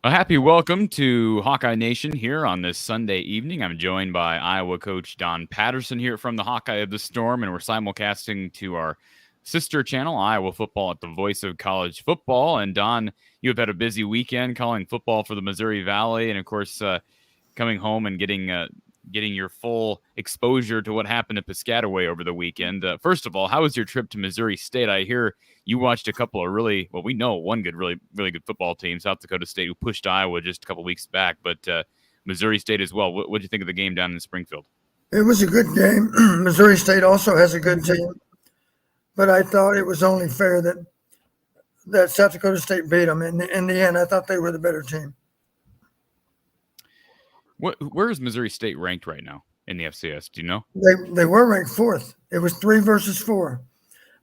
A happy welcome to Hawkeye Nation here on this Sunday evening. I'm joined by Iowa coach Don Patterson here from the Hawkeye of the Storm, and we're simulcasting to our sister channel, Iowa Football, at the voice of college football. And Don, you have had a busy weekend calling football for the Missouri Valley, and of course, coming home and getting your full exposure to what happened at Piscataway over the weekend. First of all, how was your trip to Missouri State? I hear you watched a couple of we know one good, really good football team, South Dakota State, who pushed Iowa just a couple weeks back, but Missouri State as well. What did you think of the game down in Springfield? It was a good game. Missouri State also has a good team, but I thought it was only fair that South Dakota State beat them. In the end, I thought they were the better team. Where is Missouri State ranked right now in the FCS? Do you know? They were ranked fourth. It was 3 versus 4.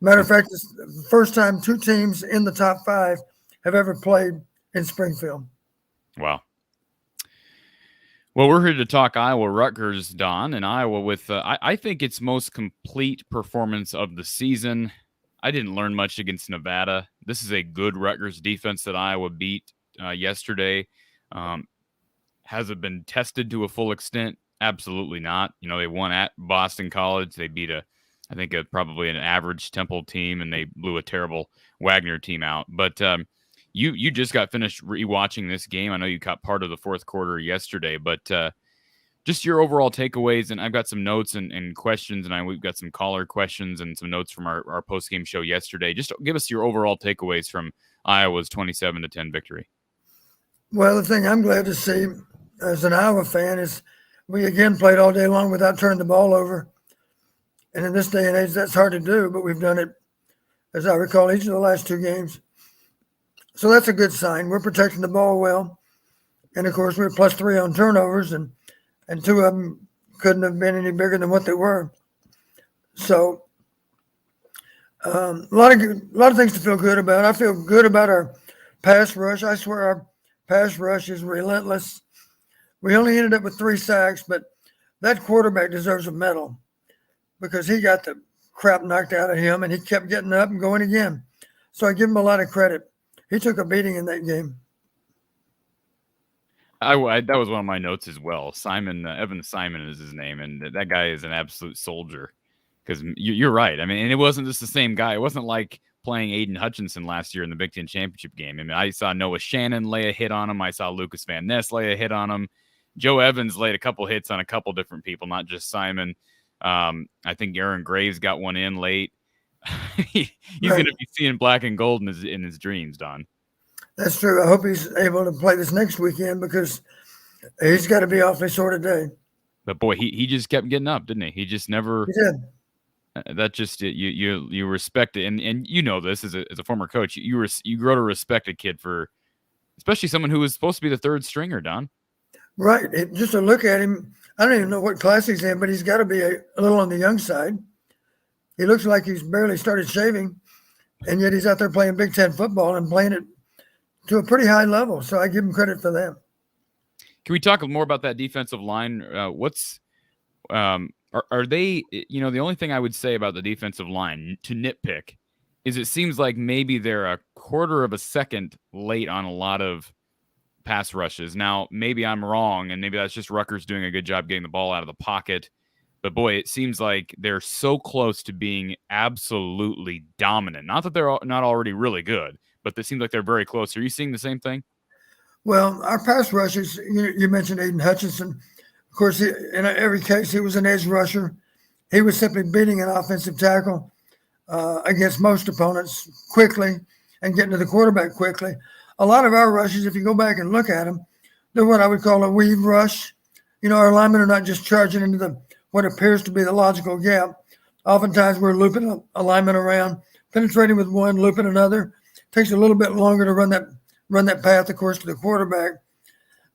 Matter of fact, it's the first time 2 teams in the top 5 have ever played in Springfield. Wow. Well, we're here to talk Iowa Rutgers, Don, and Iowa with, I think, its most complete performance of the season. I didn't learn much against Nevada. This is a good Rutgers defense that Iowa beat yesterday. Has it been tested to a full extent? Absolutely not. You know, they won at Boston College. They beat probably an average Temple team, and they blew a terrible Wagner team out. But you just got finished rewatching this game. I know you caught part of the fourth quarter yesterday, but just your overall takeaways. And I've got some notes and questions, and we've got some caller questions and some notes from our post-game show yesterday. Just give us your overall takeaways from Iowa's 27-10 victory. Well, the thing I'm glad to see as an Iowa fan is we again played all day long without turning the ball over. And in this day and age, that's hard to do, but we've done it, as I recall, each of the last 2 games. So that's a good sign. We're protecting the ball well. And, of course, we're +3 on turnovers, and 2 of them couldn't have been any bigger than what they were. So a lot of things to feel good about. I feel good about our pass rush. I swear our pass rush is relentless. We only ended up with 3 sacks, but that quarterback deserves a medal because he got the crap knocked out of him, and he kept getting up and going again. So I give him a lot of credit. He took a beating in that game. That was one of my notes as well. Evan Simon is his name, and that guy is an absolute soldier. Because you're right. I mean, and it wasn't just the same guy. It wasn't like playing Aiden Hutchinson last year in the Big Ten Championship game. I mean, I saw Noah Shannon lay a hit on him. I saw Lucas Van Ness lay a hit on him. Joe Evans laid a couple hits on a couple different people, not just Simon. I think Aaron Graves got one in late. He's going to be seeing black and gold in his dreams, Don. That's true. I hope he's able to play this next weekend because he's got to be awfully sore today. But boy, he just kept getting up, didn't he? He just never. He did. That just you respect it, and you know this as a former coach. You grow to respect a kid for, especially someone who was supposed to be the third stringer, Don. Right. Just to look at him, I don't even know what class he's in, but he's got to be a little on the young side. He looks like he's barely started shaving, and yet he's out there playing Big Ten football and playing it to a pretty high level. So I give him credit for that. Can we talk more about that defensive line? Are they, the only thing I would say about the defensive line to nitpick is it seems like maybe they're a quarter of a second late on a lot of pass rushes. Now, maybe I'm wrong, and maybe that's just Rutgers doing a good job getting the ball out of the pocket. But boy, it seems like they're so close to being absolutely dominant. Not that they're not already really good, but it seems like they're very close. Are you seeing the same thing? Well, our pass rushers, you mentioned Aiden Hutchinson. Of course, in every case, he was an edge rusher. He was simply beating an offensive tackle against most opponents quickly and getting to the quarterback quickly. A lot of our rushes, if you go back and look at them, they're what I would call a weave rush. Our linemen are not just charging into what appears to be the logical gap. Oftentimes, we're looping a lineman around, penetrating with one, looping another. It takes a little bit longer to run that path, of course, to the quarterback,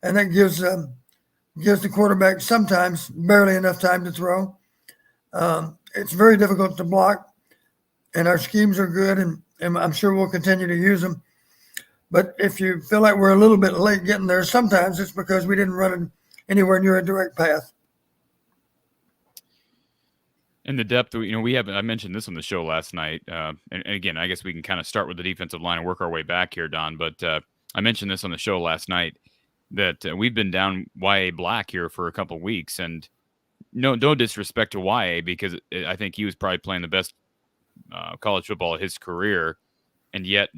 and that gives the quarterback sometimes barely enough time to throw. It's very difficult to block, and our schemes are good, and I'm sure we'll continue to use them. But if you feel like we're a little bit late getting there, sometimes it's because we didn't run it anywhere near a direct path. And the depth, I mentioned this on the show last night. And again, I guess we can kind of start with the defensive line and work our way back here, Don. But I mentioned this on the show last night that we've been down YA Black here for a couple weeks, and no disrespect to YA, because I think he was probably playing the best college football of his career, and yet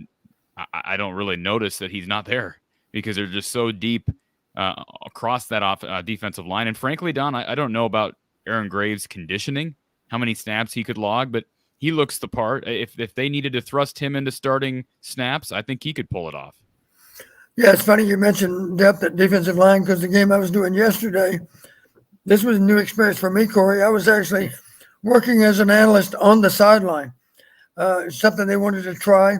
I don't really notice that he's not there because they're just so deep across that defensive line. And frankly, Don, I don't know about Aaron Graves' conditioning, how many snaps he could log, but he looks the part. If they needed to thrust him into starting snaps, I think he could pull it off. Yeah, it's funny you mentioned depth at defensive line, because the game I was doing yesterday, this was a new experience for me, Corey. I was actually working as an analyst on the sideline. Something they wanted to try.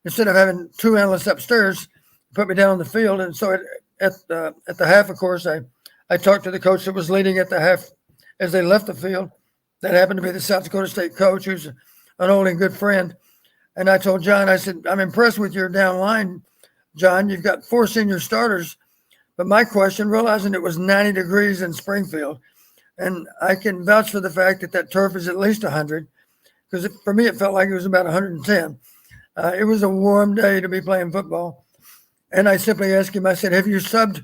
Instead of having two analysts upstairs, put me down on the field. And so at the half, of course, I talked to the coach that was leading at the half as they left the field. That happened to be the South Dakota State coach, who's an old and good friend. And I told John, I said, I'm impressed with your down line, John. You've got 4 senior starters. But my question, realizing it was 90 degrees in Springfield, and I can vouch for the fact that turf is at least 100, because for me it felt like it was about 110. It was a warm day to be playing football. And I simply asked him, I said, have you subbed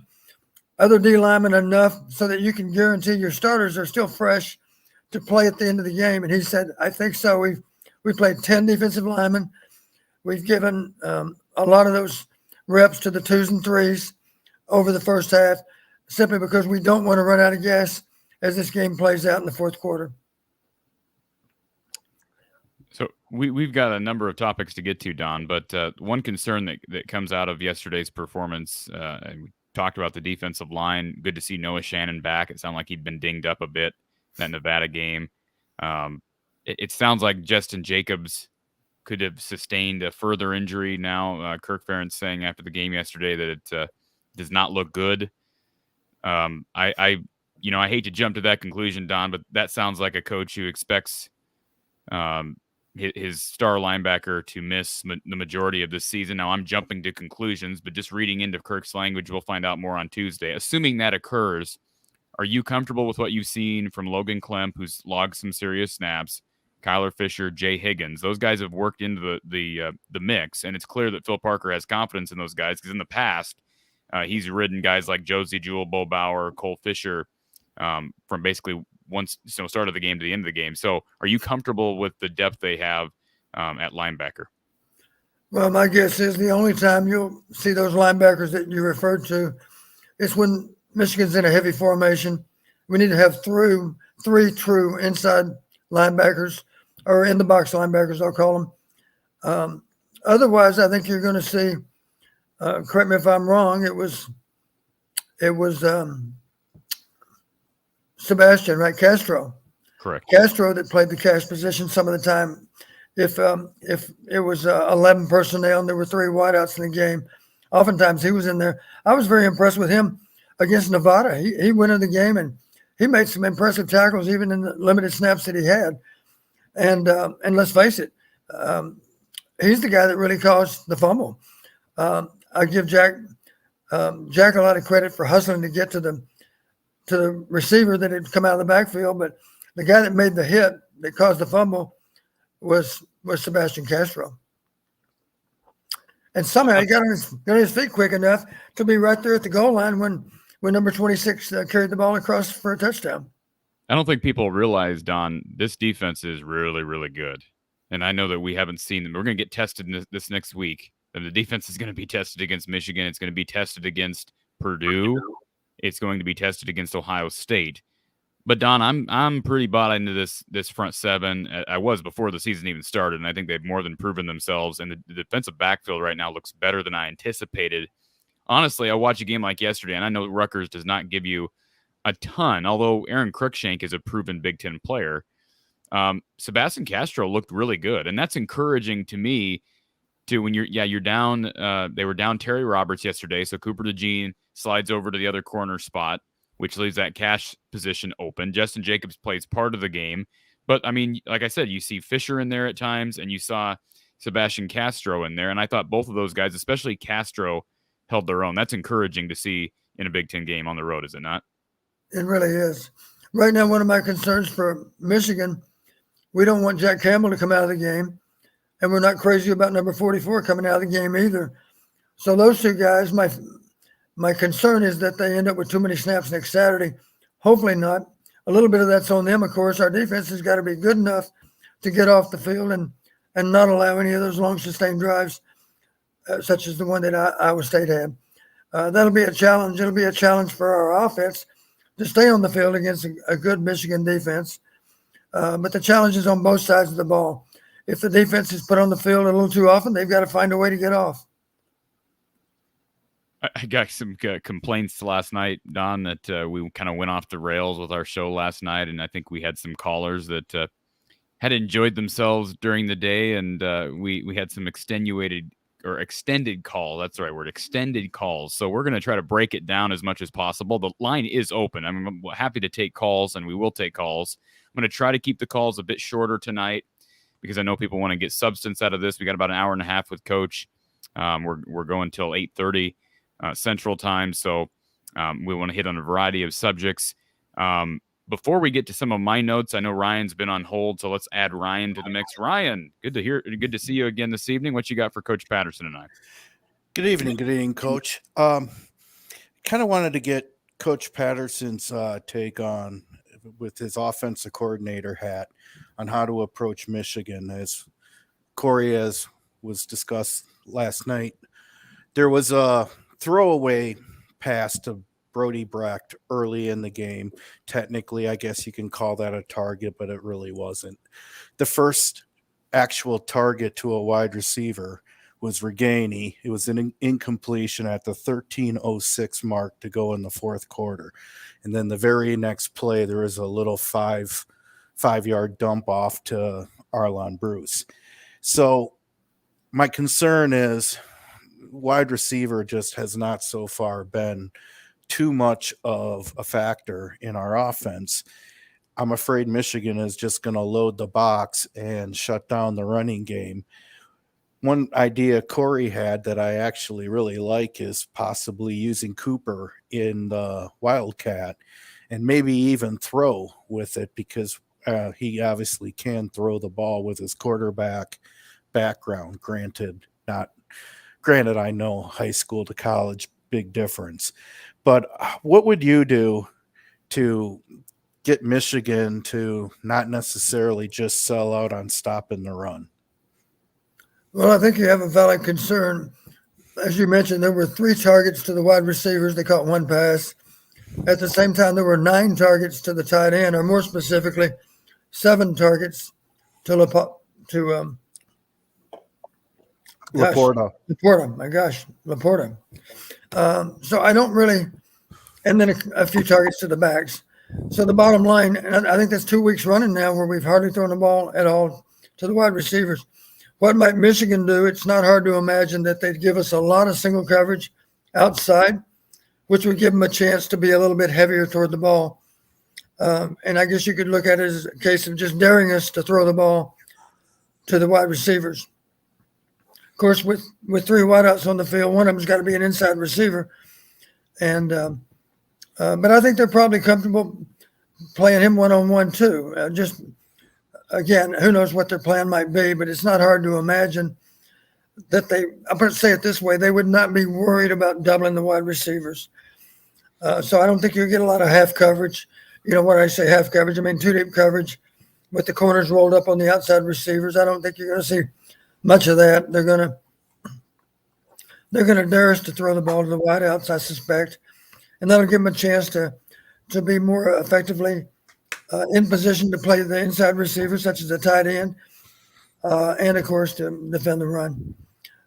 other D linemen enough so that you can guarantee your starters are still fresh to play at the end of the game? And he said, I think so. We played 10 defensive linemen. We've given a lot of those reps to the 2s and 3s over the first half, simply because we don't want to run out of gas as this game plays out in the fourth quarter. So we've got a number of topics to get to, Don, but one concern that comes out of yesterday's performance, and we talked about the defensive line. Good to see Noah Shannon back. It sounded like he'd been dinged up a bit in that Nevada game. It sounds like Justin Jacobs could have sustained a further injury now. Kirk Ference saying after the game yesterday that it does not look good. I hate to jump to that conclusion, Don, but that sounds like a coach who expects his star linebacker to miss the majority of this season. Now, I'm jumping to conclusions, but just reading into Kirk's language, we'll find out more on Tuesday. Assuming that occurs, are you comfortable with what you've seen from Logan Klemp, who's logged some serious snaps, Kyler Fisher, Jay Higgins? Those guys have worked into the mix, and it's clear that Phil Parker has confidence in those guys, because in the past, he's ridden guys like Josue, Jewell, Bo Bauer, Cole Fisher from basically start of the game to the end of the game. So are you comfortable with the depth they have at linebacker? Well, my guess is the only time you'll see those linebackers that you referred to is when Michigan's in a heavy formation. We need to have three true inside linebackers, or in the box linebackers, I'll call them. Otherwise, I think you're going to see, correct me if I'm wrong, it was Sebastian, right? Castro. Correct. Castro that played the cash position some of the time. If it was 11 personnel and there were 3 wideouts in the game, oftentimes he was in there. I was very impressed with him against Nevada. He went in the game and he made some impressive tackles even in the limited snaps that he had. And let's face it, he's the guy that really caused the fumble. I give Jack a lot of credit for hustling to get to the receiver that had come out of the backfield, but the guy that made the hit that caused the fumble was Sebastian Castro. And somehow he got on his feet quick enough to be right there at the goal line when number 26 carried the ball across for a touchdown. I don't think people realize, Don, this defense is really, really good. And I know that we haven't seen them. We're going to get tested this next week. And the defense is going to be tested against Michigan. It's going to be tested against Purdue. It's going to be tested against Ohio State. But Don, I'm pretty bought into this front seven. I was before the season even started, and I think they've more than proven themselves. And the defensive backfield right now looks better than I anticipated. Honestly, I watched a game like yesterday, and I know Rutgers does not give you a ton, although Aaron Cruikshank is a proven Big Ten player. Sebastian Castro looked really good, and that's encouraging to me. When you're down. They were down Terry Roberts yesterday, so Cooper DeJean slides over to the other corner spot, which leaves that cash position open. Justin Jacobs plays part of the game, but I mean, like I said, you see Fisher in there at times, and you saw Sebastian Castro in there, and I thought both of those guys, especially Castro, held their own. That's encouraging to see in a Big Ten game on the road, is it not? It really is. Right now, one of my concerns for Michigan, we don't want Jack Campbell to come out of the game, and we're not crazy about number 44 coming out of the game either. So those two guys, my concern is that they end up with too many snaps next Saturday. Hopefully not. A little bit of that's on them, of course. Our defense has got to be good enough to get off the field and not allow any of those long sustained drives, such as the one that Iowa State had. That'll be a challenge. It'll be a challenge for our offense to stay on the field against a good Michigan defense. But the challenge is on both sides of the ball. If the defense is put on the field a little too often, they've got to find a way to get off. I got some complaints last night, Don, that we kind of went off the rails with our show last night, and I think we had some callers that had enjoyed themselves during the day, and we had some extended call. That's the right word, extended calls. So we're going to try to break it down as much as possible. The line is open. I'm happy to take calls, and we will take calls. I'm going to try to keep the calls a bit shorter tonight because I know people want to get substance out of this. We got about an hour and a half with Coach. We're going till 8:30 Central Time, so we want to hit on a variety of subjects. Before we get to some of my notes, I know Ryan's been on hold, so let's add Ryan to the mix. Ryan, good to see you again this evening. What you got for Coach Patterson and I? Good evening, Coach. Kind of wanted to get Coach Patterson's take on, with his offensive coordinator hat, on how to approach Michigan. As Corey, as was discussed last night, there was a throwaway pass to Brody Brecht early in the game. Technically, I guess you can call that a target, but it really wasn't. The first actual target to a wide receiver was Ankeny. It was an incompletion at the 13:06 mark to go in the fourth quarter. And then the very next play, there was a little five-yard dump off to Arlon Bruce. So my concern is wide receiver just has not so far been too much of a factor in our offense. I'm afraid Michigan is just going to load the box and shut down the running game. One idea Corey had that I actually really like is possibly using Cooper in the Wildcat and maybe even throw with it, because he obviously can throw the ball with his quarterback background. Granted, I know high school to college, big difference. But what would you do to get Michigan to not necessarily just sell out on stopping the run? Well, I think you have a valid concern. As you mentioned, there were 3 targets to the wide receivers. They caught 1 pass. At the same time, there were 9 targets to the tight end, or more specifically, 7 targets to Laporta. So I don't really, and then a few targets to the backs. So the bottom line, and I think that's 2 weeks running now where we've hardly thrown the ball at all to the wide receivers. What might Michigan do? It's not hard to imagine that they'd give us a lot of single coverage outside, which would give them a chance to be a little bit heavier toward the ball. And I guess you could look at it as a case of just daring us to throw the ball to the wide receivers. Of course, with 3 wideouts on the field, one of them's got to be an inside receiver. And but I think they're probably comfortable playing him one-on-one too. Again, who knows what their plan might be, but it's not hard to imagine that I'm going to say it this way, they would not be worried about doubling the wide receivers. So I don't think you'll get a lot of half coverage. You know, when I say half coverage, I mean 2-deep coverage with the corners rolled up on the outside receivers. I don't think you're going to see much of that. They're going to dare us to throw the ball to the wideouts, I suspect, and that'll give them a chance to be more effectively in position to play the inside receivers, such as the tight end, and of course to defend the run.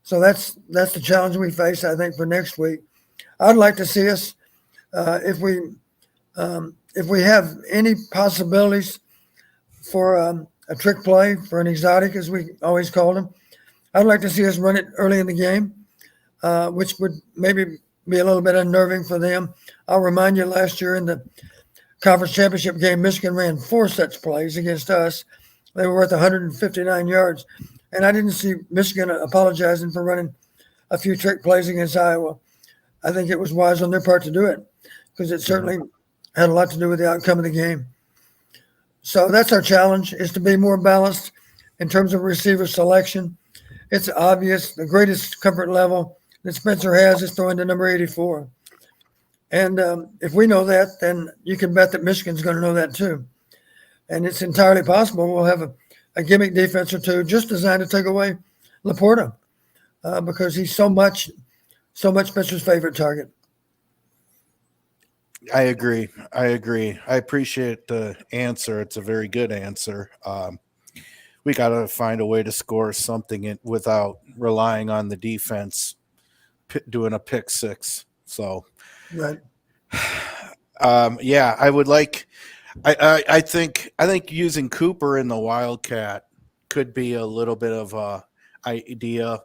So that's the challenge we face, I think, for next week. I'd like to see us, if we have any possibilities for a trick play, for an exotic, as we always called them, I'd like to see us run it early in the game, which would maybe be a little bit unnerving for them. I'll remind you, last year in the conference championship game, Michigan ran 4 such plays against us. They were worth 159 yards. And I didn't see Michigan apologizing for running a few trick plays against Iowa. I think it was wise on their part to do it because it certainly had a lot to do with the outcome of the game. So that's our challenge, is to be more balanced in terms of receiver selection. It's obvious the greatest comfort level that Spencer has is throwing to number 84. And if we know that, then you can bet that Michigan's going to know that too. And it's entirely possible we'll have a gimmick defense or two just designed to take away Laporta because he's so much Spencer's favorite target. I agree. I appreciate the answer. It's a very good answer. We got to find a way to score something without relying on the defense doing a pick six. So, right. Yeah, I would like. I think using Cooper in the Wildcat could be a little bit of a idea,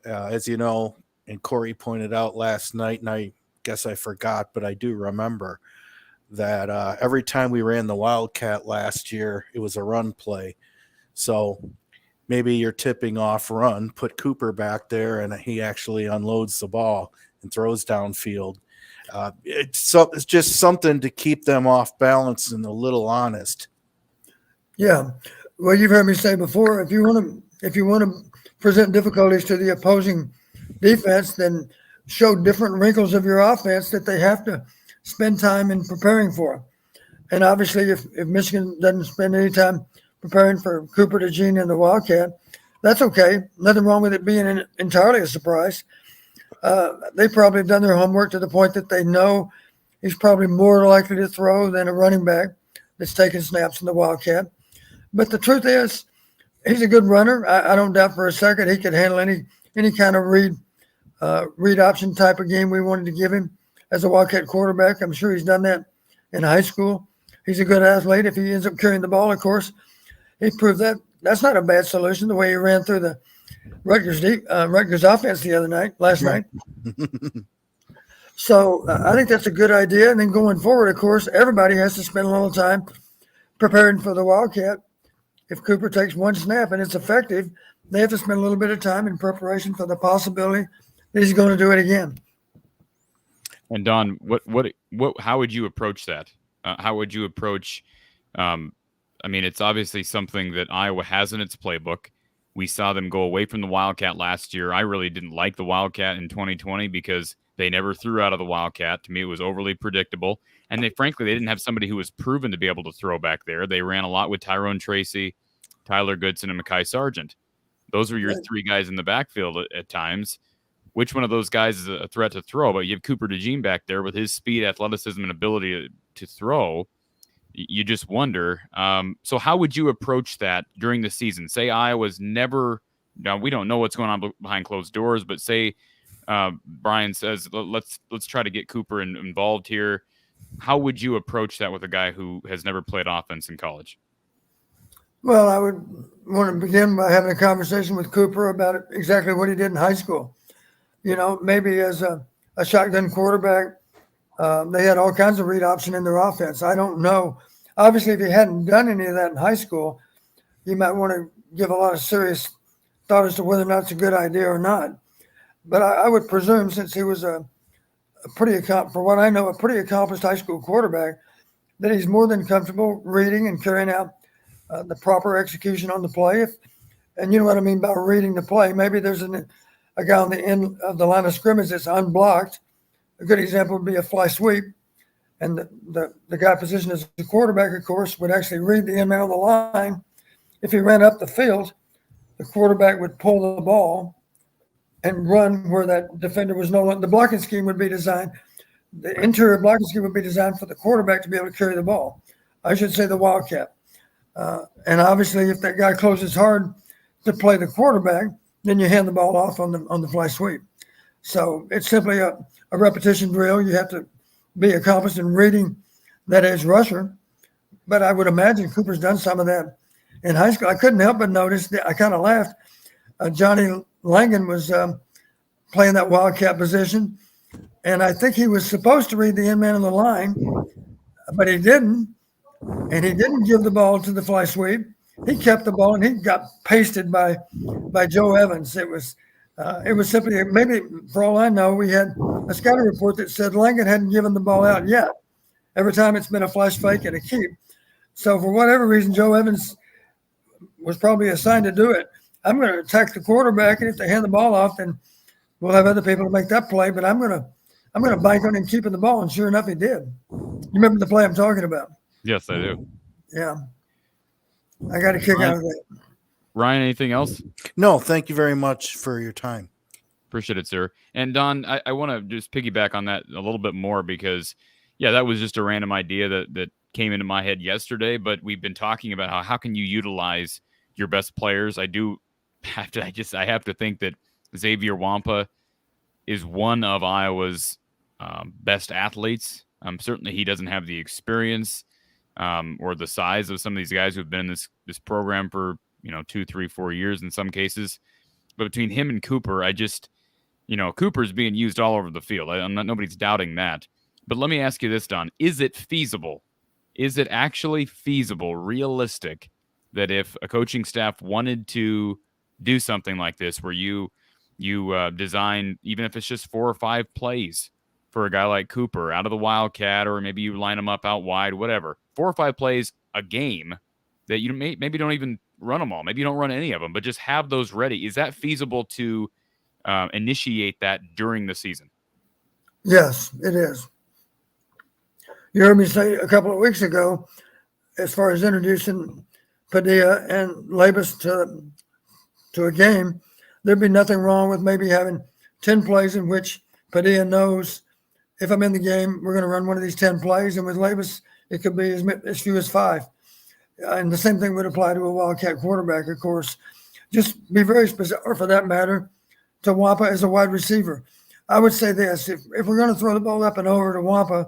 as you know, and Corey pointed out last night, and I guess I forgot, but I do remember that every time we ran the Wildcat last year, it was a run play. So maybe you're tipping off run, put Cooper back there, and he actually unloads the ball and throws downfield. It's just something to keep them off balance and a little honest. Yeah. Well, you've heard me say before, if you want to present difficulties to the opposing defense, then show different wrinkles of your offense that they have to spend time in preparing for. And obviously, if Michigan doesn't spend any time preparing for Cooper DeJean and the Wildcat, that's okay. Nothing wrong with it being entirely a surprise. They probably have done their homework to the point that they know he's probably more likely to throw than a running back that's taking snaps in the Wildcat. But the truth is, he's a good runner. I don't doubt for a second he could handle any kind of read option type of game we wanted to give him as a Wildcat quarterback. I'm sure he's done that in high school. He's a good athlete. If he ends up carrying the ball, of course, he proved that. That's not a bad solution, the way he ran through the Rutgers offense last night. So I think that's a good idea. And then going forward, of course, everybody has to spend a little time preparing for the Wildcat. If Cooper takes one snap and it's effective, they have to spend a little bit of time in preparation for the possibility that he's going to do it again. And Don, how would you approach that? How would you approach? I mean, it's obviously something that Iowa has in its playbook. We saw them go away from the Wildcat last year. I really didn't like the Wildcat in 2020 because they never threw out of the Wildcat. To me, it was overly predictable. And frankly, they didn't have somebody who was proven to be able to throw back there. They ran a lot with Tyrone Tracy, Tyler Goodson, and Mekhi Sargent. Those were your three guys in the backfield at times. Which one of those guys is a threat to throw? But you have Cooper DeJean back there with his speed, athleticism, and ability to throw. You just wonder. So how would you approach that during the season? Say Iowa's never – now, we don't know what's going on behind closed doors, but say Brian says, let's try to get Cooper involved here. How would you approach that with a guy who has never played offense in college? Well, I would want to begin by having a conversation with Cooper about exactly what he did in high school. You know, maybe as a shotgun quarterback, they had all kinds of read option in their offense. I don't know. Obviously, if you hadn't done any of that in high school, you might want to give a lot of serious thought as to whether or not it's a good idea or not. But I would presume, since he was a pretty accomplished high school quarterback, that he's more than comfortable reading and carrying out the proper execution on the play. And you know what I mean by reading the play. Maybe there's a guy on the end of the line of scrimmage that's unblocked. A good example would be a fly sweep. And the guy positioned as the quarterback, of course, would actually read the end man on the line. If he ran up the field, the quarterback would pull the ball and run where that defender was no longer. The blocking scheme would be designed. The interior blocking scheme would be designed for the quarterback to be able to carry the ball. I should say the Wildcat. And obviously, if that guy closes hard to play the quarterback, then you hand the ball off on the fly sweep. So it's simply a repetition drill. You have to be accomplished in reading that edge rusher. But I would imagine Cooper's done some of that in high school. I couldn't help but notice that I kind of laughed. Johnny Langan was playing that Wildcat position, and I think he was supposed to read the end man on the line, but he didn't. And he didn't give the ball to the fly sweep. He kept the ball, and he got pasted by Joe Evans. It was simply, maybe for all I know, we had a scouting report that said Langan hadn't given the ball out yet. Every time it's been a flash fake and a keep. So for whatever reason, Joe Evans was probably assigned to do it. I'm going to attack the quarterback, and if they hand the ball off, then we'll have other people to make that play, but I'm gonna bank on him keeping the ball, and sure enough, he did. You remember the play I'm talking about? Yes, I do. Yeah, I got a kick out of that. Ryan, anything else? No, thank you very much for your time. Appreciate it, sir. And Don, I want to just piggyback on that a little bit more because, yeah, that was just a random idea that came into my head yesterday. But we've been talking about how can you utilize your best players. I have to think that Xavier Wampa is one of Iowa's best athletes. Certainly, he doesn't have the experience or the size of some of these guys who've been in this program for 2, 3, 4 years in some cases. But between him and Cooper, Cooper's being used all over the field. Nobody's doubting that. But let me ask you this, Don. Is it feasible? Is it actually feasible, realistic, that if a coaching staff wanted to do something like this where you design, even if it's just 4 or 5 plays for a guy like Cooper out of the Wildcat, or maybe you line them up out wide, whatever, 4 or 5 plays a game that you maybe don't even run them all. Maybe you don't run any of them, but just have those ready. Is that feasible to initiate that during the season? Yes, it is. You heard me say a couple of weeks ago, as far as introducing Padilla and Labus to a game, there'd be nothing wrong with maybe having 10 plays in which Padilla knows if I'm in the game, we're going to run one of these 10 plays. And with Labus, it could be as few as 5. And the same thing would apply to a Wildcat quarterback, of course. Just be very specific, or for that matter, to Wampa as a wide receiver. I would say this, if we're going to throw the ball up and over to Wampa,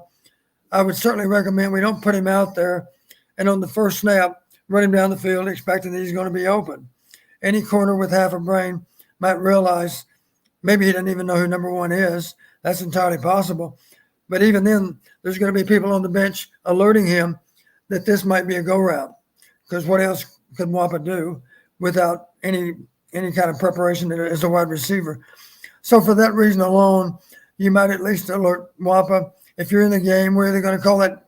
I would certainly recommend we don't put him out there and on the first snap, run him down the field expecting that he's going to be open. Any corner with half a brain might realize maybe he doesn't even know who number 1 is. That's entirely possible. But even then, there's going to be people on the bench alerting him that this might be a go route, because what else could Wampa do without any kind of preparation as a wide receiver? So for that reason alone, you might at least alert Wampa. If you're in the game, we're either going to call that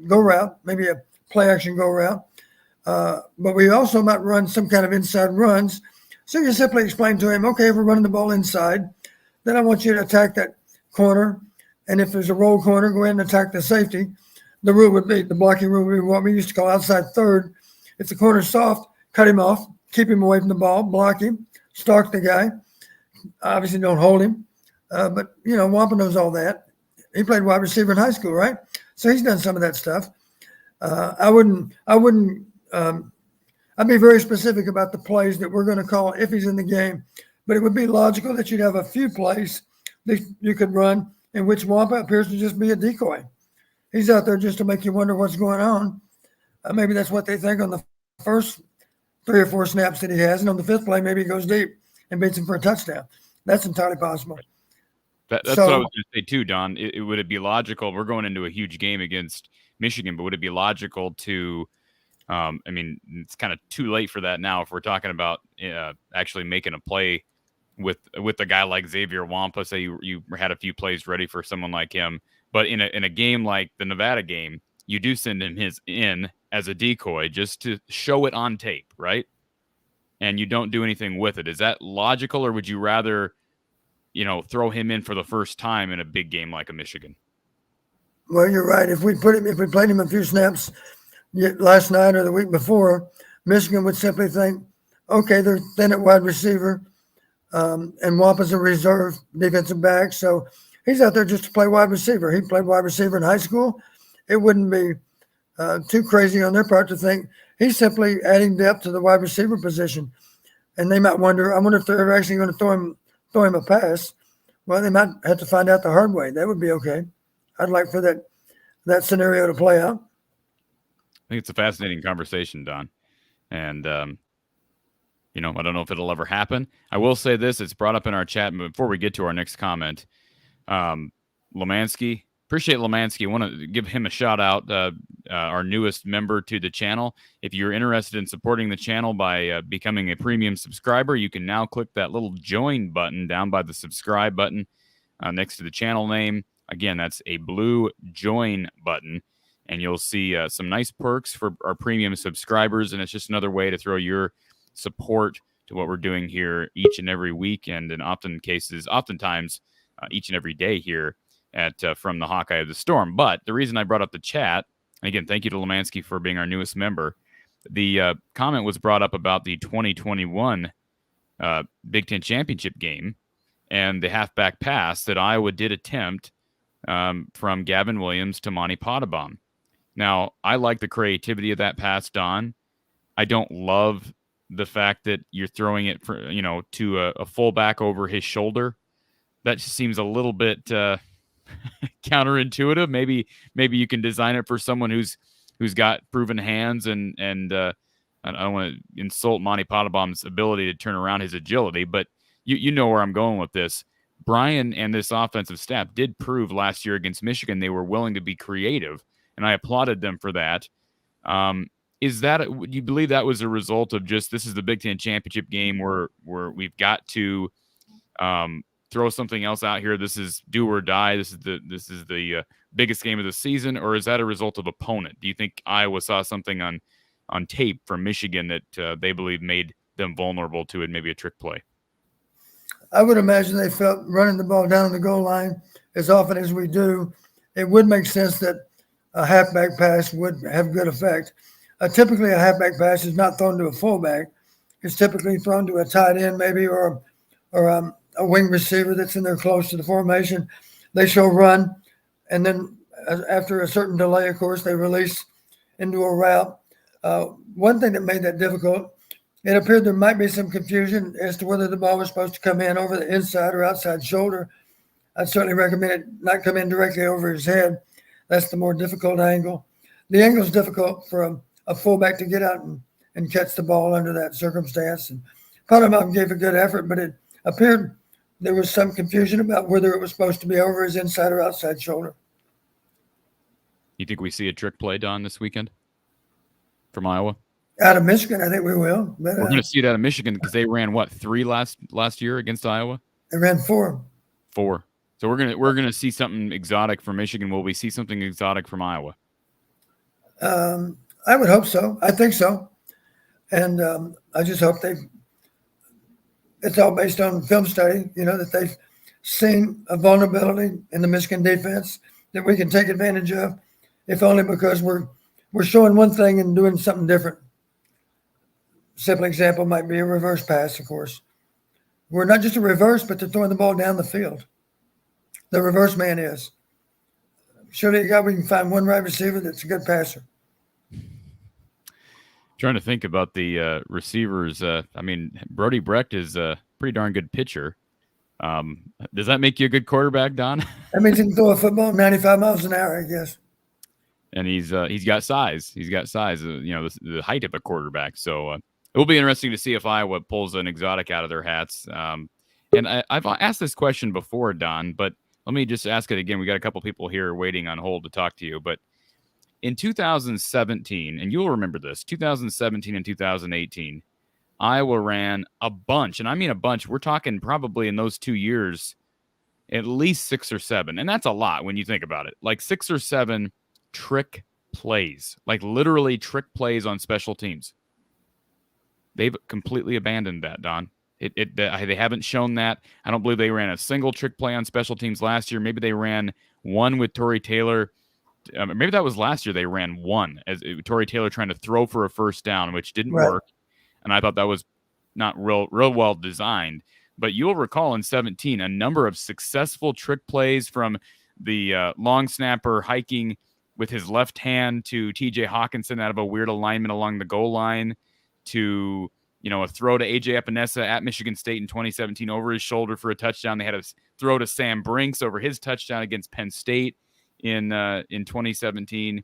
go route, maybe a play action go route, but we also might run some kind of inside runs. So you simply explain to him, okay, if we're running the ball inside, then I want you to attack that corner. And if there's a roll corner, go ahead and attack the safety. The rule would be, the blocking rule would be what we used to call outside third. If the corner's soft, cut him off, keep him away from the ball, block him, stalk the guy. Obviously don't hold him. But, Wampa knows all that. He played wide receiver in high school, right? So he's done some of that stuff. I'd be very specific about the plays that we're going to call if he's in the game. But it would be logical that you'd have a few plays that you could run in which Wampa appears to just be a decoy. He's out there just to make you wonder what's going on. Maybe that's what they think on the first 3 or 4 snaps that he has. And on the 5th play, maybe he goes deep and beats him for a touchdown. That's entirely possible. That's what I was going to say too, Don. Would it be logical? We're going into a huge game against Michigan, but would it be logical to it's kind of too late for that now if we're talking about actually making a play with a guy like Xavier Wampa. Say you had a few plays ready for someone like him, but in a game like the Nevada game, you do send him in as a decoy just to show it on tape, right? And you don't do anything with it. Is that logical, or would you rather, throw him in for the first time in a big game like a Michigan? Well, you're right. If we played him a few snaps last night or the week before, Michigan would simply think, okay, they're thin at wide receiver, and Wampa's a reserve defensive back, so he's out there just to play wide receiver. He played wide receiver in high school. It wouldn't be too crazy on their part to think he's simply adding depth to the wide receiver position. And they might wonder, I wonder if they're actually going to throw him a pass. Well, they might have to find out the hard way. That would be okay. I'd like for that scenario to play out. I think it's a fascinating conversation, Don. And, I don't know if it'll ever happen. I will say this. It's brought up in our chat. But before we get to our next comment, Lemansky, appreciate Lemansky. I want to give him a shout out, our newest member to the channel. If you're interested in supporting the channel by becoming a premium subscriber, you can now click that little join button down by the subscribe button next to the channel name. Again, that's a blue join button, and you'll see some nice perks for our premium subscribers. And it's just another way to throw your support to what we're doing here each and every weekend, and oftentimes each and every day here at from the Hawkeye of the Storm. But the reason I brought up the chat, and again, thank you to Lemansky for being our newest member. The comment was brought up about the 2021 Big Ten championship game and the halfback pass that Iowa did attempt from Gavin Williams to Monty Pottebaum. Now, I like the creativity of that pass, Don. I don't love the fact that you're throwing it to a fullback over his shoulder. That just seems a little bit counterintuitive. Maybe you can design it for someone who's got proven hands, and I don't want to insult Monty Pottebaum's ability to turn around his agility, but you know where I'm going with this. Brian and this offensive staff did prove last year against Michigan they were willing to be creative, and I applauded them for that. Would you believe that was a result of just this is the Big Ten championship game where we've got to throw something else out here? This is do or die. This is the biggest game of the season, or is that a result of opponent? Do you think Iowa saw something on tape from Michigan that they believe made them vulnerable to it, maybe a trick play? I would imagine they felt running the ball down the goal line as often as we do, it would make sense that a halfback pass would have good effect. Typically, a halfback pass is not thrown to a fullback. It's typically thrown to a tight end maybe or a wing receiver that's in there close to the formation. They show run, and then after a certain delay, of course, they release into a route. One thing that made that difficult, it appeared there might be some confusion as to whether the ball was supposed to come in over the inside or outside shoulder. I'd certainly recommend it not come in directly over his head. That's the more difficult angle. The angle is difficult for a fullback to get out and catch the ball under that circumstance. And Pottebaum gave a good effort, but it appeared there was some confusion about whether it was supposed to be over his inside or outside shoulder. You think we see a trick play, Don, this weekend from Iowa? Out of Michigan, I think we will. But, we're going to see it out of Michigan because they ran, 3 last year against Iowa? They ran 4. 4. So we're gonna see something exotic from Michigan. Will we see something exotic from Iowa? I would hope so. I think so. And I just hope it's all based on film study, that they've seen a vulnerability in the Michigan defense that we can take advantage of, if only because we're showing one thing and doing something different. Simple example might be a reverse pass, of course. We're not just a reverse, but they're throwing the ball down the field. The reverse man is. Surely we can find one right receiver that's a good passer. Trying to think about the receivers. Brody Brecht is a pretty darn good pitcher. Does that make you a good quarterback, Don? That means he can throw a football 95 miles an hour, I guess. And he's got size. He's got size. The height of a quarterback. So it will be interesting to see if Iowa pulls an exotic out of their hats. And I've asked this question before, Don, but let me just ask it again. We got a couple people here waiting on hold to talk to you. But in 2017, and you'll remember this, 2017 and 2018, Iowa ran a bunch, and I mean a bunch. We're talking probably in those 2 years, at least 6 or 7. And that's a lot when you think about it. Like 6 or 7 trick plays, like literally trick plays on special teams. They've completely abandoned that, Don. They haven't shown that. I don't believe they ran a single trick play on special teams last year. Maybe they ran one with Torrey Taylor. Maybe that was last year. They ran one as Torrey Taylor trying to throw for a first down, which didn't work. And I thought that was not real well designed. But you'll recall in 17, a number of successful trick plays from the long snapper hiking with his left hand to TJ Hawkinson out of a weird alignment along the goal line to, a throw to AJ Epinesa at Michigan State in 2017 over his shoulder for a touchdown. They had a throw to Sam Brinks over his touchdown against Penn State in 2017.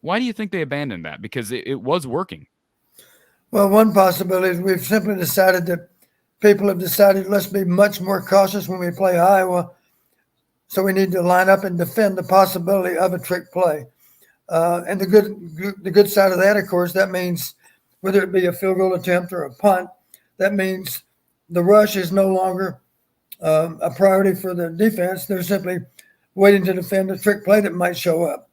Why do you think they abandoned that? Because it was working. Well, one possibility is we've simply decided that people have decided let's be much more cautious when we play Iowa. So we need to line up and defend the possibility of a trick play. And the good side of that, of course, that means whether it be a field goal attempt or a punt, that means the rush is no longer a priority for the defense. They're simply waiting to defend a trick play that might show up.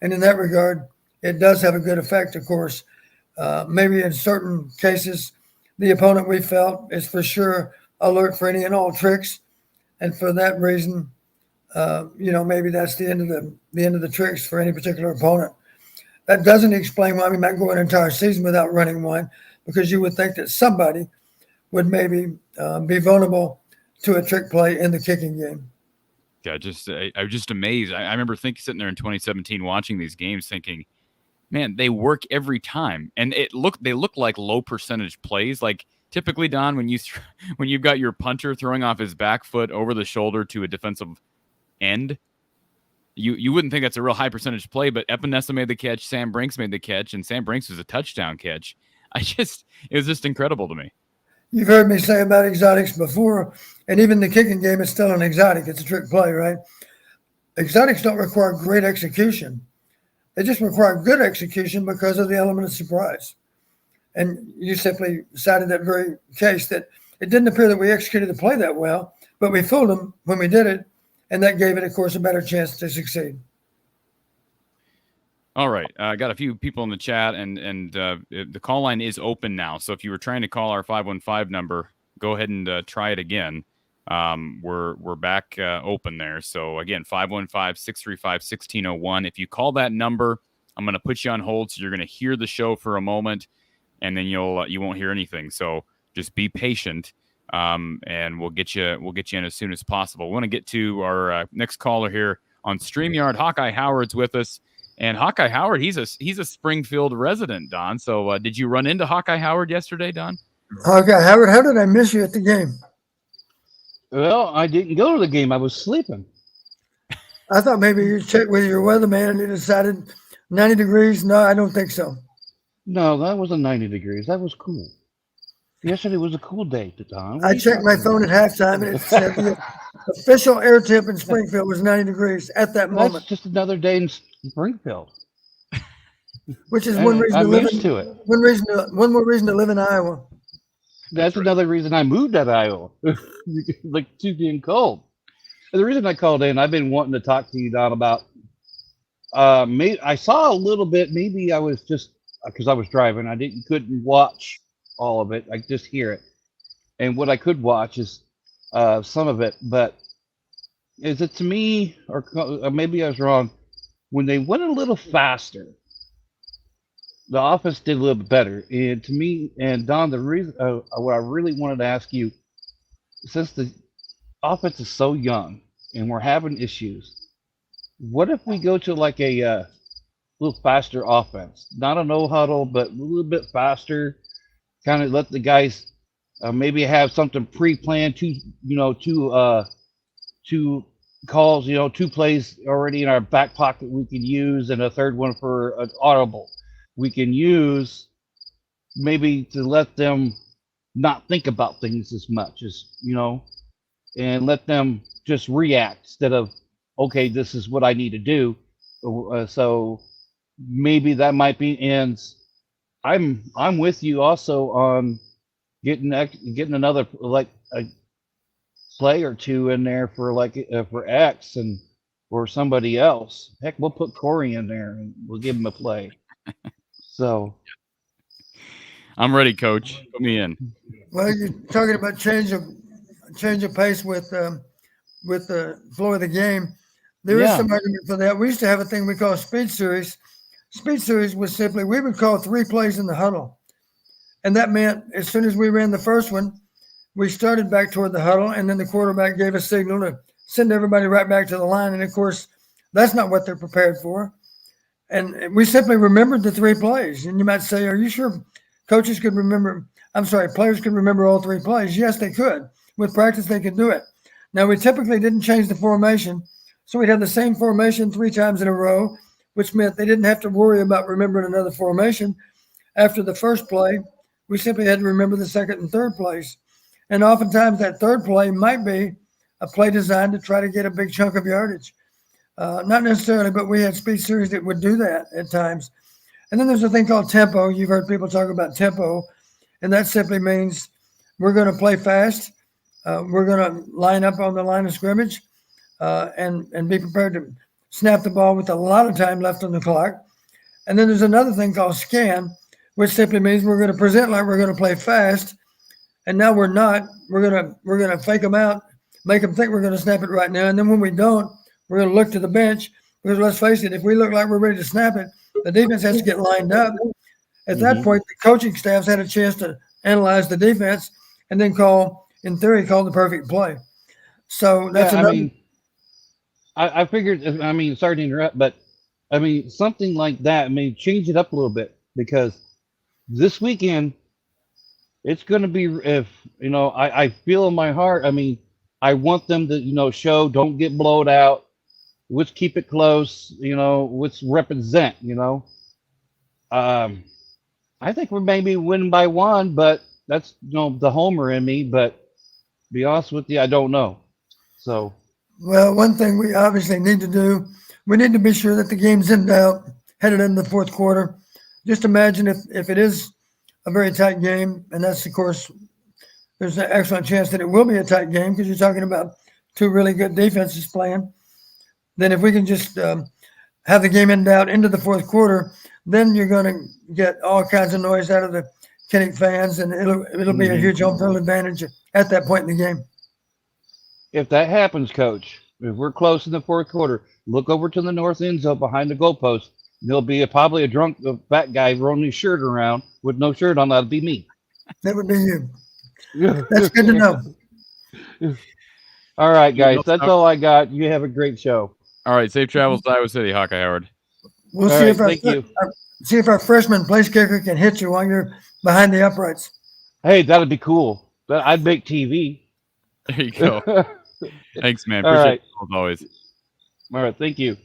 And in that regard, it does have a good effect, of course. Maybe in certain cases, the opponent we felt is for sure alert for any and all tricks, and for that reason, maybe that's the end of the tricks for any particular opponent. That doesn't explain why we might go an entire season without running one, because you would think that somebody would maybe be vulnerable to a trick play in the kicking game. Yeah, I was just amazed. I remember sitting there in 2017 watching these games thinking, man, they work every time. And they look like low percentage plays. Like typically, Don, when you've got your punter throwing off his back foot over the shoulder to a defensive end, you wouldn't think that's a real high percentage play, but Epinesa made the catch, Sam Brinks made the catch, and Sam Brinks was a touchdown catch. It was just incredible to me. You've heard me say about exotics before, and even the kicking game is still an exotic. It's a trick play, right? Exotics don't require great execution. They just require good execution because of the element of surprise. And you simply cited that very case that it didn't appear that we executed the play that well, but we fooled them when we did it, and that gave it, of course, a better chance to succeed. All right. I got a few people in the chat, and the call line is open now. So if you were trying to call our 515 number, go ahead and try it again. We're back open there. So again, 515-635-1601. If you call that number, I'm going to put you on hold, so you're going to hear the show for a moment, and then you won't hear anything. So just be patient, and we'll get you in as soon as possible. We want to get to our next caller here on StreamYard. Hawkeye Howard's with us. And Hawkeye Howard, he's a Springfield resident, Don. So did you run into Hawkeye Howard yesterday, Don? Hawkeye Howard, how did I miss you at the game? Well, I didn't go to the game. I was sleeping. I thought maybe you checked with your weatherman and you decided 90 degrees. No, I don't think so. No, that wasn't 90 degrees. That was cool. Yesterday was a cool day at the time. I checked my phone at halftime, and it said the official air temp in Springfield was 90 degrees at that moment. That's just another day in Springfield. Which is one reason to live to it. One more reason to live in Iowa. That's another reason I moved out of Iowa. Like too being cold. And the reason I called in, I've been wanting to talk to you, Don, about I saw a little bit, maybe I was just because I was driving, couldn't watch all of it. I just hear it. And what I could watch is some of it, but is it to me, or maybe I was wrong, when they went a little faster, the offense did a little bit better. And to me, and Don, the reason what I really wanted to ask you, since the offense is so young and we're having issues, what if we go to like a little faster offense? Not a no huddle, but a little bit faster. Kind of let the guys maybe have something pre-planned, two calls, 2 plays already in our back pocket we can use, and a third one for an audible we can use, maybe to let them not think about things as much as, and let them just react instead of, okay, this is what I need to do. So maybe that might be ends. I'm with you also on getting another like a play or two in there for for X and or somebody else. Heck, we'll put Corey in there and we'll give him a play. So I'm ready, Coach. Put me in. Well, you're talking about change of pace with the flow of the game. There is some argument for that. We used to have a thing we call speed series. Speed series was simply, we would call 3 plays in the huddle. And that meant as soon as we ran the first one, we started back toward the huddle, and then the quarterback gave a signal to send everybody right back to the line. And, of course, that's not what they're prepared for. And we simply remembered the 3 plays. And you might say, are you sure players could remember all 3 plays? Yes, they could. With practice, they could do it. Now, we typically didn't change the formation, so we'd have the same formation 3 times in a row, which meant they didn't have to worry about remembering another formation. After the first play, we simply had to remember the second and third plays. And oftentimes that third play might be a play designed to try to get a big chunk of yardage. Not necessarily, but we had speed series that would do that at times. And then there's a thing called tempo. You've heard people talk about tempo, and that simply means we're going to play fast. We're going to line up on the line of scrimmage and be prepared to snap the ball with a lot of time left on the clock. And then there's another thing called scan, which simply means we're going to present like we're going to play fast, and now we're not. We're gonna fake them out, make them think we're gonna snap it right now, and then when we don't, we're gonna look to the bench because let's face it, if we look like we're ready to snap it, the defense has to get lined up. At that point, the coaching staff's had a chance to analyze the defense and then in theory, call the perfect play. So that's I mean, I figured. I mean, sorry to interrupt, but I mean something like that. I mean, change it up a little bit because this weekend it's going to be. If I feel in my heart. I mean, I want them to show, don't get blowed out. Let's keep it close. Let's represent. I think we're maybe winning by one, but that's the homer in me. But to be honest with you, I don't know. So. Well, one thing we obviously need to do, we need to be sure that the game's in doubt headed into the fourth quarter. Just imagine if it is a very tight game, and that's, of course, there's an excellent chance that it will be a tight game because you're talking about two really good defenses playing. Then if we can just have the game in doubt into the fourth quarter, then you're going to get all kinds of noise out of the Kinnick fans, and it'll be a huge home field advantage at that point in the game. If that happens, Coach, if we're close in the fourth quarter, look over to the north end zone behind the goalpost. There'll be probably a drunk fat guy rolling his shirt around with no shirt on. That'll be me. That would be you. That's good to know. All right, guys. That's all I got. You have a great show. All right. Safe travels to Iowa City, Hawkeye Howard. We'll see if our freshman place kicker can hit you while you're behind the uprights. Hey, that'd be cool. I'd make TV. There you go. Thanks, man. Appreciate it as always. All right. Thank you.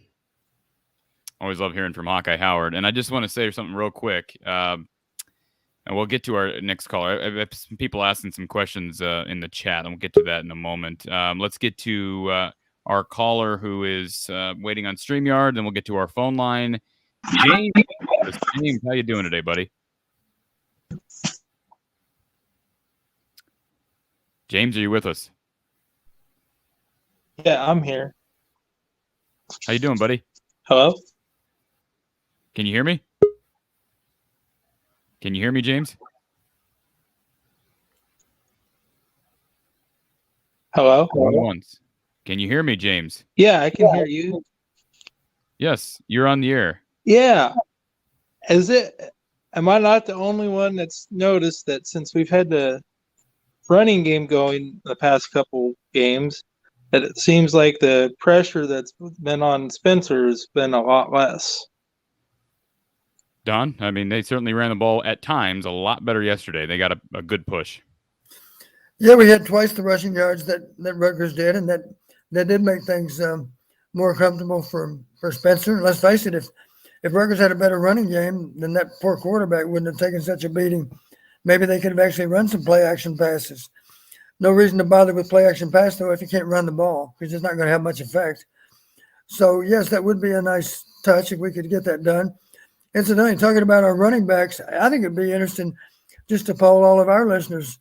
Always love hearing from Hawkeye Howard. And I just want to say something real quick. And we'll get to our next caller. I have some people asking some questions in the chat, and we'll get to that in a moment. Let's get to our caller who is waiting on StreamYard, then we'll get to our phone line. James, how you doing today, buddy? James, are you with us? Yeah, I'm here. How you doing, buddy? Hello? Can you hear me? Can you hear me, James? Hello? Once. Can you hear me, James? Yeah, I can hear you. Yes, you're on the air. Yeah. Am I not the only one that's noticed that since we've had the running game going the past couple games, that it seems like the pressure that's been on Spencer has been a lot less? Don, I mean, they certainly ran the ball at times a lot better yesterday. They got a good push. Yeah, we had twice the rushing yards that Rutgers did, and that did make things more comfortable for Spencer. And let's face it, if Rutgers had a better running game, then that poor quarterback wouldn't have taken such a beating. Maybe they could have actually run some play-action passes. No reason to bother with play-action pass, though, if you can't run the ball, because it's not going to have much effect. So, yes, that would be a nice touch if we could get that done. Incidentally, talking about our running backs, I think it'd be interesting just to poll all of our listeners.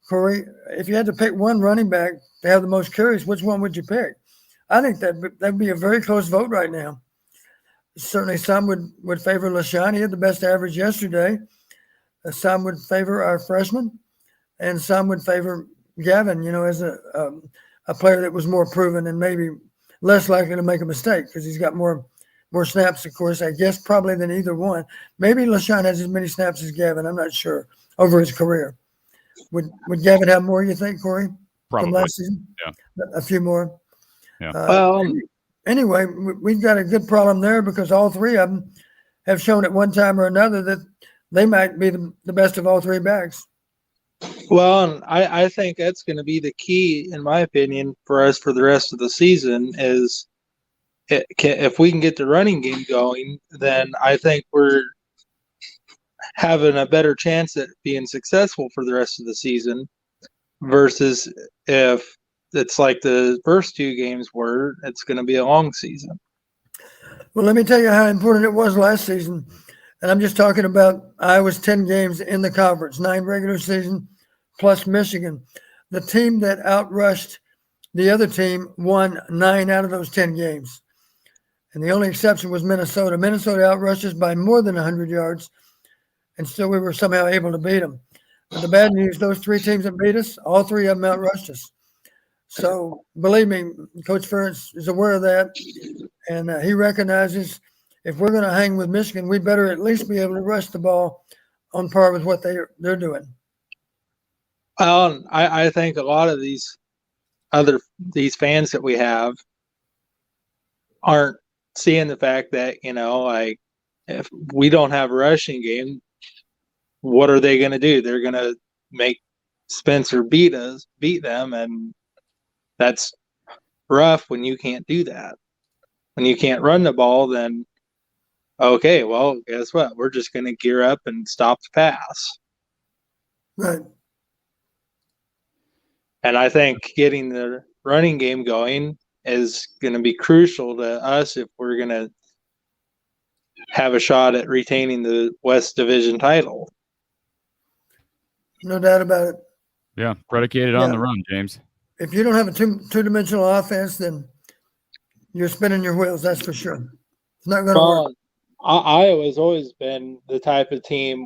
Corey, if you had to pick one running back to have the most carries, which one would you pick? I think that'd be a very close vote right now. Certainly some would favor LaShawn. He had the best average yesterday. Some would favor our freshman, and some would favor Gavin, as a player that was more proven and maybe less likely to make a mistake because he's got more snaps, of course, I guess, probably than either one. Maybe LaShawn has as many snaps as Gavin. I'm not sure over his career. Would Gavin have more, you think, Corey? Probably. From last season? Yeah. A few more? Yeah. Anyway, we've got a good problem there because all three of them have shown at one time or another that they might be the best of all three backs. Well, and I think that's going to be the key, in my opinion, for us for the rest of the season is if we can get the running game going, then I think we're having a better chance at being successful for the rest of the season versus if it's like the first two games were, it's going to be a long season. Well, let me tell you how important it was last season. And I'm just talking about Iowa's 10 games in the conference, 9 regular season plus Michigan. The team that outrushed the other team won 9 out of those 10 games. And the only exception was Minnesota. Minnesota outrushed us by more than 100 yards, and still we were somehow able to beat them. But the bad news, those 3 teams that beat us, all 3 of them outrushed us. So believe me, Coach Ference is aware of that, and he recognizes if we're going to hang with Michigan, we better at least be able to rush the ball on par with what they're doing. I think a lot of these fans that we have aren't seeing the fact that, like, if we don't have a rushing game, what are they going to do? They're going to make Spencer beat them, and that's rough when you can't do that. When you can't run the ball, then okay, well, guess what? We're just going to gear up and stop the pass. Right. And I think getting the running game going is going to be crucial to us if we're going to have a shot at retaining the West Division title. No doubt about it. Yeah, predicated on the run, James. If you don't have a two-dimensional offense, then you're spinning your wheels, that's for sure. It's not going to work. Iowa's always been the type of team,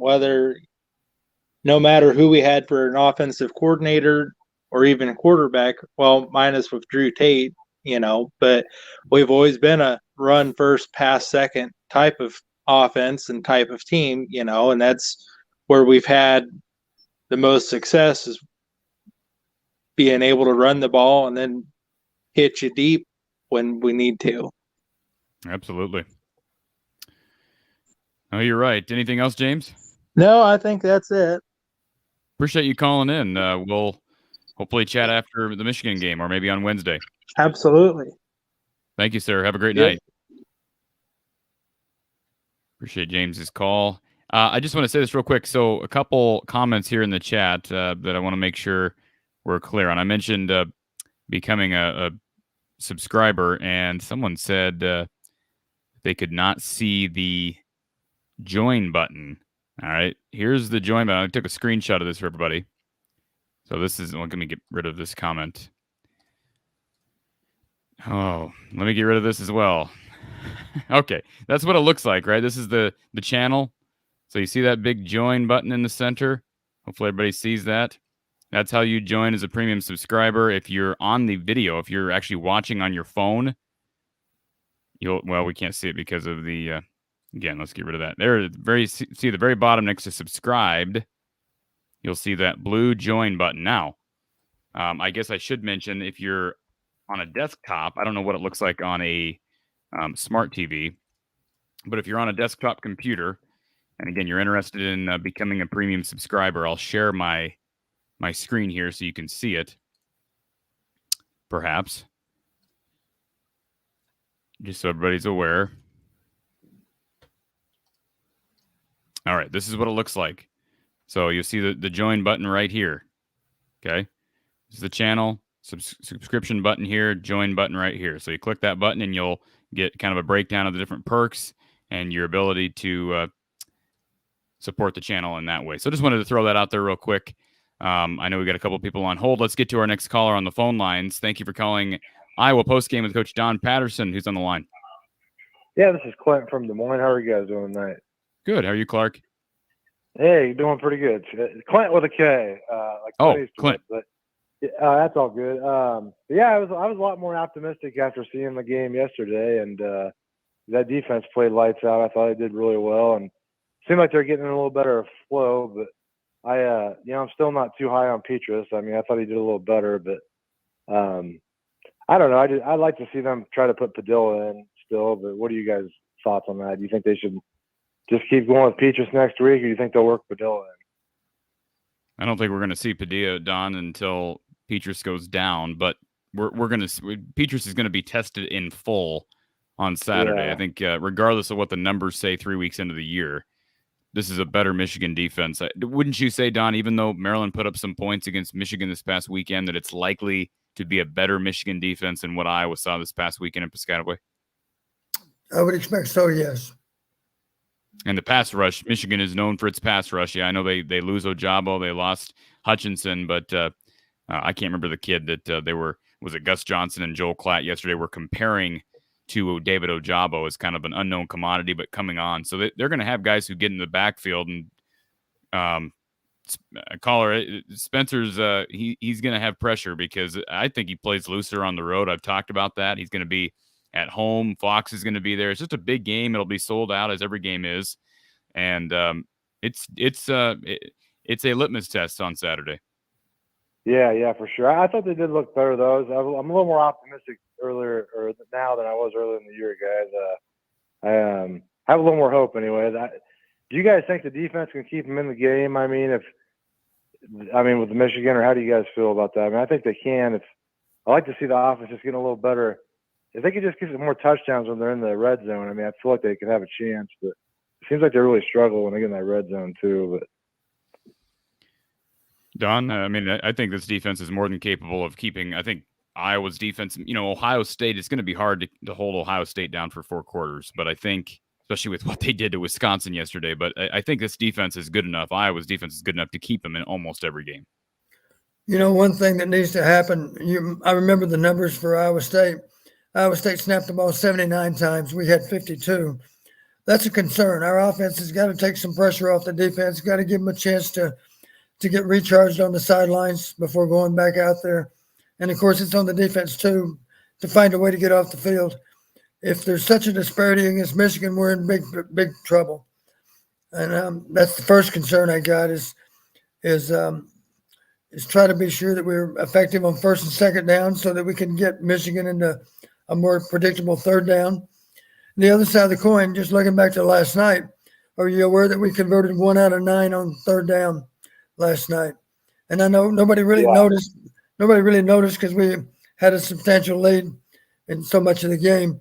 no matter who we had for an offensive coordinator or even a quarterback, well, minus with Drew Tate, but we've always been a run first, pass second type of offense and type of team, and that's where we've had the most success, is being able to run the ball and then hit you deep when we need to. Absolutely. Oh, you're right. Anything else, James? No, I think that's it. Appreciate you calling in. We'll hopefully chat after the Michigan game or maybe on Wednesday. Absolutely. Thank you, sir. Have a great night. Appreciate James's call. I just want to say this real quick. So a couple comments here in the chat that I want to make sure we're clear on. I mentioned becoming a subscriber, and someone said they could not see the join button. All right, here's the join button. I took a screenshot of this for everybody. So this is, let me get rid of this comment. Oh, let me get rid of this as well. Okay, that's what it looks like, right? This is the channel. So you see that big join button in the center? Hopefully everybody sees that. That's how you join as a premium subscriber. If you're on the video, if you're actually watching on your phone, well, we can't see it because of the, again, let's get rid of that. There, see the very bottom next to subscribed, you'll see that blue join button. Now, I guess I should mention, if you're on a desktop, I don't know what it looks like on a smart TV, but if you're on a desktop computer, and again, you're interested in becoming a premium subscriber, I'll share my screen here so you can see it, perhaps, just so everybody's aware. All right, this is what it looks like. So you'll see the join button right here. Okay, this is the channel, subscription button here, join button right here. So you click that button and you'll get kind of a breakdown of the different perks and your ability to support the channel in that way. So just wanted to throw that out there real quick. I know we got a couple people on hold. Let's get to our next caller on the phone lines. Thank you for calling Iowa Postgame with Coach Don Patterson, who's on the line. Yeah, this is Clint from Des Moines. How are you guys doing tonight? Good. How are you, Clark? Hey, doing pretty good. Clint with a K. Clint. But that's all good. Yeah, I was a lot more optimistic after seeing the game yesterday, and that defense played lights out. I thought they did really well, and seemed like they're getting in a little better flow. But I'm still not too high on Petrus. I mean, I thought he did a little better, but I don't know. I'd like to see them try to put Padilla in still. But what are you guys' thoughts on that? Do you think they should just keep going with Petrus next week, or do you think they'll work Padilla in? I don't think we're going to see Padilla, Don, until Petrus goes down. But we're going to. Petrus is going to be tested in full on Saturday. Yeah. I think regardless of what the numbers say 3 weeks into the year, this is a better Michigan defense. Wouldn't you say, Don, even though Maryland put up some points against Michigan this past weekend, that it's likely to be a better Michigan defense than what Iowa saw this past weekend in Piscataway? I would expect so, yes. And the pass rush, Michigan is known for its pass rush. Yeah, I know they lose Ojabo, they lost Hutchinson, but I can't remember the kid that was it Gus Johnson and Joel Klatt yesterday were comparing to David Ojabo as kind of an unknown commodity, but coming on. So they're going to have guys who get in the backfield and Caller, Spencer's he's going to have pressure because I think he plays looser on the road. I've talked about that. He's going to be at home. Fox is going to be there. It's just a big game. It'll be sold out as every game is, and it's a litmus test on Saturday. Yeah, for sure. I thought they did look better though. I'm a little more optimistic now than I was earlier in the year, guys. I have a little more hope, anyways. Do you guys think the defense can keep them in the game? I mean, with the Michigan, or how do you guys feel about that? I mean, I think they can. I like to see the offense just getting a little better. If they could just get some more touchdowns when they're in the red zone, I mean, I feel like they could have a chance. But it seems like they really struggle when they get in that red zone too. But Don, I think this defense is more than capable of keeping. I think Iowa's defense. Ohio State. It's going to be hard to hold Ohio State down for 4 quarters, but I think, especially with what they did to Wisconsin yesterday. But I think this defense is good enough. Iowa's defense is good enough to keep them in almost every game. One thing that needs to happen, I remember the numbers for Iowa State. Iowa State snapped the ball 79 times. We had 52. That's a concern. Our offense has got to take some pressure off the defense, got to give them a chance to get recharged on the sidelines before going back out there. And, of course, it's on the defense, too, to find a way to get off the field. If there's such a disparity against Michigan, we're in big trouble. And that's the first concern I got is try to be sure that we're effective on first and second down so that we can get Michigan into a more predictable third down. The other side of the coin, just looking back to last night, are you aware that we converted 1 out of 9 on third down last night? And I know nobody really noticed. Nobody really noticed because we had a substantial lead in so much of the game.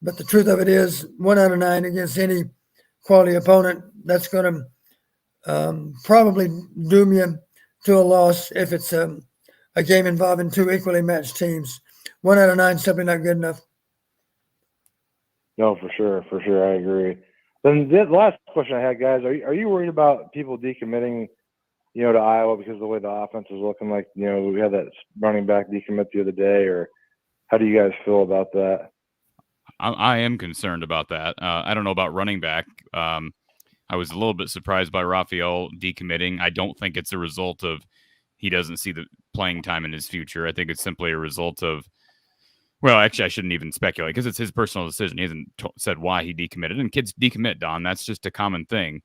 But the truth of it is, 1 out of 9 against any quality opponent, that's going to probably doom you to a loss if it's a game involving 2 equally matched teams. 1 out of 9 is simply not good enough. No, for sure, I agree. Then the last question I had, guys, are you worried about people decommitting, to Iowa because of the way the offense is looking? Like, we had that running back decommit the other day, or how do you guys feel about that? I am concerned about that. I don't know about running back. I was a little bit surprised by Raphael decommitting. I don't think it's a result of he doesn't see the playing time in his future. I think it's simply a result of, well, actually, I shouldn't even speculate because it's his personal decision. He hasn't said why he decommitted. And kids decommit, Don. That's just a common thing.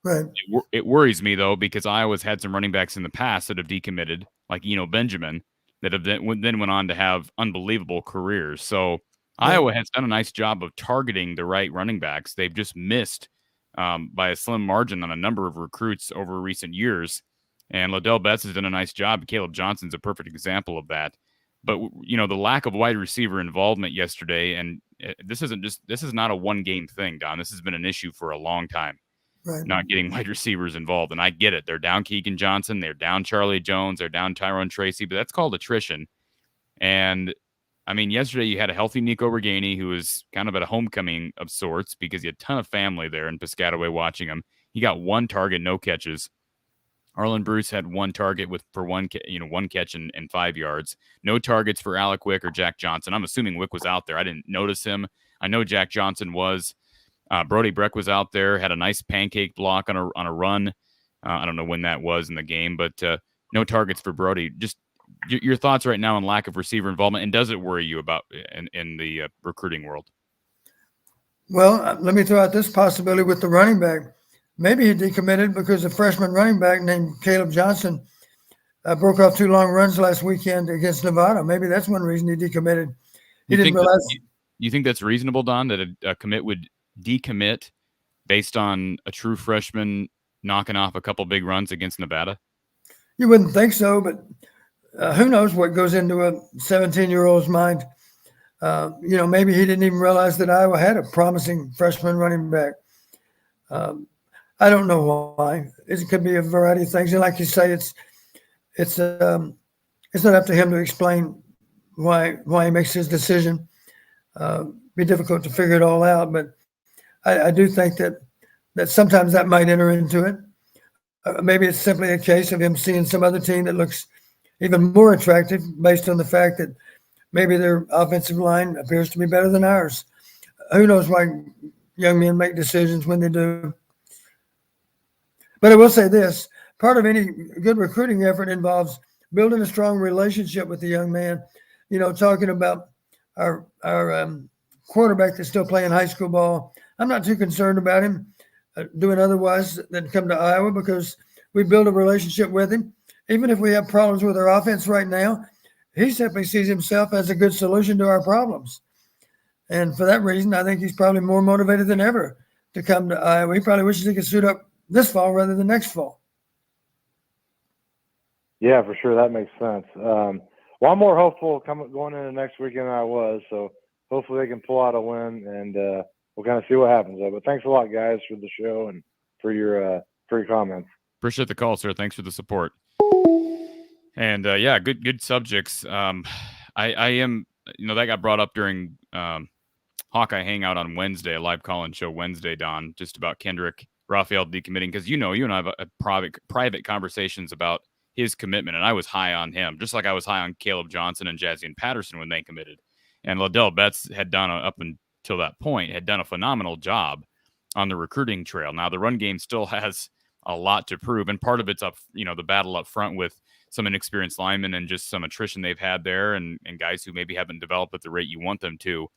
Right. It worries me, though, because Iowa's had some running backs in the past that have decommitted, like Benjamin, that have then went on to have unbelievable careers. So Iowa has done a nice job of targeting the right running backs. They've just missed by a slim margin on a number of recruits over recent years. And Liddell Betts has done a nice job. Caleb Johnson's a perfect example of that. But, the lack of wide receiver involvement yesterday, and this is not a one-game thing, Don. This has been an issue for a long time, right. Not getting wide receivers involved. And I get it. They're down Keegan Johnson. They're down Charlie Jones. They're down Tyrone Tracy. But that's called attrition. And, yesterday you had a healthy Nico Reganey who was kind of at a homecoming of sorts because he had a ton of family there in Piscataway watching him. He got 1 target, no catches. Arlen Bruce had 1 target for 1 catch and 5 yards. No targets for Alec Wick or Jack Johnson. I'm assuming Wick was out there. I didn't notice him. I know Jack Johnson was. Brody Breck was out there, had a nice pancake block on a run. I don't know when that was in the game, but no targets for Brody. Just your thoughts right now on lack of receiver involvement, and does it worry you about in the recruiting world? Well, let me throw out this possibility with the running back. Maybe he decommitted because a freshman running back named Caleb Johnson broke off 2 long runs last weekend against Nevada. Maybe that's one reason he decommitted. He didn't realize. You think that's reasonable, Don, that a commit would decommit based on a true freshman knocking off a couple big runs against Nevada? You wouldn't think so, but who knows what goes into a 17-year-old's mind. Maybe he didn't even realize that Iowa had a promising freshman running back. I don't know why. It could be a variety of things. And like you say, it's not up to him to explain why he makes his decision. Be difficult to figure it all out, but I do think that sometimes that might enter into it. Maybe it's simply a case of him seeing some other team that looks even more attractive based on the fact that maybe their offensive line appears to be better than ours. Who knows why young men make decisions when they do. But I will say this, part of any good recruiting effort involves building a strong relationship with the young man. Talking about our quarterback that's still playing high school ball. I'm not too concerned about him doing otherwise than come to Iowa because we build a relationship with him. Even if we have problems with our offense right now, he simply sees himself as a good solution to our problems. And for that reason, I think he's probably more motivated than ever to come to Iowa. He probably wishes he could suit up this fall rather than next fall. Yeah, for sure. That makes sense. Well, I'm more hopeful going into next weekend than I was. So hopefully they can pull out a win, and we'll kind of see what happens. But thanks a lot, guys, for the show and for your comments. Appreciate the call, sir. Thanks for the support. And yeah, good subjects. I am, that got brought up during Hawkeye Hangout on Wednesday, a live call-in show Wednesday, Don, just about Kendrick Raphael decommitting, because you and I have a private conversations about his commitment, and I was high on him, just like I was high on Caleb Johnson and Jazzy Patterson when they committed. And Liddell Betts had done, up until that point, had done a phenomenal job on the recruiting trail. Now, the run game still has a lot to prove, and part of it's the battle up front with some inexperienced linemen and just some attrition they've had there, and guys who maybe haven't developed at the rate you want them to.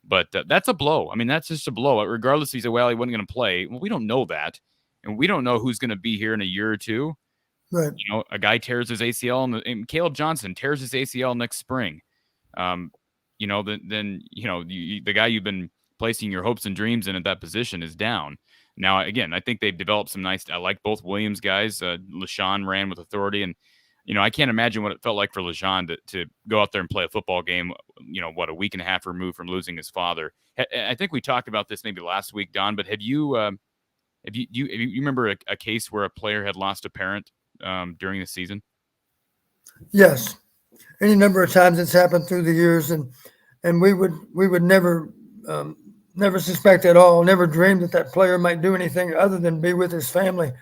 But that's a blow. I mean, that's just a blow. Regardless, he said, well, he wasn't going to play. Well, we don't know that. And we don't know who's going to be here in a year or two. Right. A guy tears his ACL, and Caleb Johnson tears his ACL next spring. The guy you've been placing your hopes and dreams in at that position is down. Now, again, I think they've developed some I like both Williams guys. LaShawn ran with authority, and I can't imagine what it felt like for LaShawn to go out there and play a football game, a week and a half removed from losing his father. I think we talked about this maybe last week, Don, but have you remember a case where a player had lost a parent during the season? Yes. Any number of times it's happened through the years, and we would never suspect at all, never dream that player might do anything other than be with his family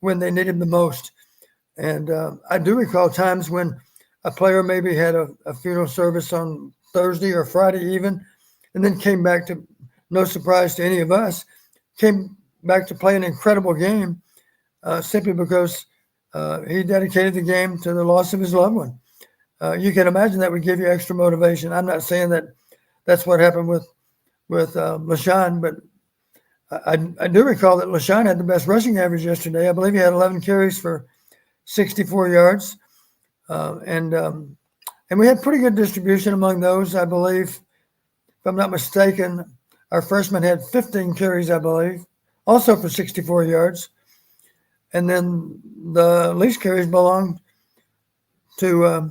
when they need him the most. And I do recall times when a player maybe had a funeral service on Thursday or Friday even, and then came back to, no surprise to any of us, came back to play an incredible game simply because he dedicated the game to the loss of his loved one. You can imagine that would give you extra motivation. I'm not saying that that's what happened with LaShawn, but I do recall that LaShawn had the best rushing average yesterday. I believe he had 11 carries for 64 yards. And we had pretty good distribution among those, I believe. If I'm not mistaken, our freshman had 15 carries, I believe, also for 64 yards. And then the least carries belonged to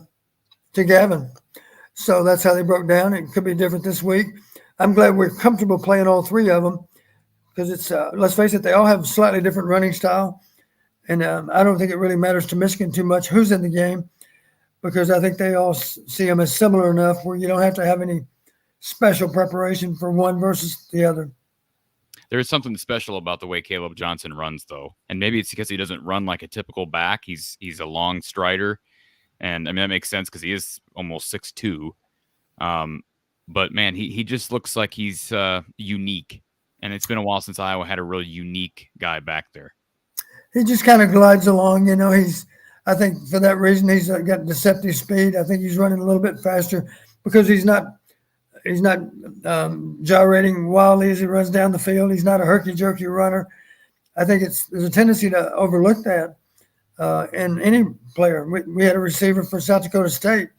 Gavin. So that's how they broke down. It could be different this week. I'm glad we're comfortable playing all three of them because it's, let's face it, they all have slightly different running style. And I don't think it really matters to Michigan too much who's in the game because I think they all see them as similar enough where you don't have to have any special preparation for one versus the other. There's something special about the way Caleb Johnson runs, though. And maybe it's because he doesn't run like a typical back. He's a long strider. And, I mean, that makes sense because he is almost 6'2". But, man, he just looks like he's unique. And it's been a while since Iowa had a really unique guy back there. He just kind of glides along. I think for that reason, he's got deceptive speed. I think he's running a little bit faster because he's not gyrating wildly as he runs down the field. He's not a herky-jerky runner. I think there's a tendency to overlook that in any player. We had a receiver for South Dakota State.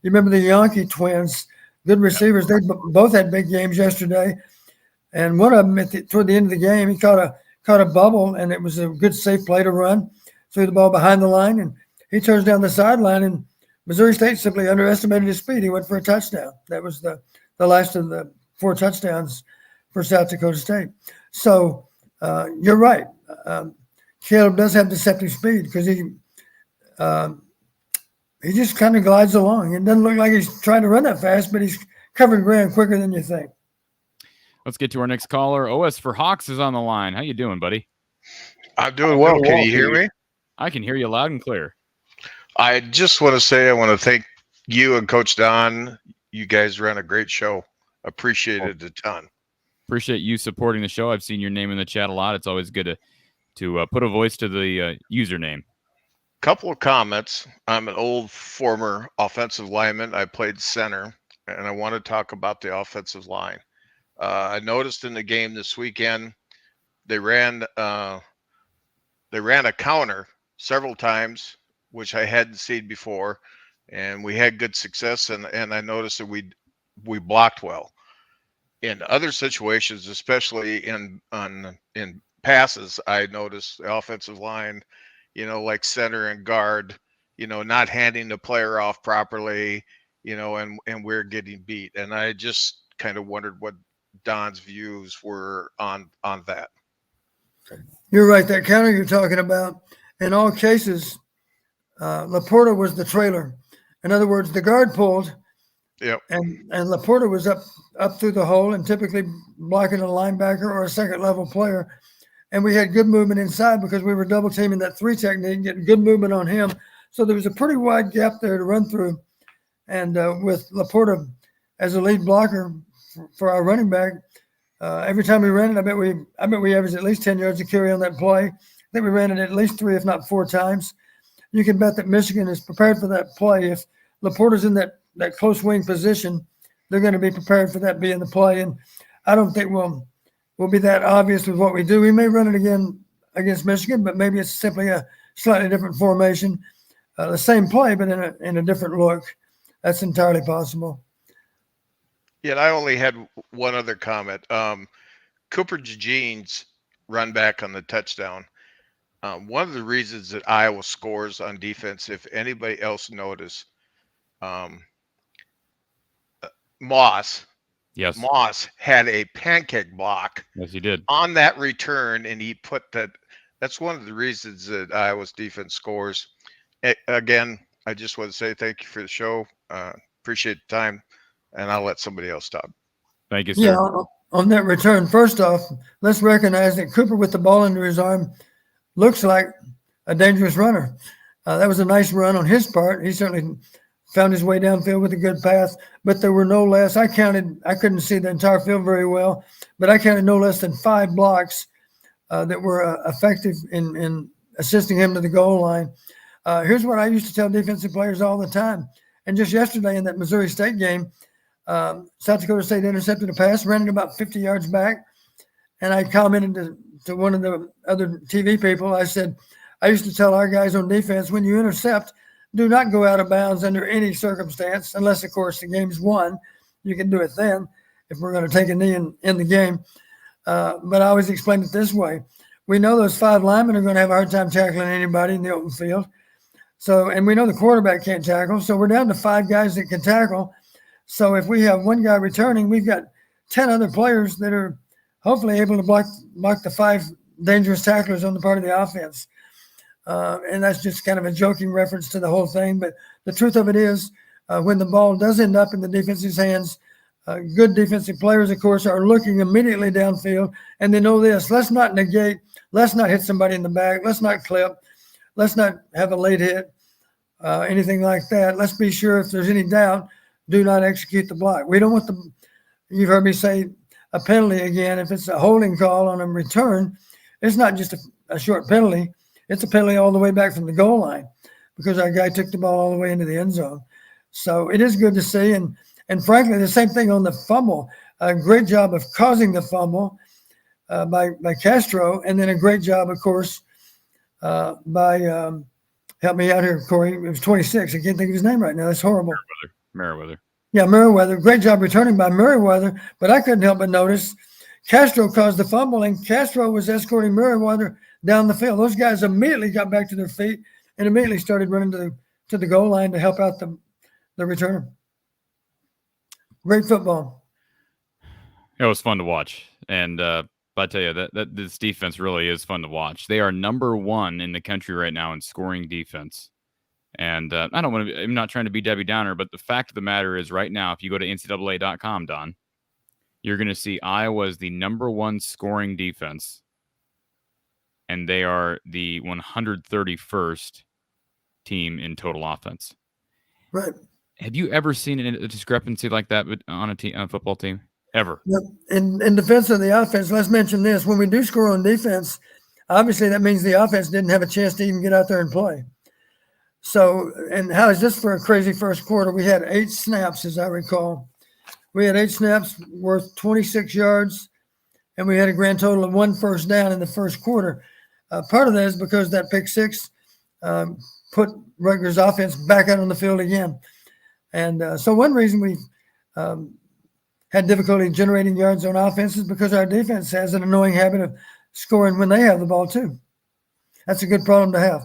You remember the Yankee twins, good receivers. They both had big games yesterday. And one of them, toward the end of the game, he caught a bubble, and it was a good, safe play to run. Threw the ball behind the line, and he turns down the sideline, and Missouri State simply underestimated his speed. He went for a touchdown. That was the last of the 4 touchdowns for South Dakota State. So you're right. Caleb does have deceptive speed because he just kind of glides along. It doesn't look like he's trying to run that fast, but he's covering ground quicker than you think. Let's get to our next caller. OS for Hawks is on the line. How you doing, buddy? I'm doing well. Can you hear me? I can hear you loud and clear. I just want to say I want to thank you and Coach Don. You guys ran a great show. Appreciate it a ton. Appreciate you supporting the show. I've seen your name in the chat a lot. It's always good to put a voice to the username. Couple of comments. I'm an old former offensive lineman. I played center, and I want to talk about the offensive line. I noticed in the game this weekend they ran a counter several times, which I hadn't seen before, and we had good success. And I noticed that we blocked well. In other situations, especially in passes, I noticed the offensive line, like center and guard, not handing the player off properly, and we're getting beat. And I just kind of wondered what Don's views were on that. You're right. That counter you're talking about, in all cases, Laporta was the trailer. In other words, the guard pulled, Yep. and Laporta was up through the hole and typically blocking a linebacker or a second level player. And we had good movement inside because we were double teaming that 3 technique, getting good movement on him. So there was a pretty wide gap there to run through. And with Laporta as a lead blocker for our running back, every time we ran it, I bet we averaged at least 10 yards of carry on that play. I think we ran it at least 3, if not 4 times. You can bet that Michigan is prepared for that play. If Laporta's in that close wing position, they're going to be prepared for that being the play. And I don't think we'll be that obvious with what we do. We may run it again against Michigan, but maybe it's simply a slightly different formation, the same play, but in a different look. That's entirely possible. Yeah, I only had one other comment. Cooper DeJean's run back on the touchdown. One of the reasons that Iowa scores on defense, if anybody else noticed, Moss had a pancake block. Yes, he did. On that return, and he put that. That's one of the reasons that Iowa's defense scores. Again, I just want to say thank you for the show. Appreciate the time, and I'll let somebody else talk. Thank you, sir. Yeah, on that return, first off, let's recognize that Cooper with the ball under his arm looks like a dangerous runner. That was a nice run on his part. He certainly found his way downfield with a good pass, but there were no less. I couldn't see the entire field very well, but I counted no less than 5 blocks that were effective in assisting him to the goal line. Here's what I used to tell defensive players all the time. And just yesterday in that Missouri State game, South Dakota State intercepted a pass, ran it about 50 yards back. And I commented to one of the other TV people. I said, I used to tell our guys on defense, when you intercept, do not go out of bounds under any circumstance, unless, of course, the game's won. You can do it then if we're going to take a knee in the game. But I always explain it this way. We know those 5 linemen are going to have a hard time tackling anybody in the open field. So, and we know the quarterback can't tackle. So we're down to 5 guys that can tackle. So if we have 1 guy returning, we've got 10 other players that are hopefully able to block the 5 dangerous tacklers on the part of the offense. And that's just kind of a joking reference to the whole thing. But the truth of it is, when the ball does end up in the defense's hands, good defensive players, of course, are looking immediately downfield. And they know this: let's not negate, let's not hit somebody in the back, let's not clip, let's not have a late hit, anything like that. Let's be sure, if there's any doubt, do not execute the block. We don't want you've heard me say a penalty again. If it's a holding call on a return, it's not just a short penalty. It's a penalty all the way back from the goal line because our guy took the ball all the way into the end zone. So it is good to see. And frankly, the same thing on the fumble. A great job of causing the fumble by Castro, and then a great job, of course, by help me out here, Corey. It was 26. I can't think of his name right now. That's horrible. Merriweather. Yeah, Merriweather. Great job returning by Merriweather, but I couldn't help but notice Castro caused the fumble, and Castro was escorting Merriweather down the field. Those guys immediately got back to their feet and immediately started running to the goal line to help out the returner. Great football. It was fun to watch, and I tell you that this defense really is fun to watch. They are number 1 in the country right now in scoring defense. And I'm not trying to be Debbie Downer, but the fact of the matter is, right now, if you go to NCAA.com, Don, you're going to see Iowa is the number 1 scoring defense, and they are the 131st team in total offense. Right. Have you ever seen a discrepancy like that on a football team? Ever? Yep. In defense of the offense, let's mention this. When we do score on defense, obviously that means the offense didn't have a chance to even get out there and play. So, and how is this for a crazy first quarter? We had 8 snaps, as I recall. We had 8 snaps worth 26 yards, and we had a grand total of 1 first down in the first quarter. Part of that is because that pick six put Rutgers offense back out on the field again. And so one reason we had difficulty generating yards on offense is because our defense has an annoying habit of scoring when they have the ball too. That's a good problem to have.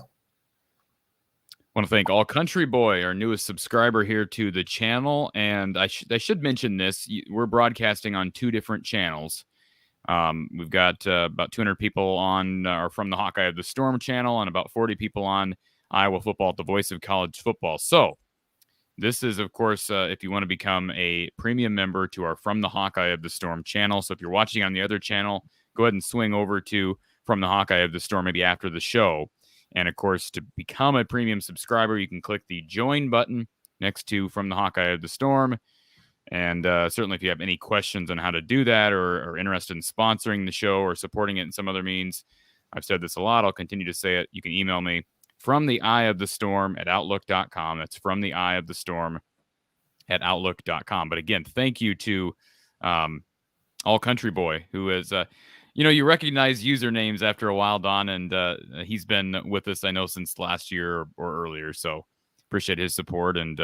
I want to thank All Country Boy, our newest subscriber here to the channel. And I should mention this. We're broadcasting on 2 different channels. We've got about 200 people on or from the Hawkeye of the Storm channel and about 40 people on Iowa Football, the voice of college football. So this is, of course, if you want to become a premium member to our From the Hawkeye of the Storm channel. So if you're watching on the other channel, go ahead and swing over to From the Hawkeye of the Storm maybe after the show. And, of course, to become a premium subscriber, you can click the join button next to From the Hawkeye of the Storm. And certainly if you have any questions on how to do that or interested in sponsoring the show or supporting it in some other means, I've said this a lot. I'll continue to say it. You can email me from the eye of the storm at outlook.com. That's from the eye of the storm at outlook.com. But again, thank you to All Country Boy, who is, you recognize usernames after a while, Don, and he's been with us, I know, since last year or earlier. So appreciate his support and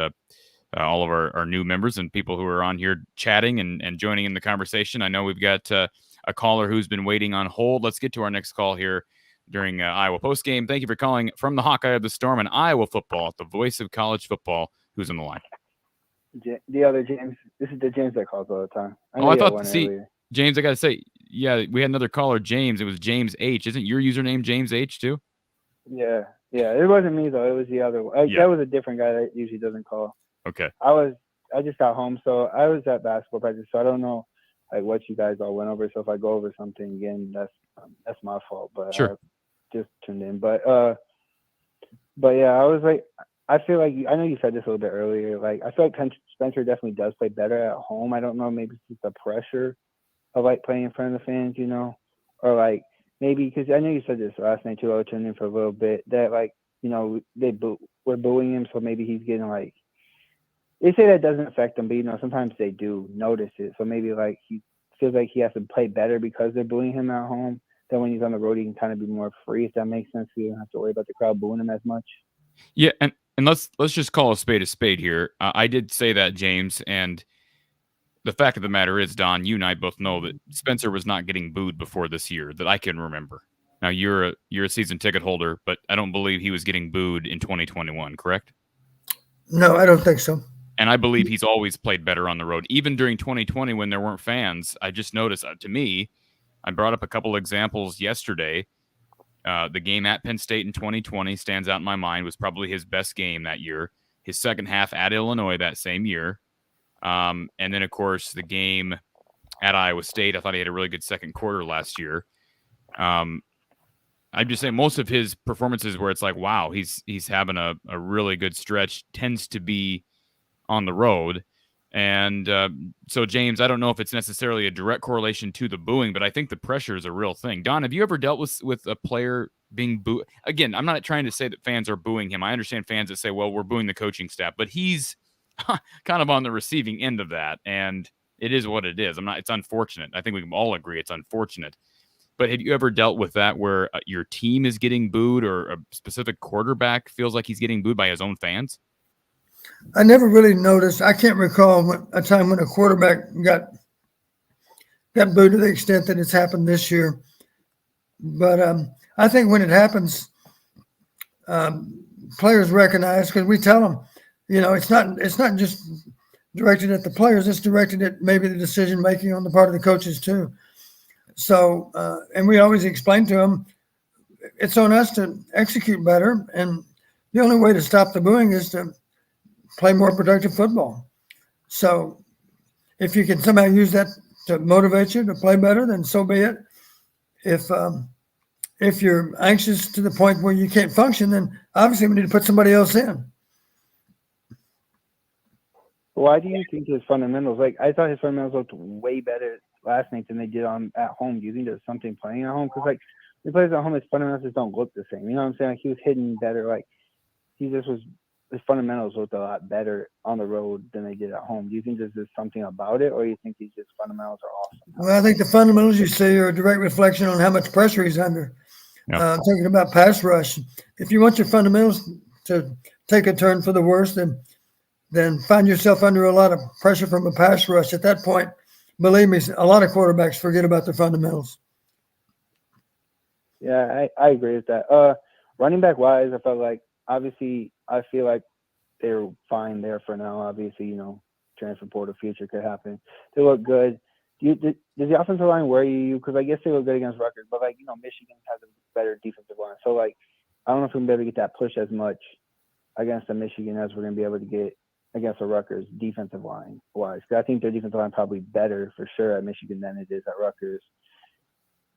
all of our new members and people who are on here chatting and joining in the conversation. I know we've got a caller who's been waiting on hold. Let's get to our next call here during Iowa Postgame. Thank you for calling from the Hawkeye of the Storm and Iowa football, the voice of college football. Who's on the line? The other James. This is the James that calls all the time. I thought, James, I got to say, yeah, we had another caller, James. It was James H. Isn't your username James H too? Yeah. It wasn't me, though. It was the other one. That was a different guy that usually doesn't call. Okay. I just got home, so I was at basketball practice, so I don't know what you guys all went over. So if I go over something again, that's my fault. But sure. I just tuned in. But yeah, I was like, I feel like I know you said this a little bit earlier. Like I feel like Spencer definitely does play better at home. I don't know, maybe it's just the pressure of playing in front of the fans, or maybe because I know you said this last night too. I was tuning in for a little bit that we're booing him, so maybe he's getting They say that doesn't affect them, but sometimes they do notice it. So maybe he feels like he has to play better because they're booing him at home. Then when he's on the road, he can kind of be more free, if that makes sense. You don't have to worry about the crowd booing him as much. Yeah, and let's just call a spade here. I did say that, James, and the fact of the matter is, Don, you and I both know that Spencer was not getting booed before this year that I can remember. Now you're a season ticket holder, but I don't believe he was getting booed in 2021, correct? No, I don't think so. And I believe he's always played better on the road. Even during 2020 when there weren't fans, I just noticed, to me, I brought up a couple examples yesterday. The game at Penn State in 2020 stands out in my mind, was probably his best game that year. His second half at Illinois that same year. And then, of course, the game at Iowa State, I thought he had a really good second quarter last year. I'm just saying most of his performances where it's like, wow, he's having a really good stretch tends to be on the road. And so, James, I don't know if it's necessarily a direct correlation to the booing, but I think the pressure is a real thing. Don, have you ever dealt with a player being booed? Again, I'm not trying to say that fans are booing him. I understand fans that say, well, we're booing the coaching staff, but he's kind of on the receiving end of that. And it is what it is. It's unfortunate. I think we can all agree it's unfortunate. But have you ever dealt with that where your team is getting booed or a specific quarterback feels like he's getting booed by his own fans? I never really noticed. I can't recall a time when a quarterback got booed to the extent that it's happened this year. But I think when it happens, players recognize, because we tell them, it's not just directed at the players, it's directed at maybe the decision making on the part of the coaches too. So, and we always explain to them, it's on us to execute better, and the only way to stop the booing is to play more productive football. So if you can somehow use that to motivate you to play better, then so be it. If you're anxious to the point where you can't function, then obviously we need to put somebody else in. Why do you think his fundamentals, I thought his fundamentals looked way better last night than they did at home? Do you think there's something playing at home? Because when he plays at home, his fundamentals just don't look the same. You know what I'm saying? He was hitting better. his fundamentals looked a lot better on the road than they did at home. Do you think there's something about it, or do you think his fundamentals are awesome? Well, I think the fundamentals you see are a direct reflection on how much pressure he's under. Yep. Talking about pass rush, if you want your fundamentals to take a turn for the worse, then find yourself under a lot of pressure from a pass rush. At that point, believe me, a lot of quarterbacks forget about their fundamentals. Yeah, I agree with that. Running back wise, I feel like they're fine there for now. Obviously, transfer portal future could happen. They look good. Does the offensive line worry you? Because I guess they look good against Rutgers, but Michigan has a better defensive line. So I don't know if we're gonna be able to get that push as much against the Michigan as we're gonna be able to get against the Rutgers defensive line wise. Because I think their defensive line probably better for sure at Michigan than it is at Rutgers.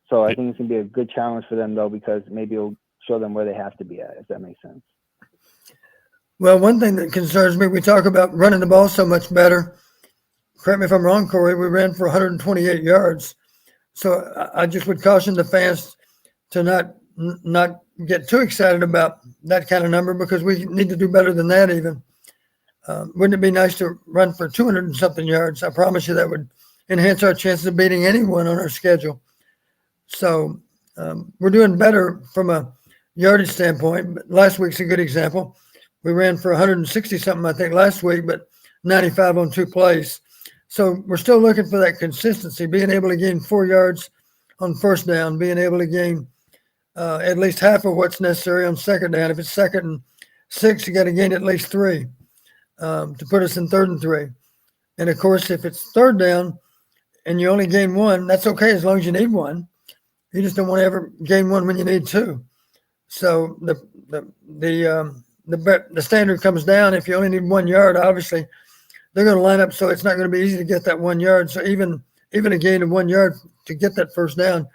So I think it's gonna be a good challenge for them though, because maybe it'll show them where they have to be at, if that makes sense. Well, one thing that concerns me, we talk about running the ball so much better. Correct me if I'm wrong, Corey, we ran for 128 yards. So I just would caution the fans to not get too excited about that kind of number, because we need to do better than that even. Wouldn't it be nice to run for 200 and something yards? I promise you that would enhance our chances of beating anyone on our schedule. So we're doing better from a yardage standpoint. But last week's a good example. We ran for 160 something, I think, last week, but 95 on 2 plays. So we're still looking for that consistency, being able to gain 4 yards on first down, being able to gain at least half of what's necessary on second down. If it's 2nd and 6, you got to gain at least 3 to put us in 3rd and 3. And of course, if it's 3rd down and you only gain 1, that's okay as long as you need 1. You just don't want to ever gain 1 when you need 2. So the standard comes down. If you only need 1 yard, obviously they're going to line up so it's not going to be easy to get that 1 yard. So even a gain of 1 yard to get that first down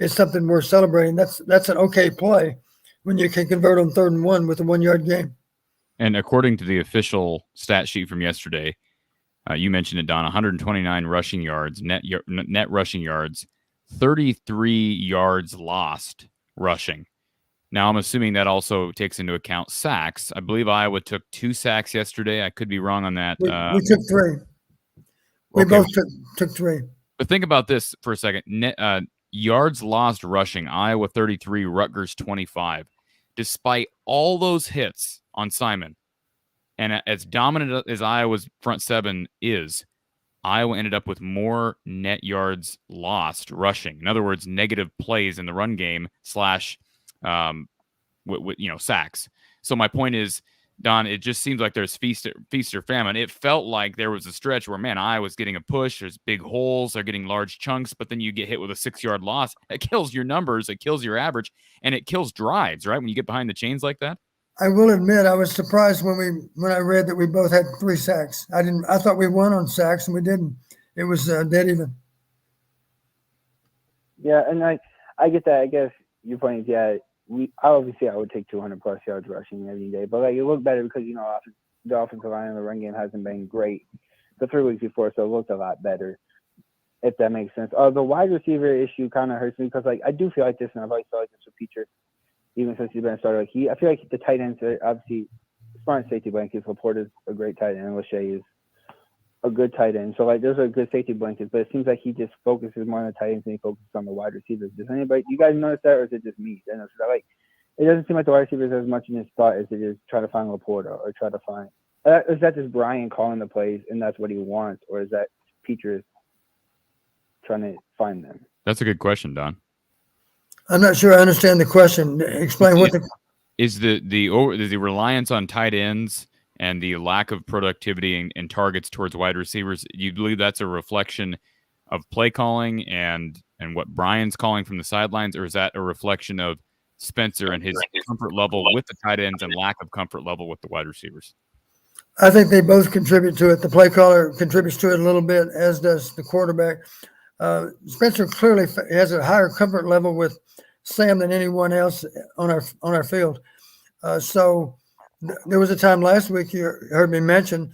is something worth celebrating. That's an okay play when you can convert on 3rd and 1 with a 1 yard gain. And according to the official stat sheet from yesterday, you mentioned it, Don, 129 rushing yards, net rushing yards, 33 yards lost rushing. Now, I'm assuming that also takes into account sacks. I believe Iowa took 2 sacks yesterday. I could be wrong on that. We took 3. We both took 3. But think about this for a second. Yards lost rushing, Iowa 33, Rutgers 25. Despite all those hits on Simon, and as dominant as Iowa's front 7 is, Iowa ended up with more net yards lost rushing. In other words, negative plays in the run game / sacks. So my point is, Don, it just seems like there's feast or famine. It felt like there was a stretch where, man, Iowa's getting a push. There's big holes. They're getting large chunks, but then you get hit with a 6-yard loss. It kills your numbers. It kills your average, and it kills drives, right? When you get behind the chains like that. I will admit I was surprised when I read that we both had 3 sacks. I thought we won on sacks, and we didn't. It was dead even. Yeah, and I get that. I guess your point is, yeah, I would take 200 plus yards rushing every day, but it looked better because the offensive line and the run game hasn't been great the 3 weeks before, so it looked a lot better, if that makes sense. The wide receiver issue kind of hurts me because I do feel like this, and I've always felt like this with Peter, even since he's been a starter. I feel like the tight ends are obviously smart safety blankets. Laporte is a great tight end. Lachey is a good tight end. So those are good safety blankets, but it seems like he just focuses more on the tight ends than he focuses on the wide receivers. Does anybody, you guys notice that, or is it just me? It doesn't seem like the wide receivers as much in his spot as it is try to find Laporte or try to find. Is that just Brian calling the plays and that's what he wants, or is that Peter trying to find them? That's a good question, Don. I'm not sure I understand the question. Explain what is the reliance on tight ends and the lack of productivity and targets towards wide receivers. You believe that's a reflection of play calling and what Brian's calling from the sidelines, or is that a reflection of Spencer and his comfort level with the tight ends and lack of comfort level with the wide receivers? I think they both contribute to it. The play caller contributes to it a little bit, as does the quarterback. Spencer clearly has a higher comfort level with Sam than anyone else on our field. So there was a time last week you heard me mention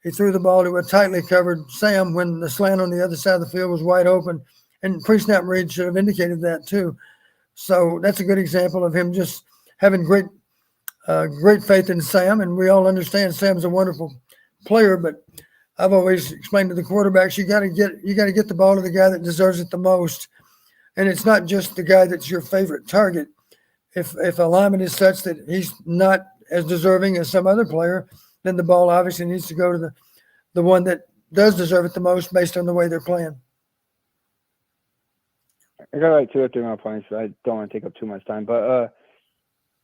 he threw the ball to a tightly covered Sam when the slant on the other side of the field was wide open, and pre-snap read should have indicated that too. So that's a good example of him just having great great faith in Sam, and we all understand Sam's a wonderful player. But I've always explained to the quarterbacks, you got to get the ball to the guy that deserves it the most, and it's not just the guy that's your favorite target. If a lineman is such that he's not as deserving as some other player, then the ball obviously needs to go to the one that does deserve it the most based on the way they're playing. I got like 2 or 3 more points, so I don't want to take up too much time. But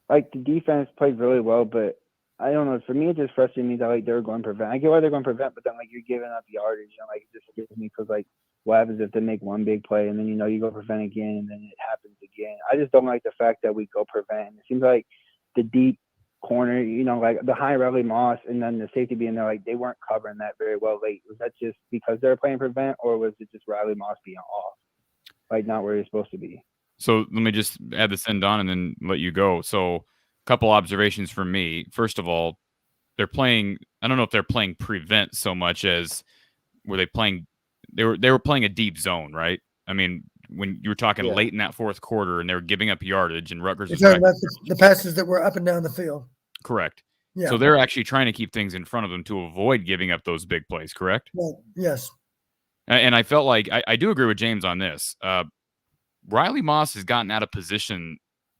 like the defense played really well, but I don't know. For me, it just frustrated me that like they were going prevent. I get why they're going prevent, but then like you're giving up yardage, and like it just scares me because like what happens if they make one big play and then you go prevent again and then it happens again. I just don't like the fact that we go prevent. It seems like the deep corner, like behind Riley Moss and then the safety being there, like they weren't covering that very well late. Was that just because they were playing prevent, or was it just Riley Moss being off, like not where he's supposed to be? So let me just add this in, Don, and then let you go. So a couple observations from me. First of all, they're playing, I don't know if they're playing prevent so much as were they playing, they were playing a deep zone, right? I mean, when you were talking late in that fourth quarter and they were giving up yardage and Rutgers. You're talking about the passes that were up and down the field. Correct. Yeah. So they're actually trying to keep things in front of them to avoid giving up those big plays, correct? Well, yes. And I felt like I do agree with James on this. Riley Moss has gotten out of position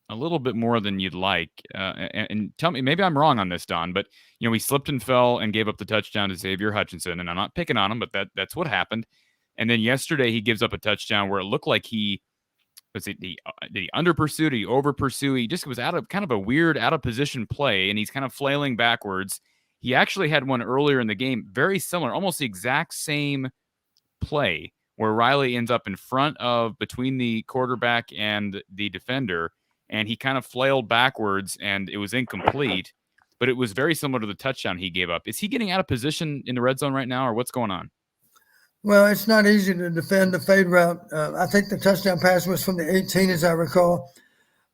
a little bit more than you'd like. And tell me, maybe I'm wrong on this, Don, but he slipped and fell and gave up the touchdown to Xavier Hutchinson. And I'm not picking on him, but that's what happened. And then yesterday he gives up a touchdown where it looked like did he under pursue, did he over pursue? He just was out of kind of a weird out of position play, and he's kind of flailing backwards. He actually had one earlier in the game, very similar, almost the exact same play, where Riley ends up in front of between the quarterback and the defender, and he kind of flailed backwards, and it was incomplete, but it was very similar to the touchdown he gave up. Is he getting out of position in the red zone right now, or what's going on? Well, it's not easy to defend the fade route. I think the touchdown pass was from the 18, as I recall.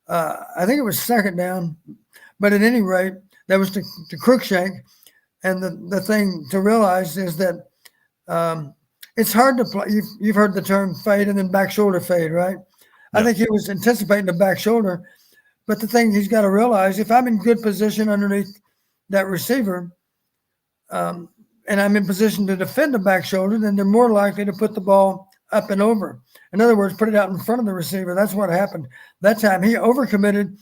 I think it was second down, but at any rate, that was to Cruikshank. And the thing to realize is that it's hard to play. You've heard the term fade and then back shoulder fade, right? Yeah. I think he was anticipating the back shoulder, but the thing he's got to realize, if I'm in good position underneath that receiver, and I'm in position to defend the back shoulder, then they're more likely to put the ball up and over. In other words, put it out in front of the receiver. That's what happened that time. He overcommitted.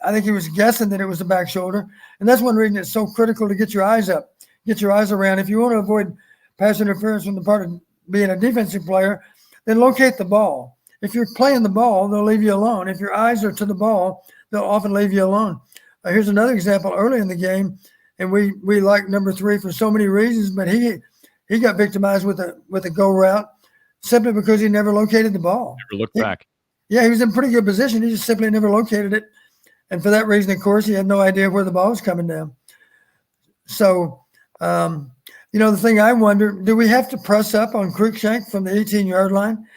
I think he was guessing that it was the back shoulder. And that's one reason it's so critical to get your eyes up, get your eyes around. If you want to avoid pass interference on the part of being a defensive player, then locate the ball. If you're playing the ball, they'll leave you alone. If your eyes are to the ball, they'll often leave you alone. Here's another example early in the game. And we like number 3 for so many reasons, but he got victimized with a go route simply because he never located the ball. Never looked back. Yeah, he was in pretty good position. He just simply never located it. And for that reason, of course, he had no idea where the ball was coming down. So, the thing I wonder, do we have to press up on Cruikshank from the 18-yard line?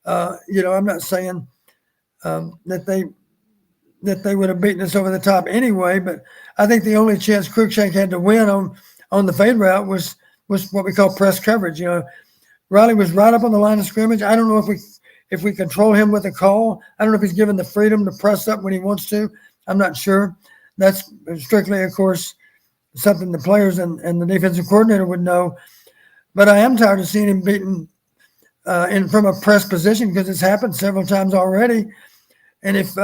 I'm not saying that they would have beaten us over the top anyway, but I think the only chance Cruikshank had to win on the fade route was what we call press coverage. Riley was right up on the line of scrimmage. I don't know if we control him with a call. I don't know if he's given the freedom to press up when he wants to. I'm not sure. That's strictly, of course, something the players and the defensive coordinator would know. But I am tired of seeing him beaten from a press position, because it's happened several times already. And if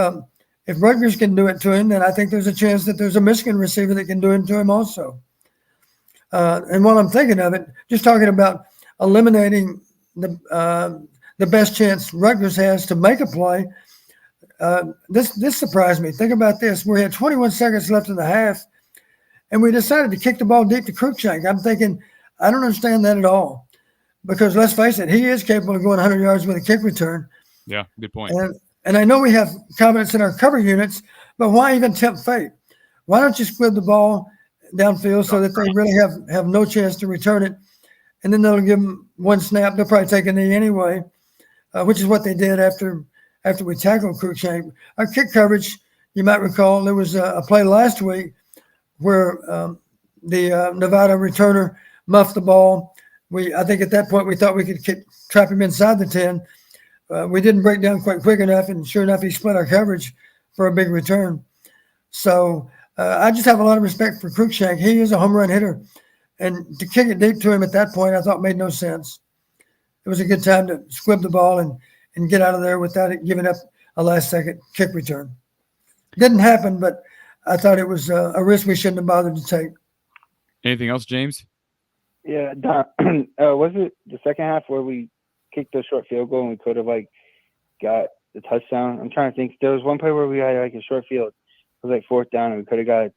Rutgers can do it to him, then I think there's a chance that there's a Michigan receiver that can do it to him also. And while I'm thinking of it, just talking about eliminating the best chance Rutgers has to make a play, this surprised me. Think about this. We had 21 seconds left in the half, and we decided to kick the ball deep to Cruikshank. I'm thinking, I don't understand that at all, because let's face it, he is capable of going 100 yards with a kick return. Yeah, good point. And I know we have confidence in our cover units, but why even tempt fate? Why don't you squib the ball downfield so that they really have no chance to return it? And then they'll give them one snap. They'll probably take a knee anyway, which is what they did after we tackled Cruikshank. Our kick coverage, you might recall, there was a play last week where the Nevada returner muffed the ball. I think at that point we thought we could trap him inside the 10. We didn't break down quite quick enough, and sure enough, he split our coverage for a big return. So I just have a lot of respect for Cruikshank. He is a home run hitter. And to kick it deep to him at that point, I thought made no sense. It was a good time to squib the ball and get out of there without it giving up a last-second kick return. Didn't happen, but I thought it was a risk we shouldn't have bothered to take. Anything else, James? Yeah, Don, was it the second half where we kicked the short field goal and we could have got the touchdown? I'm trying to think. There was one play where we had a short field. It was 4th down and we could have got it.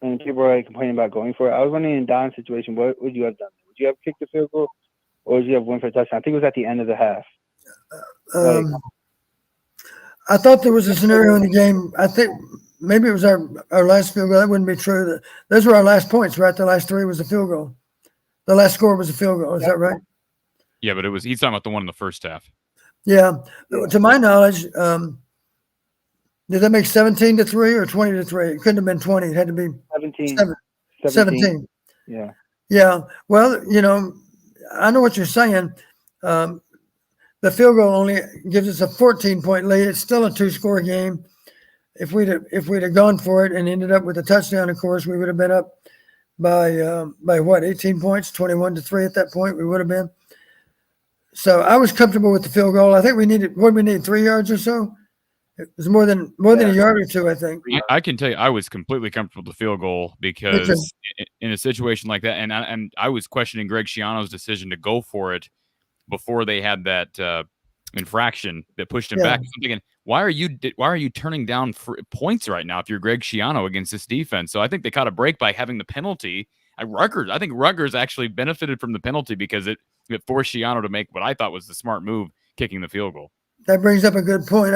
And people were complaining about going for it. I was wondering in Don's situation, what would you have done? Would you have kicked the field goal or would you have went for a touchdown? I think it was at the end of the half. I thought there was a scenario in the game. I think maybe it was our last field goal. That wouldn't be true. Those were our last points, right? The last 3 was a field goal. The last score was a field goal. Is that right? Yeah, but he's talking about the one in the first half. Yeah. To my knowledge, did that make 17-3 or 20-3? It couldn't have been 20. It had to be 17. Yeah. Yeah. Well, I know what you're saying. The field goal only gives us a 14-point lead. It's still a 2-score game. If we'd have gone for it and ended up with a touchdown, of course, we would have been up by what, 18 points, 21-3 at that point. We would have been. So I was comfortable with the field goal. I think we needed 3 yards or so. It was more than a yard or 2, I think. I can tell you, I was completely comfortable with the field goal because in a situation like that, and I was questioning Greg Schiano's decision to go for it before they had that infraction that pushed him back. I'm thinking, why are you turning down points right now if you're Greg Schiano against this defense? So I think they caught a break by having the penalty. I think Rutgers actually benefited from the penalty because it forced Schiano to make what I thought was the smart move, kicking the field goal. That brings up a good point.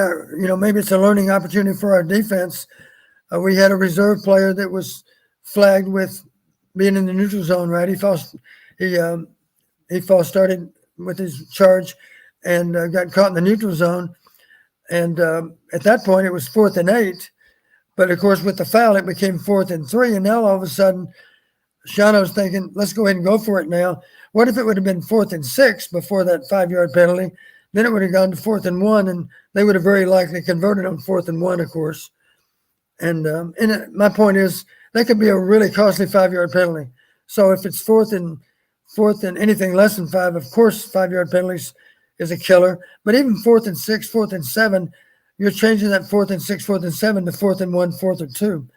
Maybe it's a learning opportunity for our defense. We had a reserve player that was flagged with being in the neutral zone, right? He false started with his charge and got caught in the neutral zone. And at that point, it was 4th and 8. But, of course, with the foul, it became 4th and 3. And now all of a sudden, Shano's thinking, let's go ahead and go for it now. What if it would have been 4th and 6 before that 5-yard penalty? Then it would have gone to 4th and 1, and they would have very likely converted on 4th and 1, of course. And my point is, that could be a really costly 5-yard penalty. So if it's fourth and anything less than 5, of course, 5-yard penalties is a killer. But even 4th and 6, 4th and 7, you're changing that 4th and 6, 4th and 7 to 4th and 1, 4th and 2,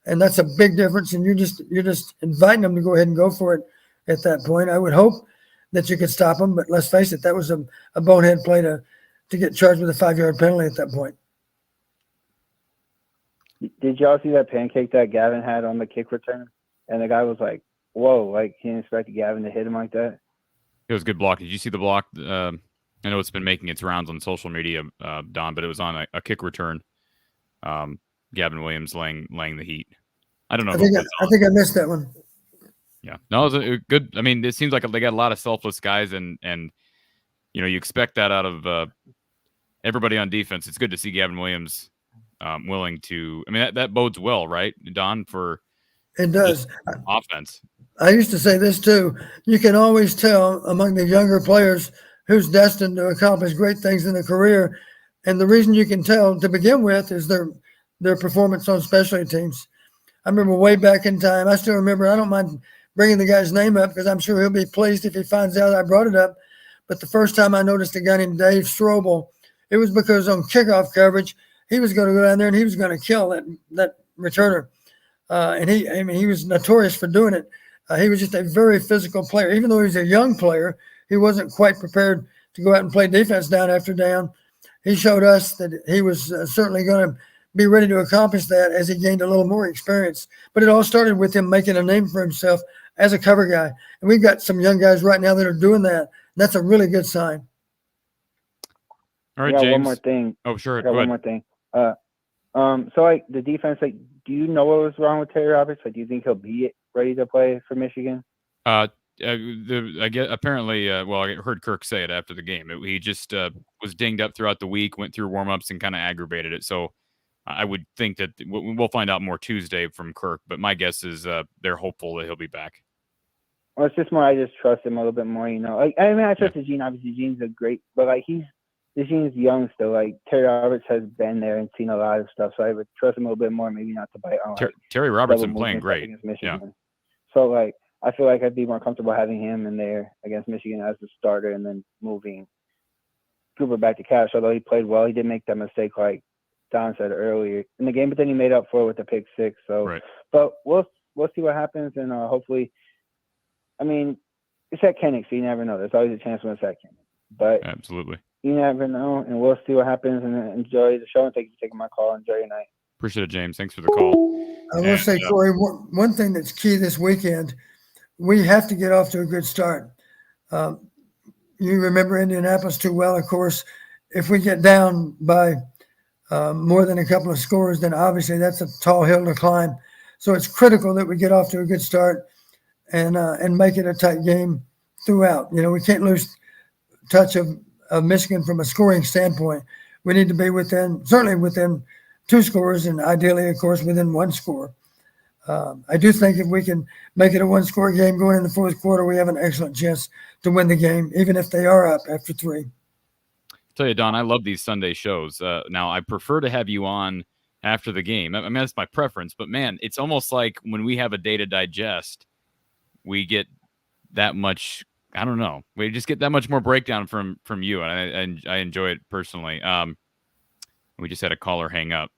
and that's a big difference. And you're just inviting them to go ahead and go for it at that point. I would hope that you could stop them, but let's face it, that was a bonehead play to get charged with a 5-yard penalty at that point. Did y'all see that pancake that Gavin had on the kick return? And the guy was like, whoa, he didn't expect Gavin to hit him like that. It was a good block. Did you see the block? I know it's been making its rounds on social media, Don, but it was on a kick return. Gavin Williams laying the heat. I don't know. I think I missed that one. Yeah, no, it was a good. I mean, it seems like they got a lot of selfless guys, and you expect that out of everybody on defense. It's good to see Gavin Williams willing to. I mean, that bodes well, right, Don, for it does offense. I used to say this too. You can always tell among the younger players who's destined to accomplish great things in their career, and the reason you can tell to begin with is their performance on specialty teams. I remember way back in time. I still remember. I don't mind bringing the guy's name up because I'm sure he'll be pleased if he finds out I brought it up. But the first time I noticed a guy named Dave Strobel, it was because on kickoff coverage, he was going to go down there and he was going to kill that returner. And he was notorious for doing it. He was just a very physical player. Even though he was a young player, he wasn't quite prepared to go out and play defense down after down. He showed us that he was certainly going to be ready to accomplish that as he gained a little more experience. But it all started with him making a name for himself as a cover guy. And we've got some young guys right now that are doing that. That's a really good sign. All right, James. One more thing. Oh, sure. Go ahead. One more thing. So the defense, do you know what was wrong with Terry Roberts? Do you think he'll be ready to play for Michigan? I get apparently. I heard Kirk say it after the game. He just was dinged up throughout the week, went through warmups, and kind of aggravated it. So I would think that we'll find out more Tuesday from Kirk. But my guess is they're hopeful that he'll be back. Well, it's just more. I just trust him a little bit more. I trust Gene. Obviously, Gene's a great, but he's Michigan's young still. Like Terry Roberts has been there and seen a lot of stuff, so I would trust him a little bit more. Maybe not to bite on like Terry Robertson double playing movement stuff great. against Michigan. Yeah. So like I feel like I'd be more comfortable having him in there against Michigan as the starter, and then moving Cooper back to Cash. Although he played well, he did make that mistake like Don said earlier in the game, but then he made up for it with the pick six. So, Right. But we'll see what happens, and hopefully, I mean, it's at Kennick, so you never know. There's always a chance when it's at Kennick, but Absolutely. you never know, and we'll see what happens. And enjoy the show, and thank you for taking my call. Enjoy your night. Appreciate it, James. Thanks for the call. I will say, Corey, one thing that's key this weekend, we have to get off to a good start. You remember Indianapolis too well, of course. If we get down by more than a couple of scores, then obviously that's a tall hill to climb. So it's critical that we get off to a good start and make it a tight game throughout. You know, we can't lose touch of Michigan from a scoring standpoint. We need to be certainly within 2 scores, and ideally, of course, within 1 score. I do think if we can make it a 1-score game going in the 4th quarter, we have an excellent chance to win the game, even if they are up after 3. Tell you, Don, I love these Sunday shows. Now, I prefer to have you on after the game. I mean, that's my preference. But, man, it's almost like when we have a day to digest, we get that much – I don't know. We just get that much more breakdown from you, and I enjoy it personally. We just had a caller hang up.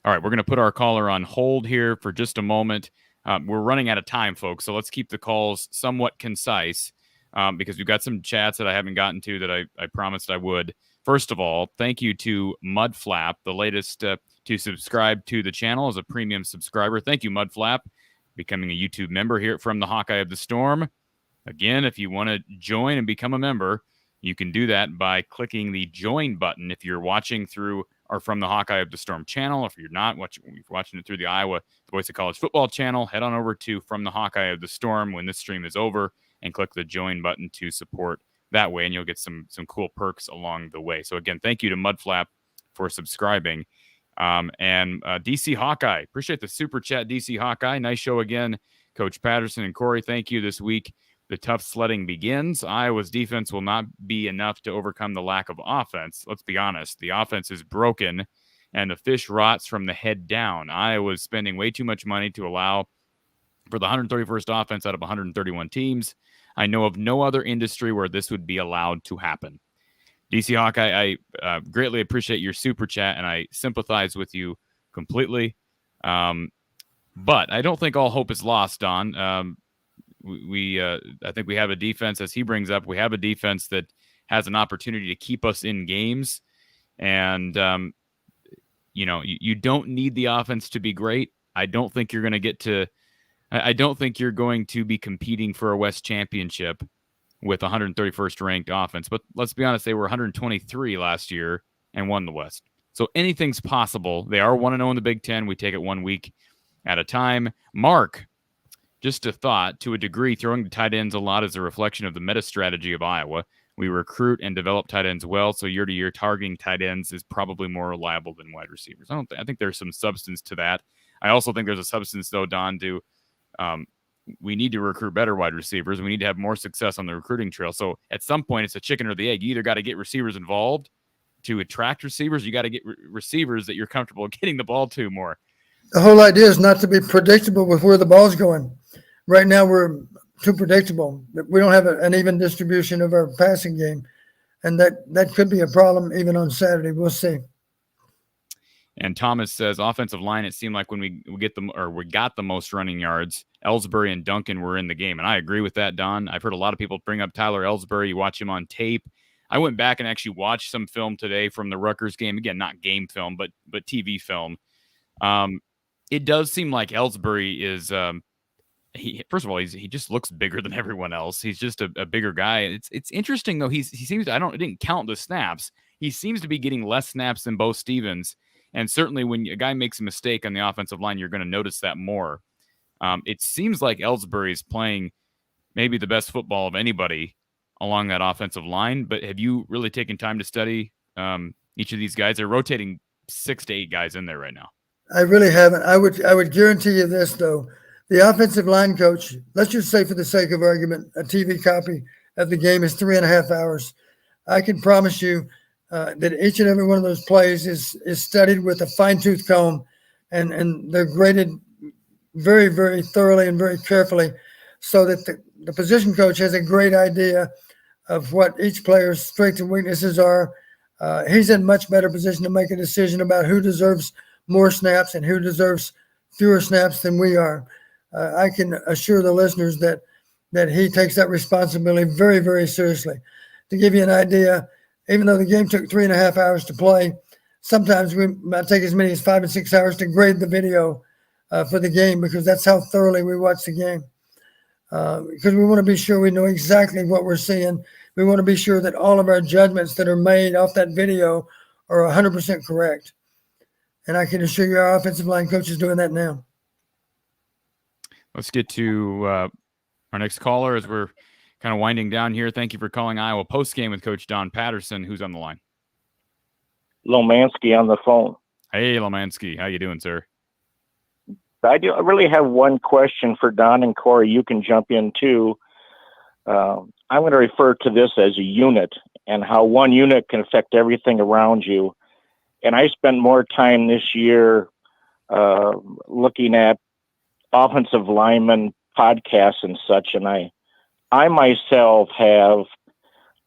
All right, we're going to put our caller on hold here for just a moment. We're running out of time, folks, so let's keep the calls somewhat concise because we've got some chats that I haven't gotten to that I promised I would. First of all, thank you to Mudflap, the latest to subscribe to the channel as a premium subscriber. Thank you, Mudflap, becoming a YouTube member here from the Hawkeye of the Storm. Again, if you want to join and become a member, you can do that by clicking the join button if you're watching through or from the Hawkeye of the Storm channel. If you're not watching it through the Iowa Voice of College Football channel, head on over to From the Hawkeye of the Storm when this stream is over and click the join button to support that way, and you'll get some cool perks along the way. So again, thank you to Mudflap for subscribing. And DC Hawkeye, appreciate the super chat, DC Hawkeye. Nice show again, Coach Patterson and Corey. Thank you this week. The tough sledding begins. Iowa's defense will not be enough to overcome the lack of offense. Let's be honest. The offense is broken, and the fish rots from the head down. Iowa's spending way too much money to allow for the 131st offense out of 131 teams. I know of no other industry where this would be allowed to happen. DC Hawkeye, I greatly appreciate your super chat, and I sympathize with you completely. But I don't think all hope is lost, Don. I think we have a defense, as he brings up, we have a defense that has an opportunity to keep us in games. And, you don't need the offense to be great. I don't think you're going to be competing for a West championship with 131st ranked offense. But let's be honest, they were 123 last year and won the West. So anything's possible. They are 1-0 in the Big Ten. We take it 1 week at a time. Mark, just a thought, to a degree, throwing the tight ends a lot is a reflection of the meta strategy of Iowa. We recruit and develop tight ends well, so year to year targeting tight ends is probably more reliable than wide receivers. I think there's some substance to that. I also think there's a substance, though, Don, to we need to recruit better wide receivers. We need to have more success on the recruiting trail. So at some point, it's a chicken or the egg. You either got to get receivers involved to attract receivers. You got to get receivers that you're comfortable getting the ball to more. The whole idea is not to be predictable with where the ball's going. Right now, we're too predictable. We don't have an even distribution of our passing game, and that could be a problem even on Saturday. We'll see. And Thomas says, offensive line, it seemed like when we got the most running yards, Ellsbury and Duncan were in the game. And I agree with that, Don. I've heard a lot of people bring up Tyler Ellsbury. You watch him on tape. I went back and actually watched some film today from the Rutgers game. Again, not game film, but TV film. It does seem like Ellsbury is first of all, he just looks bigger than everyone else. He's just a bigger guy. It's interesting though. He seems, I didn't count the snaps. He seems to be getting less snaps than Bo Stevens. And certainly when a guy makes a mistake on the offensive line, you're going to notice that more. It seems like Ellsbury is playing maybe the best football of anybody along that offensive line. But have you really taken time to study each of these guys? They're rotating 6 to 8 guys in there right now. I really haven't. I would guarantee you this, though. The offensive line coach, let's just say for the sake of argument, a TV copy of the game is 3.5 hours. I can promise you that each and every one of those plays is studied with a fine-tooth comb, and they're graded very, very thoroughly and very carefully, so that the position coach has a great idea of what each player's strengths and weaknesses are. He's in much better position to make a decision about who deserves more snaps and who deserves fewer snaps than we are. I can assure the listeners that he takes that responsibility very, very seriously. To give you an idea, even though the game took 3.5 hours to play, sometimes we might take as many as 5 and 6 hours to grade the video for the game, because that's how thoroughly we watch the game. Because we want to be sure we know exactly what we're seeing. We want to be sure that all of our judgments that are made off that video are 100% correct. And I can assure you our offensive line coach is doing that now. Let's get to our next caller as we're kind of winding down here. Thank you for calling Iowa Postgame with Coach Don Patterson. Who's on the line? Lomansky on the phone. Hey, Lomansky. How you doing, sir? I really have one question for Don and Corey. You can jump in too. I'm going to refer to this as a unit and how one unit can affect everything around you. And I spent more time this year looking at offensive lineman podcasts and such. And I myself have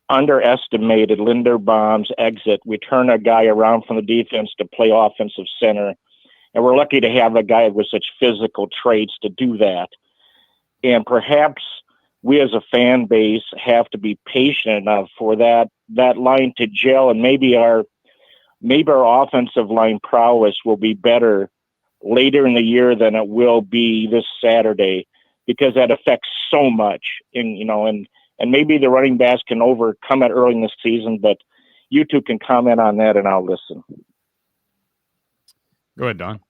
underestimated Linderbaum's exit. We turn a guy around from the defense to play offensive center. And we're lucky to have a guy with such physical traits to do that. And perhaps we as a fan base have to be patient enough for that line to gel, and maybe our offensive line prowess will be better later in the year than it will be this Saturday, because that affects so much. And maybe the running backs can overcome it early in the season, but you two can comment on that and I'll listen. Go ahead, Don.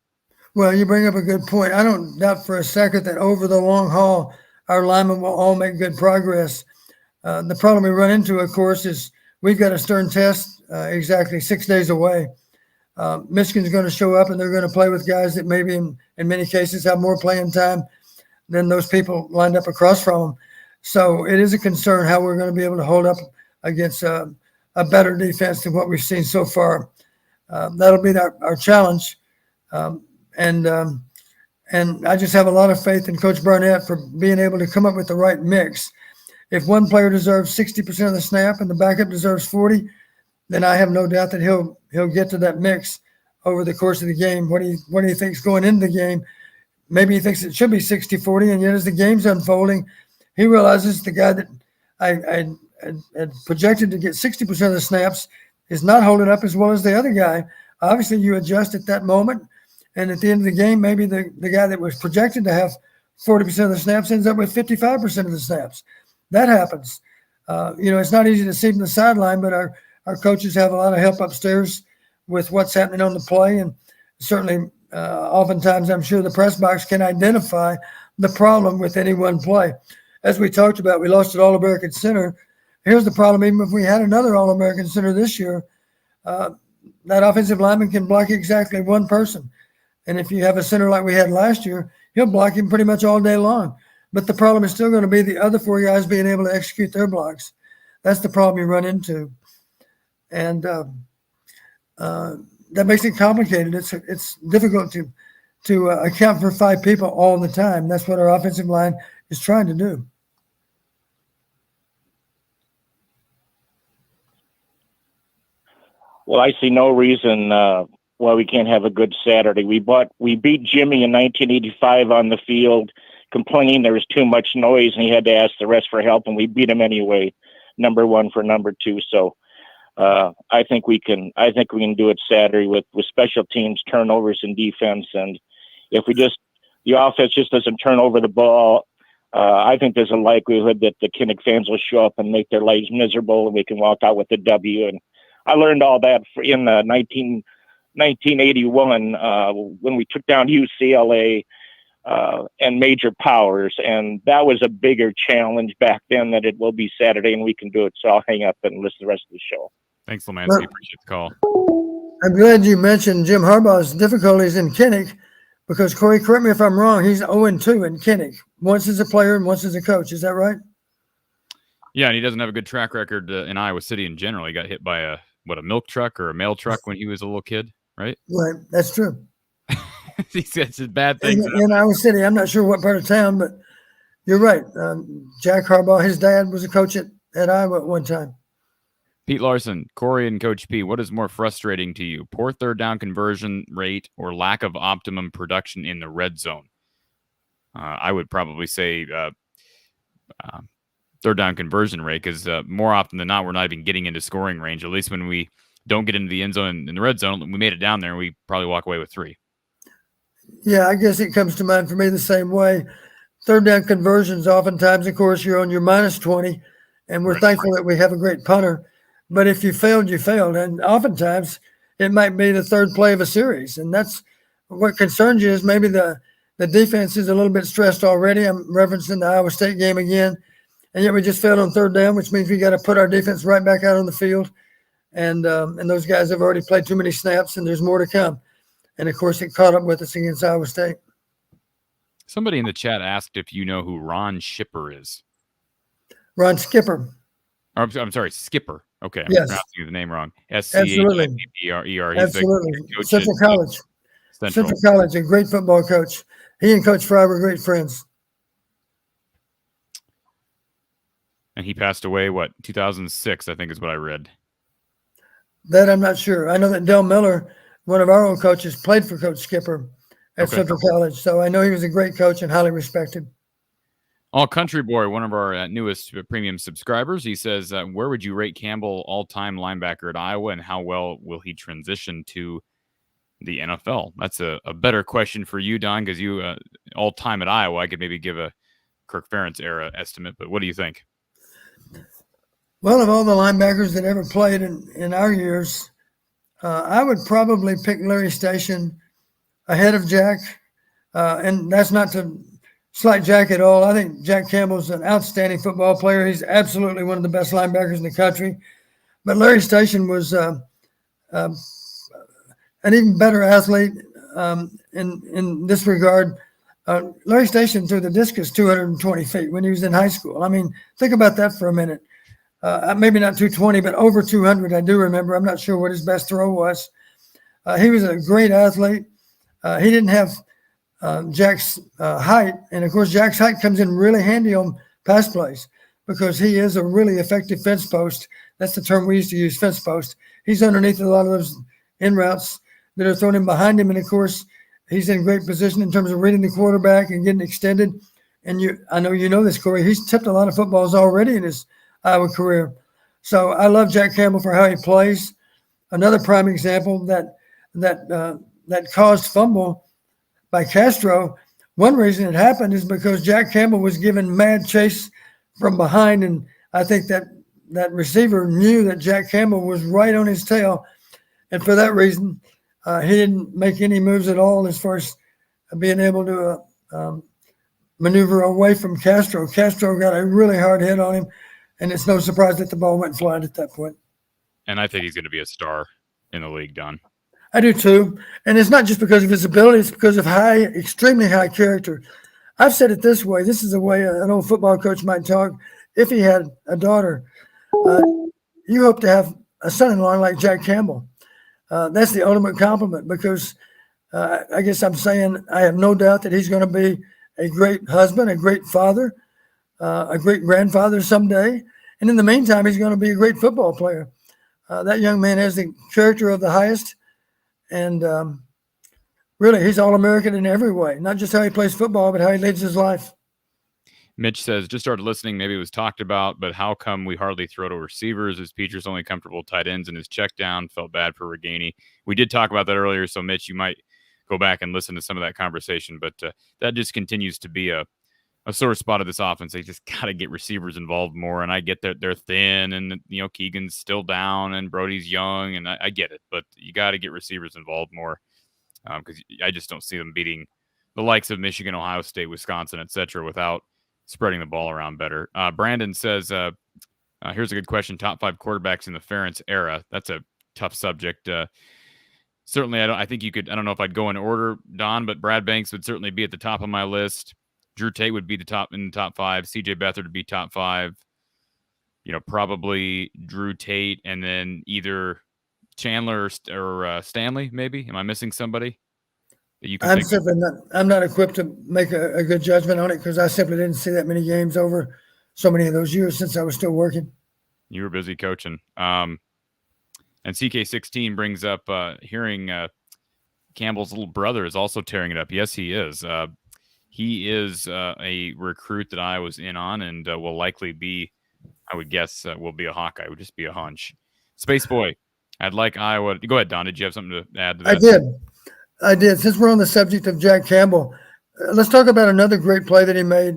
Well, you bring up a good point. I don't doubt for a second that over the long haul, our linemen will all make good progress. The problem we run into, of course, is we've got a stern test exactly 6 days away. Michigan's going to show up, and they're going to play with guys that maybe in many cases have more playing time than those people lined up across from them. So it is a concern how we're going to be able to hold up against a better defense than what we've seen so far. That'll be our challenge. And I just have a lot of faith in Coach Barnett for being able to come up with the right mix. If one player deserves 60% of the snap and the backup deserves 40, then I have no doubt that he'll get to that mix over the course of the game. What do you think's going into the game? Maybe he thinks it should be 60-40, and yet as the game's unfolding, he realizes the guy that I had projected to get 60% of the snaps is not holding up as well as the other guy. Obviously, you adjust at that moment. And at the end of the game, maybe the guy that was projected to have 40% of the snaps ends up with 55% of the snaps. That happens. It's not easy to see from the sideline, but our coaches have a lot of help upstairs with what's happening on the play. And certainly, oftentimes, I'm sure the press box can identify the problem with any one play. As we talked about, we lost an All-American center. Here's the problem. Even if we had another All-American center this year, that offensive lineman can block exactly one person. And if you have a center like we had last year, he'll block him pretty much all day long. But the problem is still going to be the other four guys being able to execute their blocks. That's the problem you run into. And that makes it complicated. It's difficult to account for five people all the time. That's what our offensive line is trying to do. Well, I see no reason why we can't have a good Saturday. We beat Jimmy in 1985 on the field, complaining there was too much noise and he had to ask the rest for help, and we beat him anyway, number one for number two. So I think we can do it Saturday with special teams, turnovers, and defense. And if the offense just doesn't turn over the ball, I think there's a likelihood that the Kinnick fans will show up and make their lives miserable, and we can walk out with the W. And I learned all that in 1981 when we took down UCLA and major powers, and that was a bigger challenge back then than it will be Saturday, and we can do it. So I'll hang up and listen to the rest of the show. Thanks, Lomansky. Appreciate the call. I'm glad you mentioned Jim Harbaugh's difficulties in Kinnick, because, Corey, correct me if I'm wrong, he's 0-2 in Kinnick, once as a player and once as a coach. Is that right? Yeah, and he doesn't have a good track record in Iowa City in general. He got hit by a milk truck or a mail truck when he was a little kid, right? Right, that's true. He says bad things. In Iowa City, I'm not sure what part of town, but you're right. Jack Harbaugh, his dad was a coach at Iowa at one time. Pete Larson, Corey, and Coach P, what is more frustrating to you, poor third down conversion rate or lack of optimum production in the red zone? I would probably say third down conversion rate, because more often than not, we're not even getting into scoring range. At least when we don't get into the end zone in the red zone, we made it down there, and we probably walk away with 3. Yeah, I guess it comes to mind for me the same way. Third down conversions, oftentimes, of course, you're on your minus 20, and we're thankful that we have a great punter. But if you failed, you failed. And oftentimes, it might be the third play of a series. And that's what concerns you, is maybe the defense is a little bit stressed already. I'm referencing the Iowa State game again. And yet we just failed on third down, which means we got to put our defense right back out on the field. And those guys have already played too many snaps, and there's more to come. And, of course, it caught up with us against Iowa State. Somebody in the chat asked if you know who Ron Shipper is. Ron Skipper. I'm sorry, Skipper. Okay, I'm Yes. pronouncing the name wrong. Absolutely. SCHIPPER. Absolutely. Coach Central College. Central. Central College, a great football coach. He and Coach Fry were great friends. And he passed away, 2006, I think is what I read. That I'm not sure. I know that Del Miller, one of our old coaches, played for Coach Skipper at Central College. So I know he was a great coach and highly respected. All Country Boy, one of our newest premium subscribers, he says, where would you rate Campbell all-time linebacker at Iowa, and how well will he transition to the NFL? That's a better question for you, Don, because you all-time at Iowa, I could maybe give a Kirk Ference era estimate, but what do you think? Well, of all the linebackers that ever played in our years, I would probably pick Larry Station ahead of Jack. And that's not to slight Jack at all. I think Jack Campbell's an outstanding football player. He's absolutely one of the best linebackers in the country. But Larry Station was an even better athlete in this regard. Larry Station threw the discus 220 feet when he was in high school. I mean, think about that for a minute. Maybe not 220, but over 200, I do remember. I'm not sure what his best throw was. He was a great athlete. He didn't have Jack's height. And, of course, Jack's height comes in really handy on pass plays because he is a really effective fence post. That's the term we used to use, fence post. He's underneath a lot of those in routes that are thrown in behind him. And, of course, he's in great position in terms of reading the quarterback and getting extended. And I know you know this, Corey. He's tipped a lot of footballs already in his Iowa career. So I love Jack Campbell for how he plays. Another prime example that caused fumble by Castro. One reason it happened is because Jack Campbell was given mad chase from behind, and I think that receiver knew that Jack Campbell was right on his tail, and for that reason, he didn't make any moves at all as far as being able to maneuver away from Castro. Castro got a really hard hit on him, and it's no surprise that the ball went flying at that point. And I think he's going to be a star in the league, Don. I do too. And it's not just because of his ability, it's because of extremely high character. I've said it this way. This is the way an old football coach might talk. If he had a daughter, you hope to have a son-in-law like Jack Campbell. That's the ultimate compliment because I guess I'm saying I have no doubt that he's going to be a great husband, a great father, a great grandfather someday. And in the meantime, he's going to be a great football player. That young man has the character of the highest. And really, he's All-American in every way, not just how he plays football, but how he lives his life. Mitch says, just started listening. Maybe it was talked about, but how come we hardly throw to receivers? Is Peters only comfortable tight ends in his check down? Felt bad for Reganey. We did talk about that earlier, so Mitch, you might go back and listen to some of that conversation, but that just continues to be a sore spot of this offense. They just got to get receivers involved more, and I get that they're thin, and Keegan's still down, and Brody's young, and I get it, but you got to get receivers involved more because I just don't see them beating the likes of Michigan, Ohio State, Wisconsin, etc. without spreading the ball around better. Brandon says, here's a good question. Top 5 quarterbacks in the Ference era. That's a tough subject. Certainly, I think you could. I don't know if I'd go in order, Don, but Brad Banks would certainly be at the top of my list. Drew Tate would be in the top 5. CJ Beathard would be top 5. Probably Drew Tate, and then either Chandler or Stanley, maybe? Am I missing somebody that you can I'm think of? simply not. I'm not equipped to make a good judgment on it because I simply didn't see that many games over so many of those years since I was still working. You were busy coaching. And CK16 brings up hearing Campbell's little brother is also tearing it up. Yes, he is. He is a recruit that I was in on and will likely be, I would guess, will be a Hawkeye. It would just be a hunch. Space Boy, I'd like Iowa. Go ahead, Don. Did you have something to add to that? I did. Since we're on the subject of Jack Campbell, let's talk about another great play that he made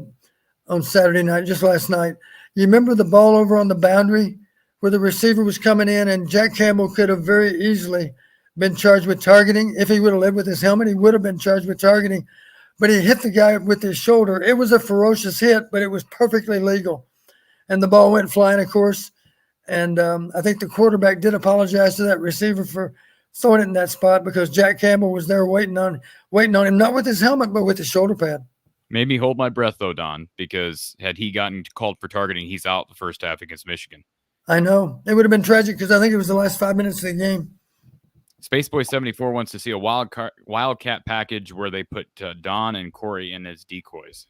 on Saturday night, just last night. You remember the ball over on the boundary where the receiver was coming in, and Jack Campbell could have very easily been charged with targeting. If he would have lived with his helmet, he would have been charged with targeting. But he hit the guy with his shoulder. It was a ferocious hit, but it was perfectly legal. And the ball went flying, of course. And I think the quarterback did apologize to that receiver for throwing it in that spot because Jack Campbell was there waiting on him, not with his helmet, but with his shoulder pad. Made me hold my breath, though, Don, because had he gotten called for targeting, he's out the first half against Michigan. I know. It would have been tragic because I think it was the last 5 minutes of the game. Spaceboy74 wants to see a Wildcat package where they put Don and Corey in as decoys.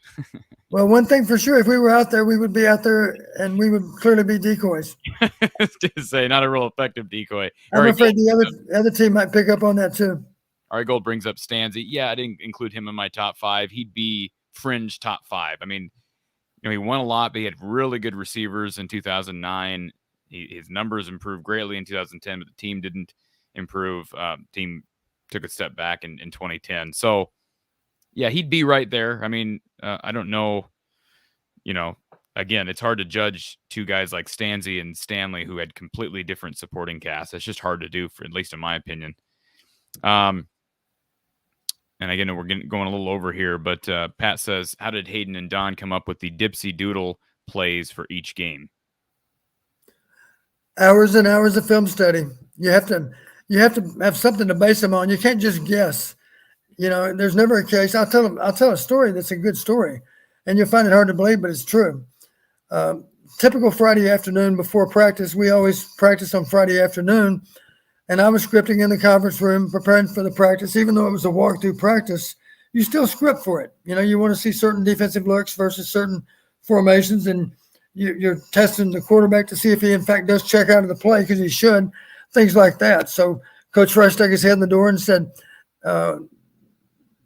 Well, one thing for sure, if we were out there, we would be out there and we would clearly be decoys. To say, not a real effective decoy. I'm afraid the other team might pick up on that too. Ari Gold brings up Stanzi. Yeah, I didn't include him in my top 5. He'd be fringe top 5. I mean, he won a lot, but he had really good receivers in 2009. His numbers improved greatly in 2010, but the team didn't improve. Team took a step back in 2010. So, yeah, he'd be right there. I mean, I don't know. Again, it's hard to judge two guys like Stanzi and Stanley who had completely different supporting casts. It's just hard to do, for at least in my opinion. And again, we're going a little over here, but Pat says, how did Hayden and Don come up with the dipsy doodle plays for each game? Hours and hours of film study. You have to have something to base them on. You can't just guess. There's never a case. I'll tell a story that's a good story, and you'll find it hard to believe, but it's true. Typical Friday afternoon before practice, we always practice on Friday afternoon, and I was scripting in the conference room, preparing for the practice. Even though it was a walkthrough practice, you still script for it. You want to see certain defensive looks versus certain formations, and you're testing the quarterback to see if he, in fact, does check out of the play because he should, things like that. So Coach Fresh stuck his head in the door and said, you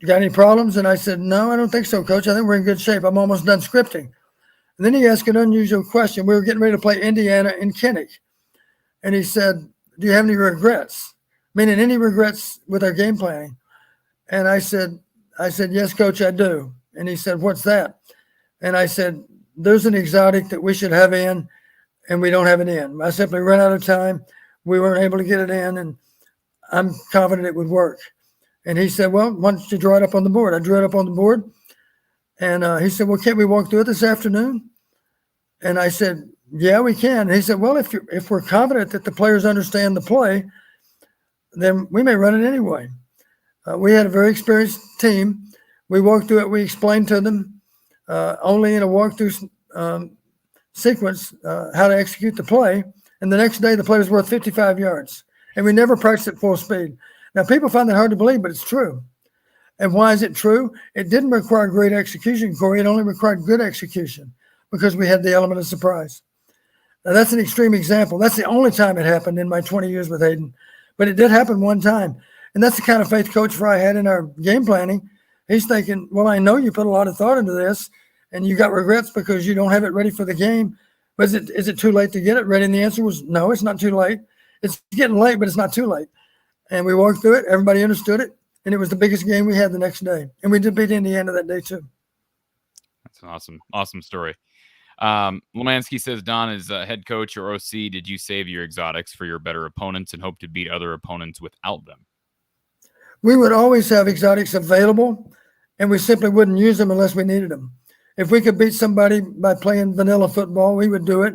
got any problems? And I said, no, I don't think so, Coach. I think we're in good shape. I'm almost done scripting. And then he asked an unusual question. We were getting ready to play Indiana in Ankeny. And he said, do you have any regrets? Meaning any regrets with our game planning? And I said, yes, Coach, I do. And he said, what's that? And I said, there's an exotic that we should have in, and we don't have it in. I simply ran out of time. We weren't able to get it in, and I'm confident it would work. And he said, well, why don't you draw it up on the board? I drew it up on the board. And he said, well, can't we walk through it this afternoon? And I said, yeah, we can. And he said, well, if we're confident that the players understand the play, then we may run it anyway. We had a very experienced team. We walked through it. We explained to them only in a walkthrough sequence how to execute the play. And the next day, the play was worth 55 yards. And we never practiced at full speed. Now, people find that hard to believe, but it's true. And why is it true? It didn't require great execution, Corey. It only required good execution because we had the element of surprise. Now, that's an extreme example. That's the only time it happened in my 20 years with Hayden. But it did happen one time. And that's the kind of faith Coach Fry had in our game planning. He's thinking, well, I know you put a lot of thought into this, and you got regrets because you don't have it ready for the game. But is it too late to get it ready? And the answer was, no, it's not too late. It's getting late, but it's not too late. And we walked through it. Everybody understood it. And it was the biggest game we had the next day. And we did beat Indiana that day, too. That's an awesome story. Lemansky says, Don, as head coach or OC, did you save your exotics for your better opponents and hope to beat other opponents without them? We would always have exotics available, and we simply wouldn't use them unless we needed them. If we could beat somebody by playing vanilla football, we would do it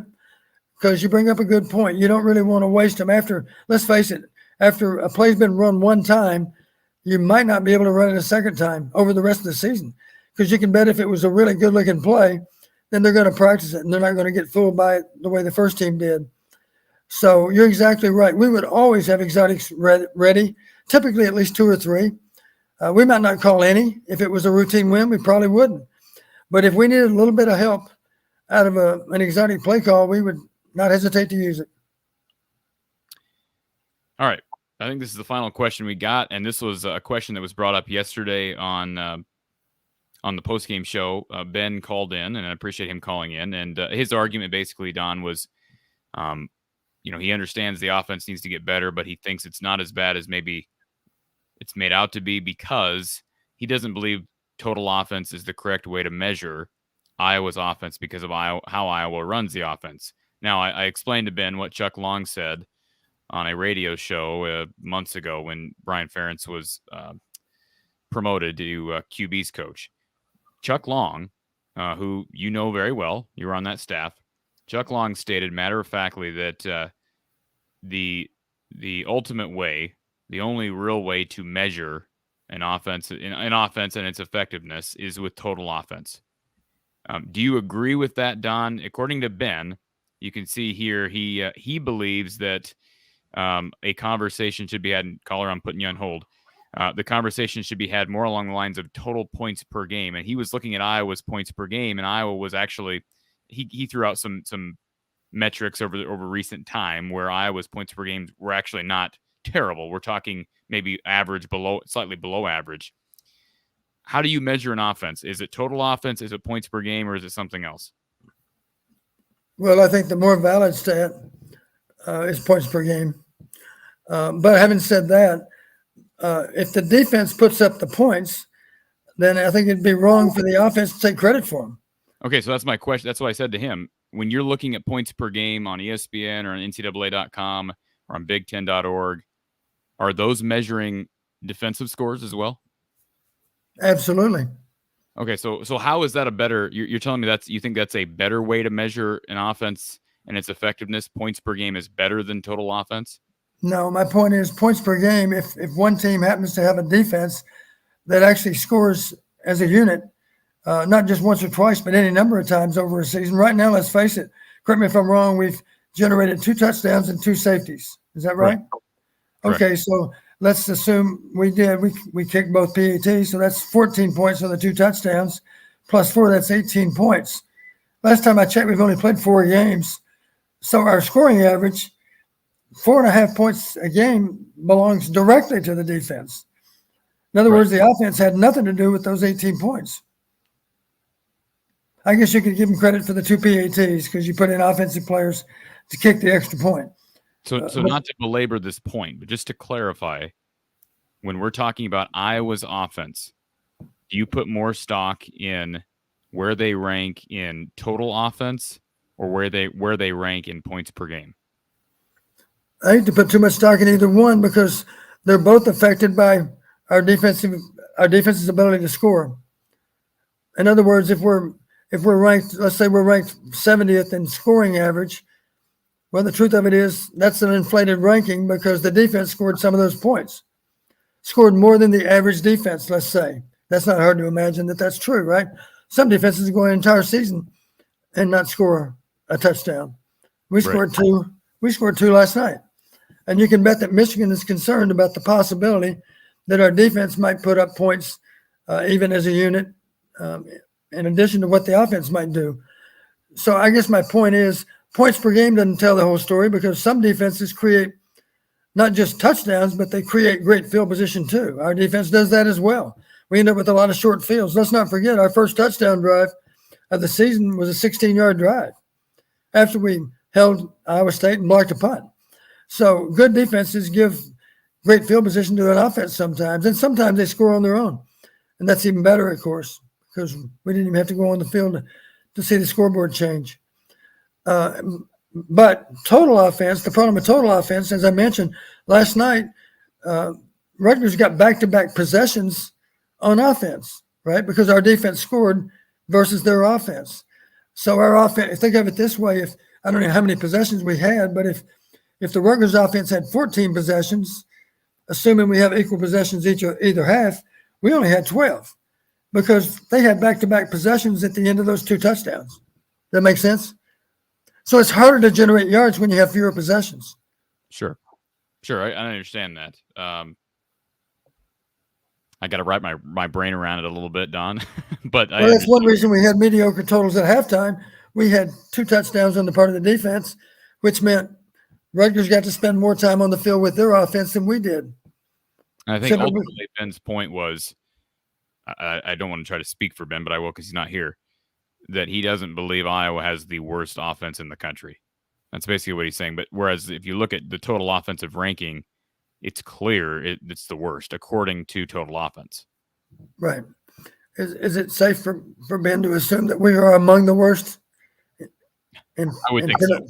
because you bring up a good point. You don't really want to waste them let's face it, after a play's been run one time, you might not be able to run it a second time over the rest of the season because you can bet if it was a really good-looking play, then they're going to practice it, and they're not going to get fooled by it the way the first team did. So you're exactly right. We would always have exotics ready, typically at least 2 or 3. We might not call any. If it was a routine win, we probably wouldn't. But if we needed a little bit of help out of an exotic play call, we would not hesitate to use it. All right. I think this is the final question we got, and this was a question that was brought up yesterday on the postgame show. Ben called in, and I appreciate him calling in. And his argument basically, Don, was, he understands the offense needs to get better, but he thinks it's not as bad as maybe it's made out to be because he doesn't believe total offense is the correct way to measure Iowa's offense because of how Iowa runs the offense. Now, I explained to Ben what Chuck Long said on a radio show months ago when Brian Ference was promoted to QB's coach. Chuck Long, who you know very well, you were on that staff. Chuck Long stated matter-of-factly that the ultimate way, the only real way to measure an offense and its effectiveness is with total offense. Do you agree with that, Don? According to Ben, you can see here he believes that a conversation should be had. Caller, I'm putting you on hold. The conversation should be had more along the lines of total points per game, and he was looking at Iowa's points per game, and Iowa was actually he threw out some metrics over recent time where Iowa's points per game were actually not terrible. We're talking maybe average, slightly below average. How do you measure an offense? Is it total offense? Is it points per game, or is it something else? Well, I think the more valid stat is points per game. But having said that, if the defense puts up the points, then I think it'd be wrong for the offense to take credit for them. Okay, so that's my question. That's what I said to him. When you're looking at points per game on ESPN or on NCAA.com or on Big10.org, are those measuring defensive scores as well? Absolutely. Okay, so how is that a better? You're telling me you think that's a better way to measure an offense and its effectiveness? Points per game is better than total offense? No, my point is points per game. If one team happens to have a defense that actually scores as a unit, not just once or twice, but any number of times over a season. Right now, let's face it. Correct me if I'm wrong. We've generated 2 touchdowns and 2 safeties. Is that right? Okay, so let's assume we did. We kicked both PATs, so that's 14 points on the 2 touchdowns, plus 4. That's 18 points. Last time I checked, we've only played 4 games, so our scoring average, 4.5 points a game, belongs directly to the defense. In other words, the offense had nothing to do with those 18 points. I guess you could give them credit for the 2 PATs because you put in offensive players to kick the extra point. So not to belabor this point, but just to clarify, when we're talking about Iowa's offense, do you put more stock in where they rank in total offense or where they rank in points per game? I hate to put too much stock in either one because they're both affected by our defense's ability to score. In other words, if we're ranked, let's say we're ranked 70th in scoring average, well, the truth of it is that's an inflated ranking because the defense scored some of those points, scored more than the average defense, let's say. That's not hard to imagine that that's true, right? Some defenses go an entire season and not score a touchdown. We scored 2. We scored 2 last night. And you can bet that Michigan is concerned about the possibility that our defense might put up points even as a unit in addition to what the offense might do. So I guess my point is points per game doesn't tell the whole story because some defenses create not just touchdowns, but they create great field position too. Our defense does that as well. We end up with a lot of short fields. Let's not forget our first touchdown drive of the season was a 16-yard drive after we held Iowa State and blocked a punt. So good defenses give great field position to an offense sometimes, and sometimes they score on their own. And that's even better, of course, because we didn't even have to go on the field to see the scoreboard change. But total offense, the problem with total offense, as I mentioned, last night, Rutgers got back-to-back possessions on offense, right? Because our defense scored versus their offense. So our offense, think of it this way, if I don't know how many possessions we had, but if the Rutgers offense had 14 possessions, assuming we have equal possessions either half, we only had 12 because they had back-to-back possessions at the end of those 2 touchdowns. That make sense? So it's harder to generate yards when you have fewer possessions. Sure. I understand that. I got to wrap my brain around it a little bit, Don. But well, that's one reason we had mediocre totals at halftime. We had 2 touchdowns on the part of the defense, which meant Rutgers got to spend more time on the field with their offense than we did. I think ultimately Ben's point was, I don't want to try to speak for Ben, but I will because he's not here, that he doesn't believe Iowa has the worst offense in the country. That's basically what he's saying. But whereas if you look at the total offensive ranking, it's clear it's the worst according to total offense. Right. Is it safe for Ben to assume that we are among the worst? I would think so.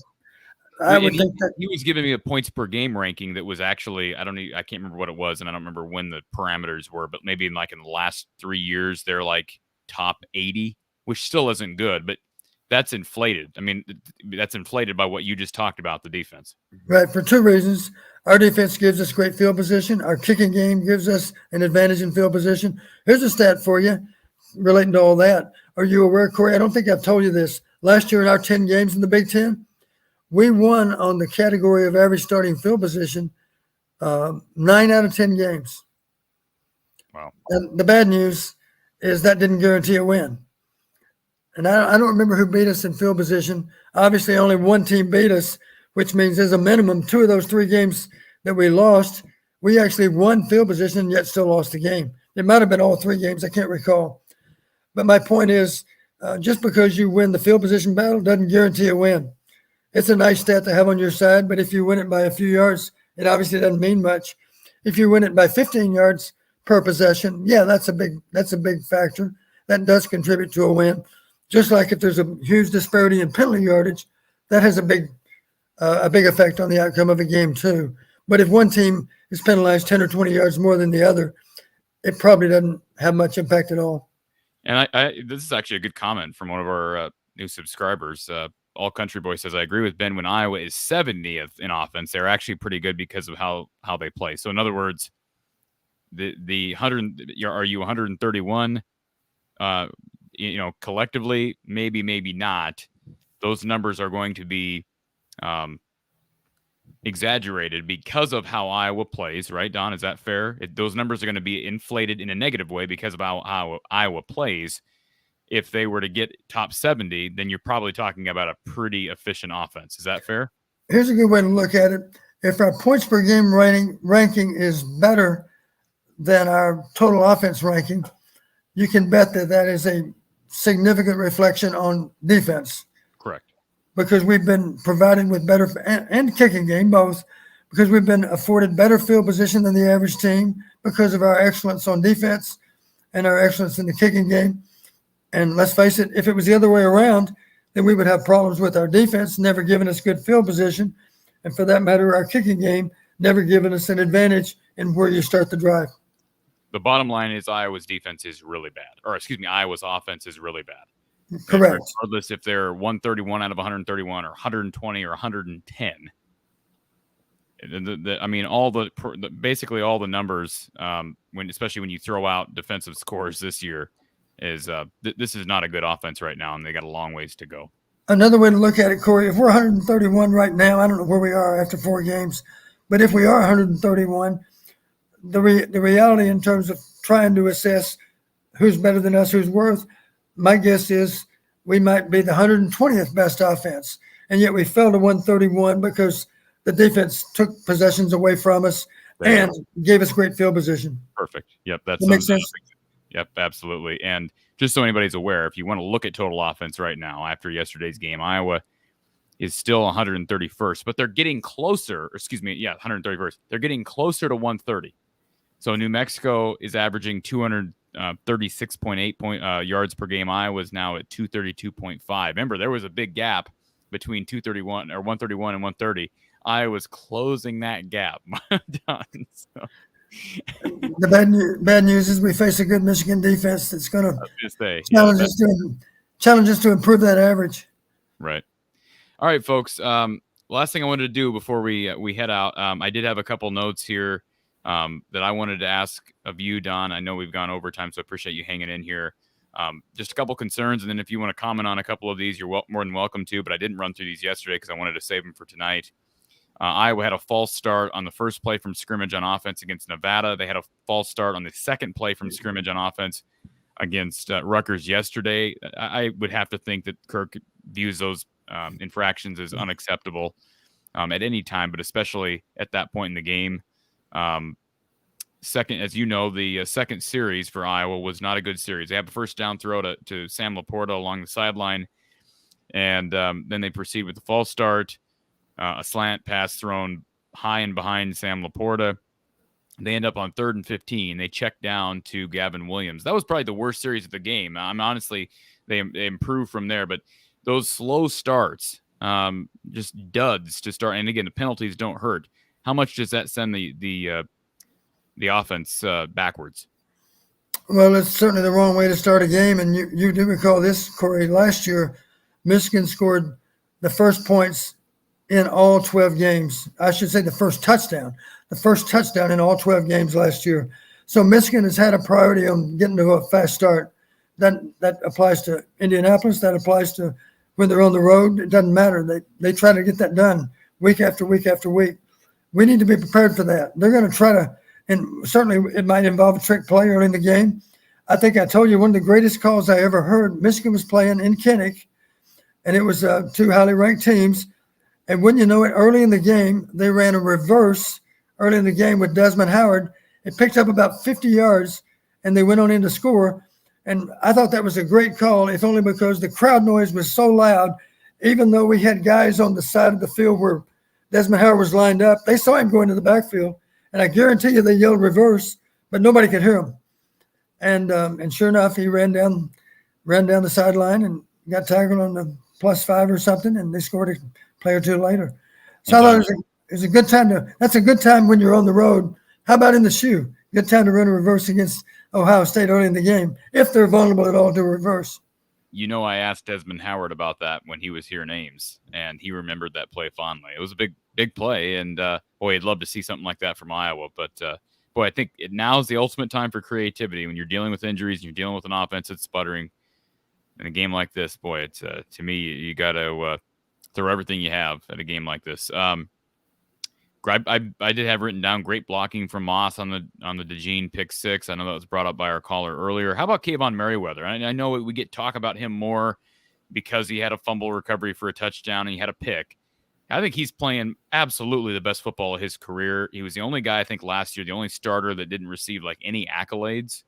I would think that he was giving me a points per game ranking that was actually, I can't remember what it was, and I don't remember when the parameters were, but maybe in the last 3 years they're like top 80, which still isn't good, but that's inflated. I mean, that's inflated by what you just talked about, the defense. Right, for 2 reasons. Our defense gives us great field position. Our kicking game gives us an advantage in field position. Here's a stat for you relating to all that. Are you aware, Corey? I don't think I've told you this. Last year in our 10 games in the Big Ten, we won on the category of average starting field position 9 out of 10 games. Wow. And the bad news is that didn't guarantee a win. And I don't remember who beat us in field position. Obviously, only one team beat us, which means there's a minimum 2 of those 3 games that we lost. We actually won field position and yet still lost the game. It might have been all 3 games. I can't recall. But my point is, just because you win the field position battle doesn't guarantee a win. It's a nice stat to have on your side, but if you win it by a few yards, it obviously doesn't mean much. If you win it by 15 yards per possession, yeah, that's a big factor. That does contribute to a win. Just like if there's a huge disparity in penalty yardage, that has a big effect on the outcome of a game too. But if one team is penalized 10 or 20 yards more than the other, it probably doesn't have much impact at all. And this is actually a good comment from one of our new subscribers. All Country Boy says, I agree with Ben. When Iowa is 70th in offense, they're actually pretty good because of how they play. So in other words, the 100, are you 131? Collectively, maybe not. Those numbers are going to be exaggerated because of how Iowa plays, right, Don? Is that fair? Those numbers are going to be inflated in a negative way because of how Iowa plays. If they were to get top 70, then you're probably talking about a pretty efficient offense. Is that fair? Here's a good way to look at it. If our points per game ranking is better than our total offense ranking, you can bet that is a significant reflection on defense. Correct. Because we've been provided with better and kicking game, both, because we've been afforded better field position than the average team because of our excellence on defense and our excellence in the kicking game. And let's face it, if it was the other way around, then we would have problems with our defense, never giving us good field position. And for that matter, our kicking game, never giving us an advantage in where you start the drive. The bottom line is Iowa's defense is really bad. Iowa's offense is really bad. Correct. And regardless if they're 131 out of 131 or 120 or 110. Basically all the numbers, especially when you throw out defensive scores this year, is this is not a good offense right now, and they got a long ways to go. Another way to look at it, Corey, if we're 131 right now, I don't know where we are after 4 games, but if we are 131, the reality in terms of trying to assess who's better than us, who's worth, my guess is we might be the 120th best offense, and yet we fell to 131 because the defense took possessions away from us and gave us great field position. Perfect. Yep, that makes sense. Yep, absolutely. And just so anybody's aware, if you want to look at total offense right now after yesterday's game, Iowa is still 131st, but they're getting closer. 131st. They're getting closer to 130. So New Mexico is averaging 236.8 yards per game. Iowa's now at 232.5. Remember, there was a big gap between 131 and 130. Iowa's closing that gap. The bad news is we face a good Michigan defense that's going to challenge us to improve that average. Right. All right, folks. Last thing I wanted to do before we head out, I did have a couple notes here that I wanted to ask of you, Don. I know we've gone overtime, so I appreciate you hanging in here. Just a couple concerns, and then if you want to comment on a couple of these, you're more than welcome to, but I didn't run through these yesterday because I wanted to save them for tonight. Iowa had a false start on the first play from scrimmage on offense against Nevada. They had a false start on the second play from scrimmage on offense against Rutgers yesterday. I would have to think that Kirk views those infractions as unacceptable at any time, but especially at that point in the game. Second, as you know, the second series for Iowa was not a good series. They have a first down throw to Sam Laporta along the sideline, and then they proceed with the false start, a slant pass thrown high and behind Sam Laporta. They end up on 3rd and 15. They check down to Gavin Williams. That was probably the worst series of the game. Honestly, they improved from there, but those slow starts, just duds to start. And again, the penalties don't hurt. How much does that send the offense backwards? Well, it's certainly the wrong way to start a game. And you do recall this, Corey. Last year, Michigan scored the first points in all 12 games. I should say the first touchdown in all 12 games last year. So Michigan has had a priority on getting to a fast start. That applies to Indianapolis. That applies to when they're on the road. It doesn't matter. They try to get that done week after week after week. We need to be prepared for that. They're going to try to, and certainly it might involve a trick play early in the game. I think I told you one of the greatest calls I ever heard. Michigan was playing in Ankeny, and it was two highly ranked teams. And wouldn't you know it, early in the game, they ran a reverse early in the game with Desmond Howard. It picked up about 50 yards, and they went on in to score. And I thought that was a great call, if only because the crowd noise was so loud, even though we had guys on the side of the field where Desmond Howard was lined up. They saw him go into the backfield, and I guarantee you they yelled reverse, but nobody could hear him. And sure enough, he ran down the sideline and got tackled on the +5 or something, and they scored a play or two later. So I thought it was a good time that's a good time when you're on the road. How about in the shoe? Good time to run a reverse against Ohio State early in the game, if they're vulnerable at all to reverse. You know, I asked Desmond Howard about that when he was here in Ames, and he remembered that play fondly. It was a big play, and boy, I'd love to see something like that from Iowa. But boy, I think now is the ultimate time for creativity when you're dealing with injuries and you're dealing with an offense that's sputtering. In a game like this, boy, it's to me, you got to throw everything you have at a game like this. I did have written down great blocking from Moss on the DeJean pick 6. I know that was brought up by our caller earlier. How about Kayvon Merriweather? I know we get talk about him more because he had a fumble recovery for a touchdown and he had a pick. I think he's playing absolutely the best football of his career. He was the only guy, I think, last year, the only starter that didn't receive like any accolades.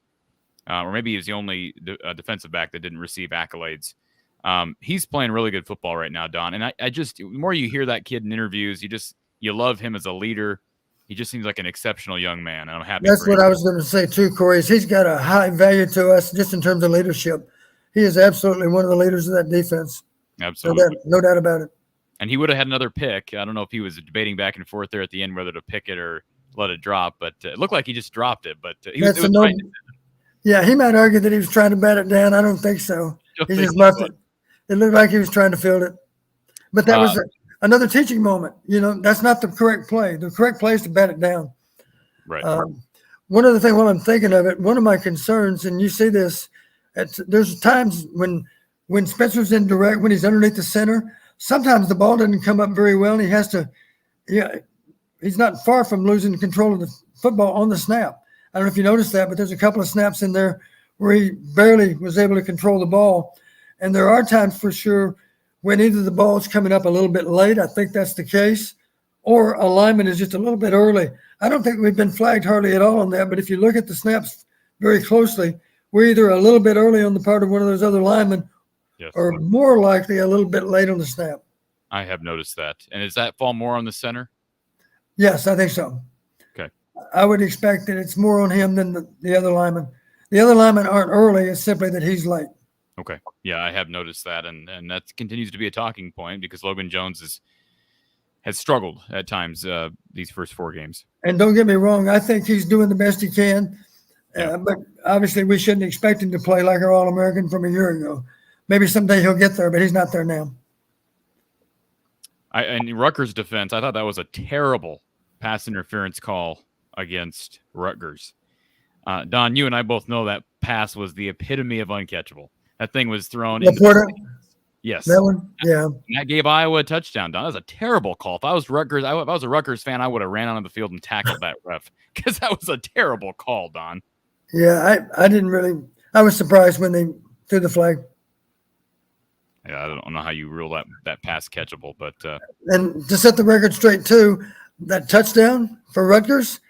Or maybe he was the only defensive back that didn't receive accolades. He's playing really good football right now, Don. And I just, the more you hear that kid in interviews, you love him as a leader. He just seems like an exceptional young man, and I'm happy. That's what I was going to say too, Corey. Is he's got a high value to us just in terms of leadership. He is absolutely one of the leaders of that defense. Absolutely, no doubt about it. And he would have had another pick. I don't know if he was debating back and forth there at the end whether to pick it or let it drop, but it looked like he just dropped it. But he was right. Yeah, he might argue that he was trying to bat it down. I don't think so. He just left it. It looked like he was trying to field it. But that was another teaching moment. You know, that's not the correct play. The correct play is to bat it down. Right. One other thing while I'm thinking of it, one of my concerns, and you see this, there's times when Spencer's in direct, when he's underneath the center, sometimes the ball doesn't come up very well, and he has to, he's not far from losing control of the football on the snap. I don't know if you noticed that, but there's a couple of snaps in there where he barely was able to control the ball. And there are times for sure when either the ball is coming up a little bit late, I think that's the case, or alignment is just a little bit early. I don't think we've been flagged hardly at all on that, but if you look at the snaps very closely, we're either a little bit early on the part of one of those other linemen, or more likely a little bit late on the snap. I have noticed that. And does that fall more on the center? Yes, I think so. Okay. I would expect that it's more on him than the other linemen. The other linemen aren't early. It's simply that he's late. Okay. Yeah, I have noticed that. And that continues to be a talking point because Logan Jones has struggled at times these first 4 games. And don't get me wrong. I think he's doing the best he can. But obviously we shouldn't expect him to play like our All-American from a year ago. Maybe someday he'll get there, but he's not there now. In Rutgers' defense, I thought that was a terrible pass interference call against Rutgers. Don, you and I both know that pass was the epitome of uncatchable. That thing was thrown. Laporta, Yes. that one, yeah. And that gave Iowa a touchdown, Don. That was a terrible call. If I was Rutgers, if I was a Rutgers fan, I would have ran onto the field and tackled that ref because that was a terrible call, Don. Yeah, I didn't really – I was surprised when they threw the flag. Yeah, I don't know how you rule that pass catchable, but And to set the record straight, too, that touchdown for Rutgers,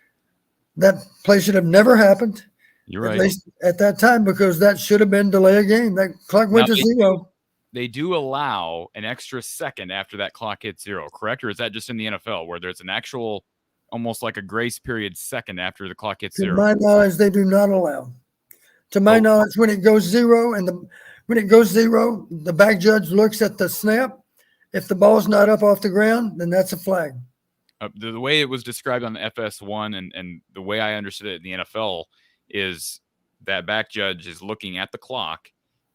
that play should have never happened. you're right. At least at that time, because that should have been delay a game. That clock went Now, to 0. They do allow an extra second after that clock hits 0, correct? Or is that just in the NFL where there's an actual, almost like a grace period second after the clock hits To 0? my knowledge, they do not allow. To my knowledge, when it goes 0 when it goes 0, the back judge looks at the snap. If the ball's not up off the ground, then that's a flag. The way it was described on the FS1 and the way I understood it in the NFL is that back judge is looking at the clock.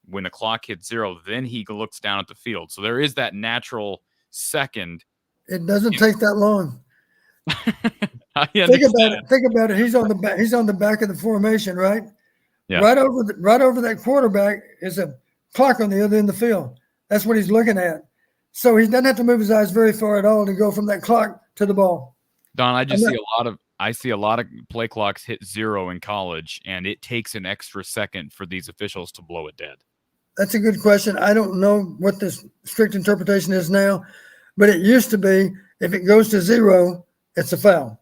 When the clock hits 0, then he looks down at the field. So there is that natural second. It doesn't take that long. Think Think about it. He's on the back. He's on the back of the formation, right? Yeah. Right over that quarterback is a clock on the other end of the field. That's what he's looking at. So he doesn't have to move his eyes very far at all to go from that clock to the ball. Don, I see a lot of play clocks hit 0 in college, and it takes an extra second for these officials to blow it dead. That's a good question. I don't know what the strict interpretation is now, but it used to be if it goes to 0, it's a foul.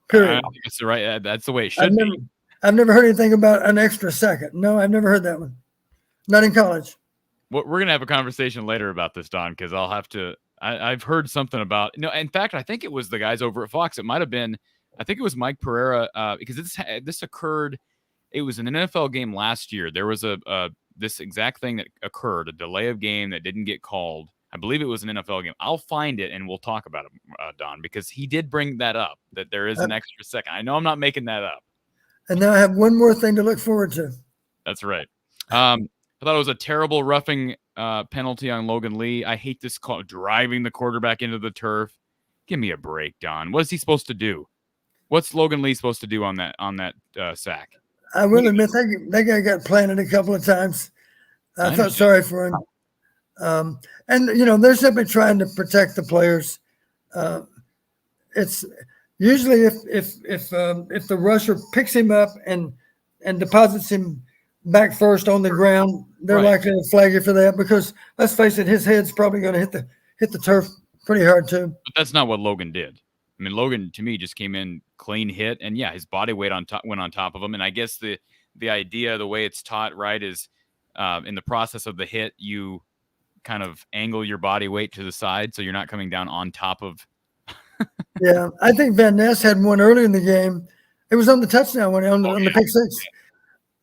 Period. I think it's right. That's the way it should be. I've never heard anything about an extra second. No, I've never heard that one. Not in college. We're going to have a conversation later about this, Don, because I'll have to. I've heard something about. No, in fact, I think it was the guys over at Fox. It might have been. I think it was Mike Pereira because this occurred. It was an NFL game last year. There was this exact thing that occurred, a delay of game that didn't get called. I believe it was an NFL game. I'll find it and we'll talk about it, Don, because he did bring that up, that there is an extra second. I know I'm not making that up. And now I have one more thing to look forward to. That's right. I thought it was a terrible roughing penalty on Logan Lee. I hate this call, driving the quarterback into the turf. Give me a break, Don. What is he supposed to do? What's Logan Lee supposed to do on that sack? I will admit that guy got planted a couple of times. I felt sorry for him. And they're simply trying to protect the players. It's usually if the rusher picks him up and deposits him back first on the ground, they're likely to flag you for that because let's face it, his head's probably going to hit the turf pretty hard too. But that's not what Logan did. I mean, Logan to me just came in clean hit, and yeah, his body weight went on top of him. And I guess the idea, the way it's taught, right, is in the process of the hit, you kind of angle your body weight to the side so you're not coming down on top of. Yeah, I think Van Ness had one early in the game. It was on the touchdown one on the pick six.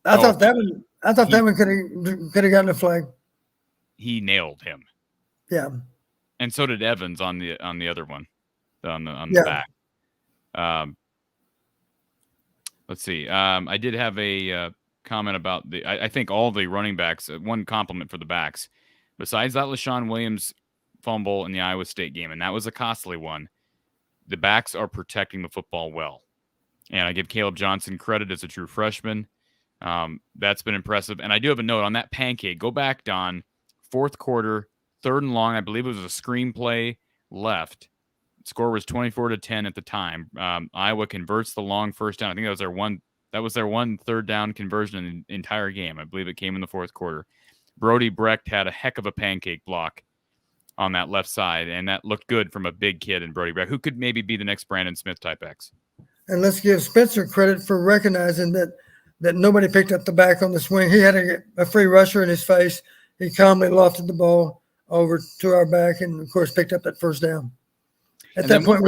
I thought that one could have gotten a flag. He nailed him. Yeah, and so did Evans on the other one, on the back. Let's see. I did have a comment about I think all the running backs. One compliment for the backs. Besides that LaShawn Williams fumble in the Iowa State game, and that was a costly one, the backs are protecting the football well. And I give Caleb Johnson credit as a true freshman. That's been impressive. And I do have a note on that pancake. Go back, Don. Fourth quarter, 3rd and long. I believe it was a screenplay left. The score was 24-10 at the time. Iowa converts the long first down. I think that was their one 3rd down conversion in the entire game. I believe it came in the 4th quarter. Brody Brecht had a heck of a pancake block on that left side, and that looked good from a big kid in Brody Brecht, who could maybe be the next Brandon Smith type X. And let's give Spencer credit for recognizing that nobody picked up the back on the swing. He had a free rusher in his face. He calmly lofted the ball over to our back and, of course, picked up that first down. At that point,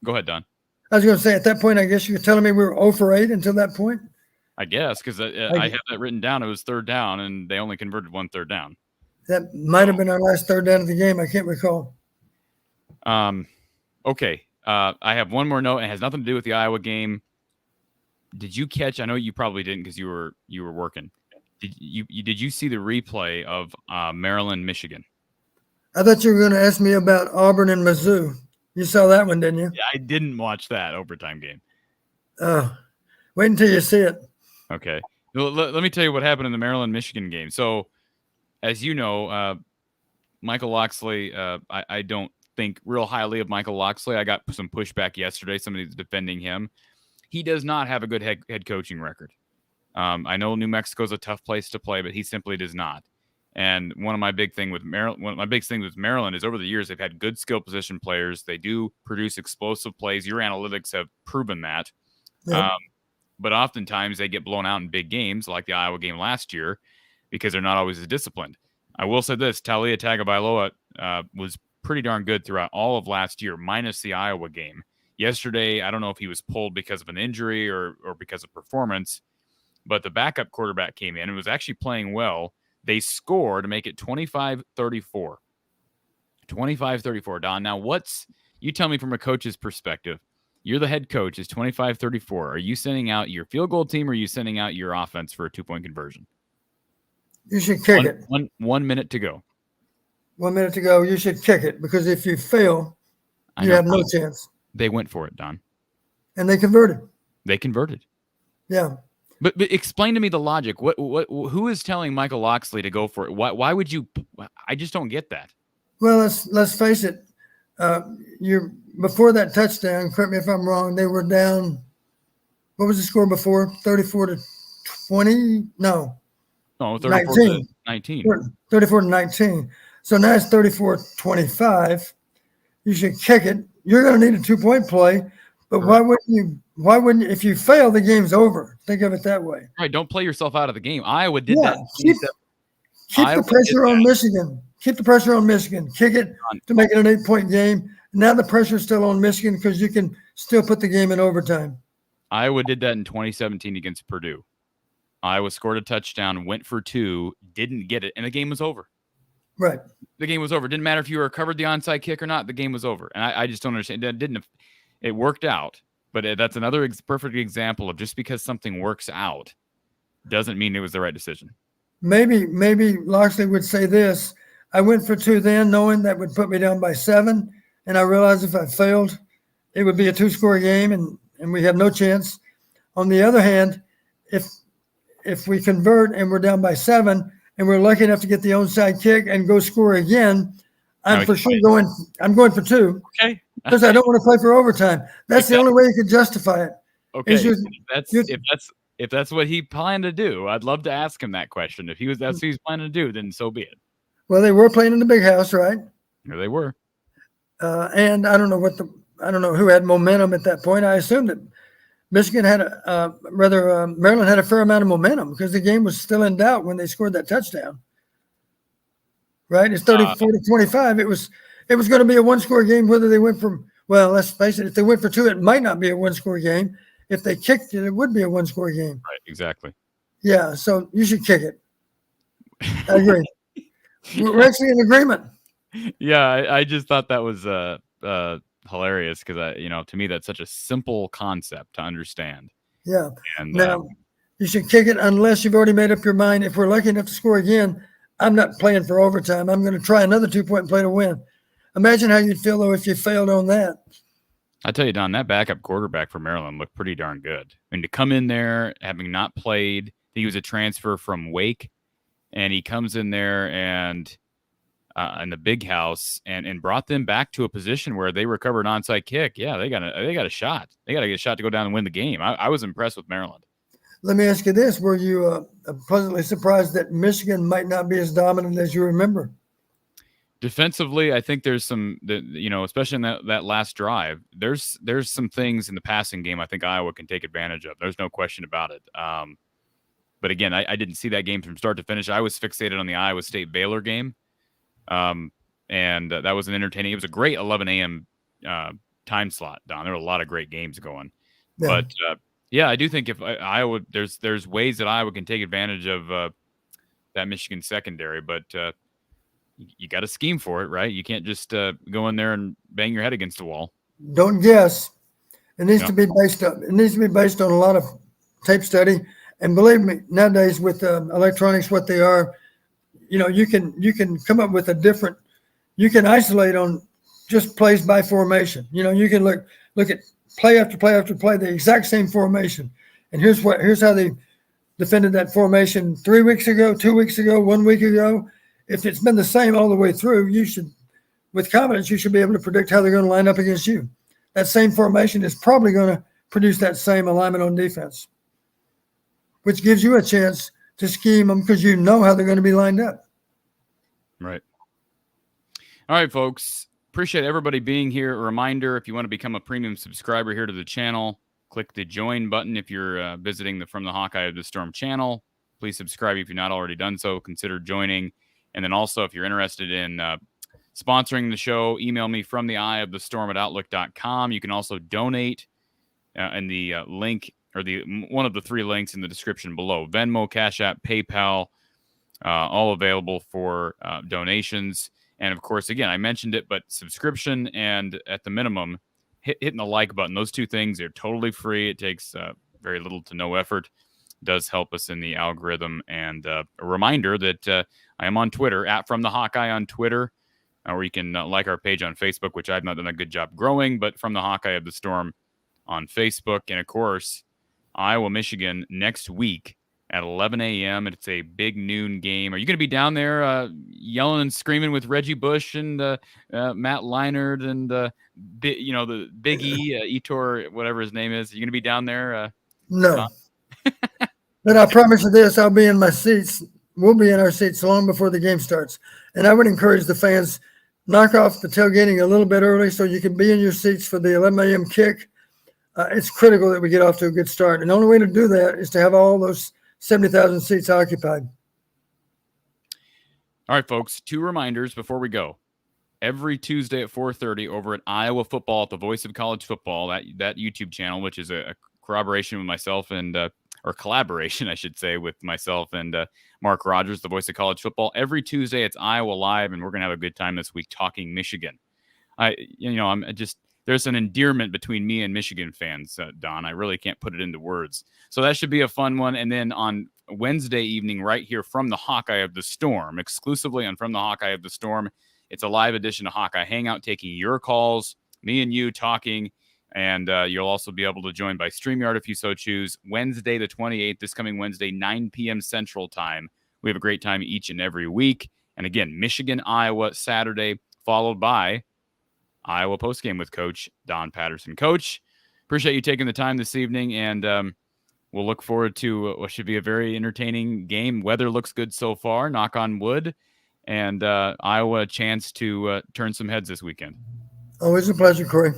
Go ahead, Don. I was going to say, at that point, I guess you were telling me we were 0 for 8 until that point? I guess, because I have that written down. It was 3rd down, and they only converted 1 3rd down. That might have been our last 3rd down of the game. I can't recall. Okay. I have one more note. It has nothing to do with the Iowa game. Did you catch? I know you probably didn't because you were working. Did you see the replay of Maryland, Michigan? I thought you were going to ask me about Auburn and Mizzou. You saw that one, didn't you? Yeah, I didn't watch that overtime game. Wait until you see it. Okay. Let me tell you what happened in the Maryland-Michigan game. So, as you know, Michael Locksley, I don't think real highly of Michael Locksley. I got some pushback yesterday. Somebody's defending him. He does not have a good head coaching record. I know New Mexico is a tough place to play, but he simply does not. And one of my big things with Maryland is over the years they've had good skill position players. They do produce explosive plays. Your analytics have proven that. Yep. But oftentimes they get blown out in big games, like the Iowa game last year, because they're not always as disciplined. I will say this: Talia Tagovailoa was pretty darn good throughout all of last year, minus the Iowa game. Yesterday, I don't know if he was pulled because of an injury or because of performance, but the backup quarterback came in and was actually playing well. They scored to make it 25-34. 25-34, Don. Now, you tell me from a coach's perspective. You're the head coach. It's 25-34. Are you sending out your field goal team or are you sending out your offense for a 2-point conversion? You should kick it. 1 minute to go. 1 minute to go. You should kick it because if you fail, you have no chance. They went for it, Don. And they converted. They converted. Yeah. But explain to me the logic. Who is telling Michael Locksley to go for it? Why would you? I just don't get that. Well, let's face it. Before that touchdown, correct me if I'm wrong, they were down. What was the score before? 34-20? No. No, 34-19. 34-19. So now it's 34-25. You should kick it. You're going to need a 2-point play, but why wouldn't you? Why wouldn't if you fail, the game's over? Think of it that way. Right. Don't play yourself out of the game. Iowa did that. Keep the pressure on Michigan. Keep the pressure on Michigan. Kick it to make it an 8-point game. Now the pressure's still on Michigan because you can still put the game in overtime. Iowa did that in 2017 against Purdue. Iowa scored a touchdown, went for 2, didn't get it, and the game was over. Right. The game was over. It didn't matter if you recovered the onside kick or not. The game was over. And I just don't understand. It worked out. But that's another perfect example of just because something works out doesn't mean it was the right decision. Maybe Locksley would say this. I went for 2 then, knowing that would put me down by 7. And I realized if I failed, it would be a 2-score game and we have no chance. On the other hand, if we convert and we're down by 7 and we're lucky enough to get the onside kick and go score again, I'm for sure going for 2. Okay. Because I don't want to play for overtime. That's the only way you could justify it. Okay. If that's what he planned to do, I'd love to ask him that question. If that's what he's planning to do, then so be it. Well, they were playing in the big house, right? Yeah, they were. And I don't know who had momentum at that point. I assumed that Michigan had Maryland had a fair amount of momentum because the game was still in doubt when they scored that touchdown. Right? It's 34-25. It was going to be a 1-score game whether they went from, well, let's face it, if they went for 2, it might not be a 1-score game. If they kicked it, it would be a 1-score game. Right, exactly. Yeah, so you should kick it. I agree. We're actually in agreement. Yeah, I just thought that was hilarious because to me that's such a simple concept to understand. Yeah. And now you should kick it unless you've already made up your mind. If we're lucky enough to score again, I'm not playing for overtime. I'm going to try another 2-point play to win. Imagine how you'd feel though if you failed on that. I tell you, Don, that backup quarterback for Maryland looked pretty darn good. I mean, to come in there having not played, he was a transfer from Wake, and he comes in there and in the big house and brought them back to a position where they recovered an onside kick. Yeah, they got a shot. They got to get a shot to go down and win the game. I was impressed with Maryland. Let me ask you this: were you pleasantly surprised that Michigan might not be as dominant as you remember? Defensively, I think there's some, especially in that last drive, there's some things in the passing game I think Iowa can take advantage of. There's no question about it. But again, I didn't see that game from start to finish. I was fixated on the Iowa State-Baylor game. And that was an entertaining. It was a great 11 a.m. Time slot, Don. There were a lot of great games going. Yeah. But, I do think if Iowa, there's ways that Iowa can take advantage of that Michigan secondary, but you got to scheme for it, right? You can't just go in there and bang your head against the wall. Don't guess. It needs to be based on. It needs to be based on a lot of tape study. And believe me, nowadays with electronics, what they are, you can come up with you can isolate on just plays by formation. You can look at play after play after play, the exact same formation, And here's how they defended that formation 3 weeks ago, 2 weeks ago, 1 week ago. If it's been the same all the way through, with confidence, you should be able to predict how they're going to line up against you. That same formation is probably going to produce that same alignment on defense, which gives you a chance to scheme them because you know how they're going to be lined up. Right. All right, folks. Appreciate everybody being here. A reminder, if you want to become a premium subscriber here to the channel, click the join button. If you're visiting the From the Hawkeye of the Storm channel, please subscribe if you've not already done so. Consider joining. And then also, if you're interested in sponsoring the show, email me from the eye of the storm at outlook.com. You can also donate in the link or one of the 3 links in the description below. Venmo, Cash App, PayPal, all available for donations. And of course, again, I mentioned it, but subscription and at the minimum, hitting the like button. Those 2 things are totally free. It takes very little to no effort. It does help us in the algorithm. And a reminder that I am on Twitter, at From the Hawkeye on Twitter, or you can like our page on Facebook, which I've not done a good job growing, but From the Hawkeye of the Storm on Facebook. And of course, Iowa, Michigan next week at 11 a.m. It's a big noon game. Are you going to be down there yelling and screaming with Reggie Bush and Matt Leinart and the Big E, Etor, whatever his name is? Are you going to be down there? No. But I promise you this, I'll be in my seats. We'll be in our seats long before the game starts. And I would encourage the fans, knock off the tailgating a little bit early so you can be in your seats for the 11 a.m. kick. It's critical that we get off to a good start. And the only way to do that is to have all those 70,000 seats occupied. All right, folks, 2 reminders before we go. Every Tuesday at 4:30 over at Iowa Football at the Voice of College Football, that YouTube channel, which is a corroboration with myself and or collaboration, I should say, with myself and Mark Rogers, the Voice of College Football. Every Tuesday, it's Iowa Live, and we're going to have a good time this week talking Michigan. There's an endearment between me and Michigan fans, Don. I really can't put it into words. So that should be a fun one. And then on Wednesday evening, right here from the Hawkeye of the Storm, exclusively on From the Hawkeye of the Storm, it's a live edition of Hawkeye Hangout, taking your calls, me and you talking, and you'll also be able to join by StreamYard if you so choose. Wednesday the 28th, this coming Wednesday, 9 p.m. Central Time. We have a great time each and every week. And again, Michigan, Iowa, Saturday, followed by Iowa Postgame with Coach Don Patterson. Coach, appreciate you taking the time this evening, and we'll look forward to what should be a very entertaining game. Weather looks good so far, knock on wood, and Iowa a chance to turn some heads this weekend. Always a pleasure, Corey.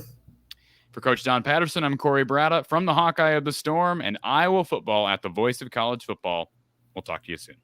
For Coach Don Patterson, I'm Corey Bratta from the Hawkeye of the Storm and Iowa football at the Voice of College Football. We'll talk to you soon.